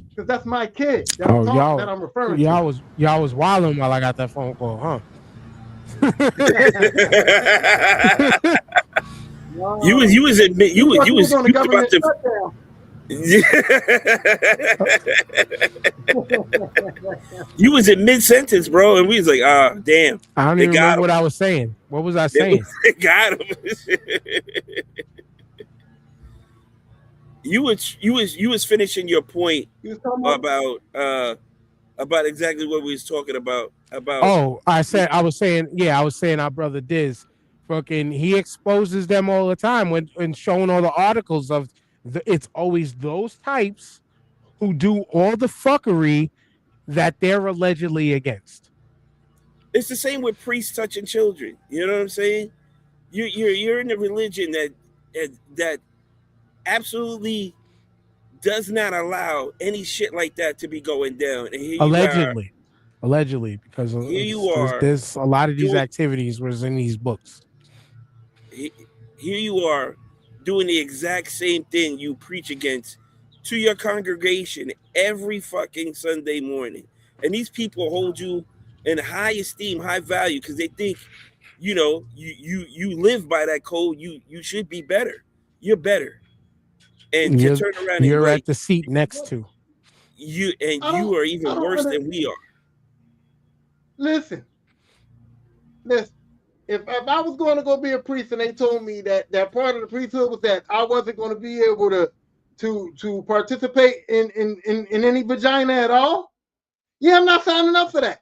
Because that's my kid oh that I'm referring to. y'all was wilding while I got that phone call, huh? Wow. you was admit You thought you was on the you was about government to. shutdown. You was in mid sentence, bro, and we was like, ah, damn, I don't they even got remember him. what I was saying. What was I saying? They got him. You was finishing your point You was talking about about exactly what we was talking about. Oh, I was saying our brother Diz, fucking, he exposes them all the time when showing all the articles of it's always those types who do all the fuckery that they're allegedly against. It's the same with priests touching children. You know what I'm saying? You're in a religion that absolutely does not allow any shit like that to be going down, and here you are. Allegedly. allegedly, because Here you are there's a lot of these doing activities was in these books. here you are doing the exact same thing you preach against to your congregation every fucking Sunday morning. And these people hold you in high esteem, high value because they think, you live by that code. You should be better. You're better. And to You're turn around and you're like at the seat next to. you are I even don't worse under, than we are. listen, listen. If I was going to go be a priest and they told me that part of the priesthood was that I wasn't going to be able to participate in any vagina at all, yeah, I'm not signing up for that.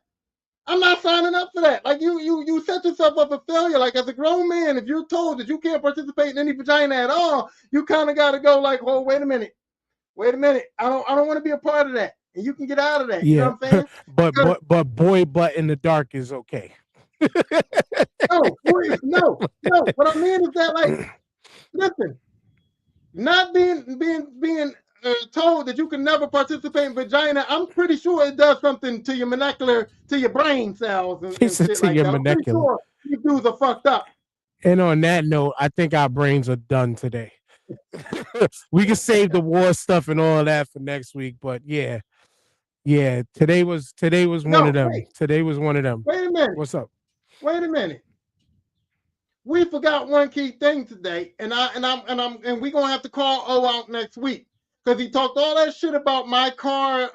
I'm not signing up for that. Like you set yourself up for failure. Like as a grown man, if you're told that you can't participate in any vagina at all, you kind of got to go like, oh, wait a minute, wait a minute. I don't want to be a part of that. And you can get out of that. You know Yeah, what I'm saying? Because but boy, butt in the dark is okay. no, no. What I mean is that like, listen, not being told that you can never participate in vagina, I'm pretty sure it does something to your molecular, to your brain cells He and said shit to like your that. I'm pretty molecular. sure you dudes are fucked up. And on that note, I think our brains are done today. We can save the war stuff and all that for next week. But yeah, yeah. Today was one of No, them. Today was one of them. wait a minute, What's up? wait a minute. We forgot one key thing today, and we're gonna have to call O out next week because he talked all that shit about my car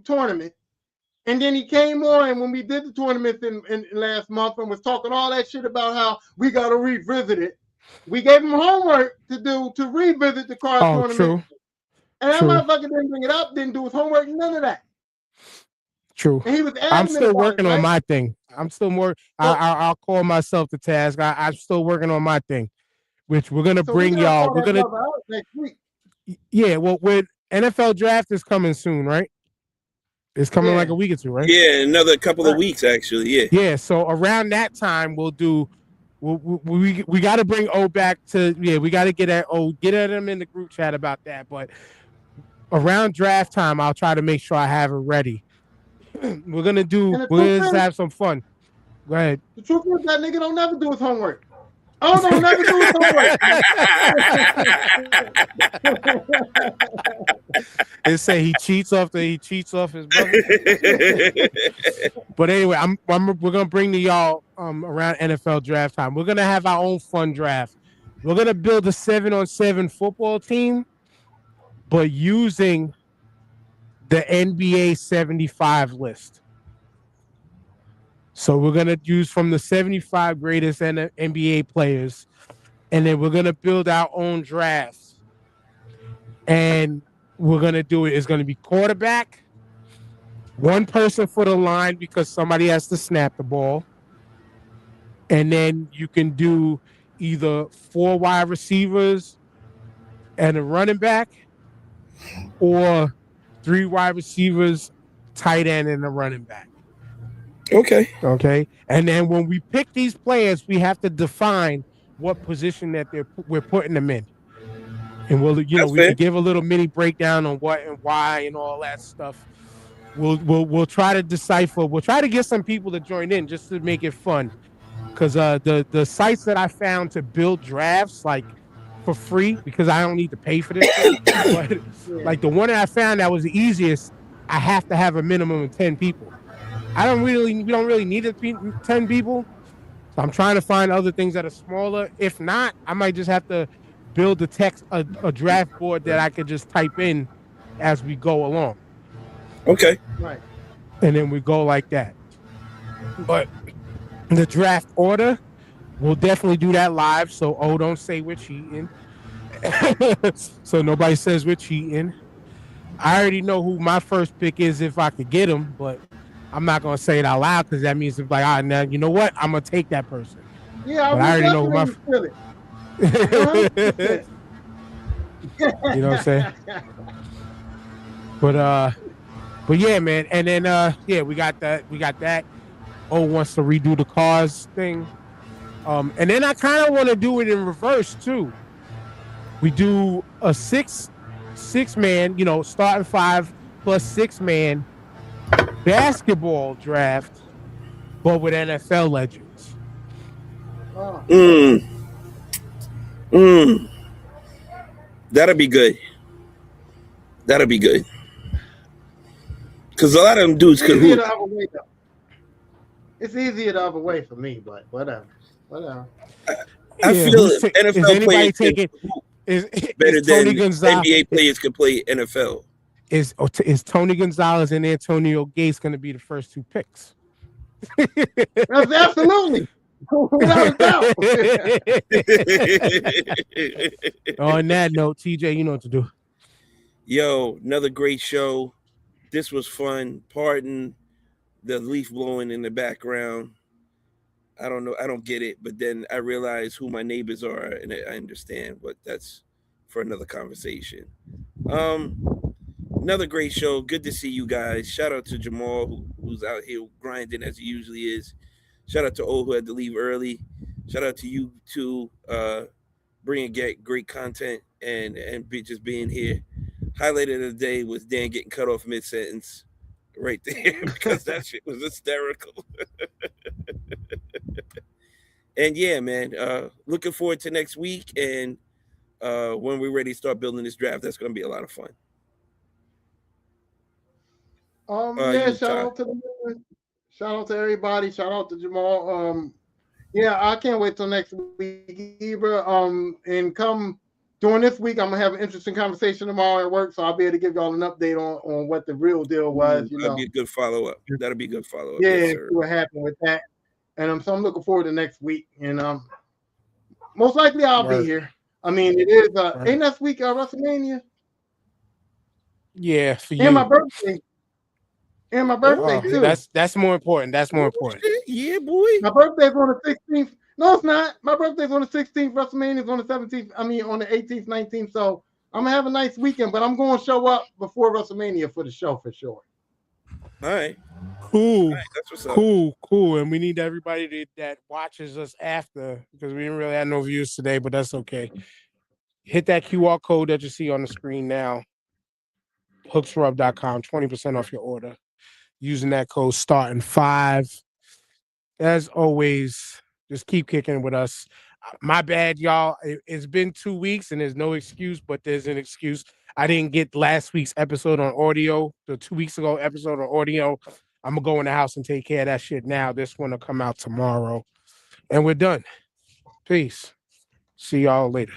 tournament. And then he came on when we did the tournament in last month and was talking all that shit about how we got to revisit it. We gave him homework to do to revisit the car Oh, tournament. true, And that true, motherfucker didn't bring it up, didn't do his homework, none of that. true. And he was I'm adamant still about it, working on right? my thing. I'm still more. So, I'll call myself the task. I'm still working on my thing, which we're gonna so we bring got to y'all. call We're that gonna, brother out next week. yeah. Well, with NFL draft is coming soon, right? It's coming like Yeah, a week or two, right? Yeah, another couple of right. weeks actually. Yeah. Yeah. So around that time, we'll do. We got to bring O back to. Yeah, we got to get at him in the group chat about that. But around draft time, I'll try to make sure I have it ready. We're gonna do. And the truth We're gonna is, have some fun. Go ahead. the truth is that nigga don't never do his homework. Oh, don't never do his homework. They say he cheats off his brother. But anyway, we're gonna bring to y'all around NFL draft time. We're gonna have our own fun draft. We're gonna build a 7-on-7 football team, but using the NBA 75 list. So we're gonna use from the 75 greatest NBA players, and then we're gonna build our own drafts. And we're gonna do it. It's gonna be quarterback, one person for the line because somebody has to snap the ball. And then you can do either 4 wide receivers and a running back, or 3 wide receivers, tight end, and a running back. Okay. Okay. And then when we pick these players, we have to define what position that we're putting them in. And That's we fair. can give a little mini breakdown on what and why and all that stuff. We'll try to decipher. We'll try to get some people to join in just to make it fun. Because the sites that I found to build drafts like for free, because I don't need to pay for this shit, but Yeah. like the one that I found that was the easiest, I have to have a minimum of 10 people. We don't really need 10 people. So I'm trying to find other things that are smaller. If not, I might just have to build a draft board that I could just type in as we go along. Okay. Right. And then we go like that. But the draft order, we'll definitely do that live. So, don't say we're cheating. So nobody says we're cheating. I already know who my first pick is if I could get him, but I'm not gonna say it out loud because that means it's like, now you know what? I'm gonna take that person. Yeah, But I I would already know who my. definitely feel it. 100%. You know what I'm saying? But yeah, man. And then yeah, we got that. Oh, wants to redo the cars thing. And then I kind of want to do it in reverse too. We do a six man, starting 5 plus 6 man, basketball draft, but with NFL legends. Oh, Mm, mm. That'll be good. That'll be good. Because a lot of them dudes it's could easier hoop. the other way though. It's easier the other way for me, but whatever. Whatever. I Yeah, feel is NFL anybody players can taking hoop is better Tony than Gonzalez NBA players can play NFL. is Tony Gonzalez and Antonio Gates going to be the first two picks? That's absolutely without a doubt. On that note, TJ, you know what to do. Yo, another great show. This was fun. Pardon the leaf blowing in the background. I don't know. I don't get it. But then I realize who my neighbors are, and I understand. But that's for another conversation. Another great show. Good to see you guys. Shout out to Jamal, who's out here grinding as he usually is. Shout out to O, who had to leave early. Shout out to you too, bringing great content and just being here. Highlight of the day was Dan getting cut off mid sentence, right there because that shit was hysterical. And yeah, man, looking forward to next week and when we're ready to start building this draft. That's going to be a lot of fun. Yeah, You, Ty. shout out to everybody. Shout out to Jamal. Yeah, I can't wait till next week either. And come during this week, I'm gonna have an interesting conversation tomorrow at work, so I'll be able to give y'all an update on what the real deal was. Ooh, that'll be a good follow up. That'll be a good follow up. Yeah, Yes, see sir. what happened with that. And so I'm looking forward to next week. And most likely I'll be Word. here. I mean, it is Word. ain't next week WrestleMania Yeah, for and my you. birthday and my birthday Oh, too. that's more important. That's more Oh, important. shit. Yeah, boy. My birthday's on the 16th. No, it's not. My birthday's on the 16th. WrestleMania's on the 17th. I mean, on the 18th, 19th. So I'm gonna have a nice weekend, but I'm going to show up before WrestleMania for the show for sure. All right. All Cool, right. That's what's up. cool. And we need everybody that watches us after because we didn't really have no views today, but that's okay. Hit that QR code that you see on the screen now, hooksrub.com, 20% off your order. Using that code starting 5. As always, just keep kicking with us. My bad, y'all. It's been 2 weeks and there's no excuse, but there's an excuse. I didn't get last week's episode on audio, the 2 weeks ago episode on audio. I'm gonna go in the house and take care of that shit now. This one will come out tomorrow. And we're done. Peace. See y'all later.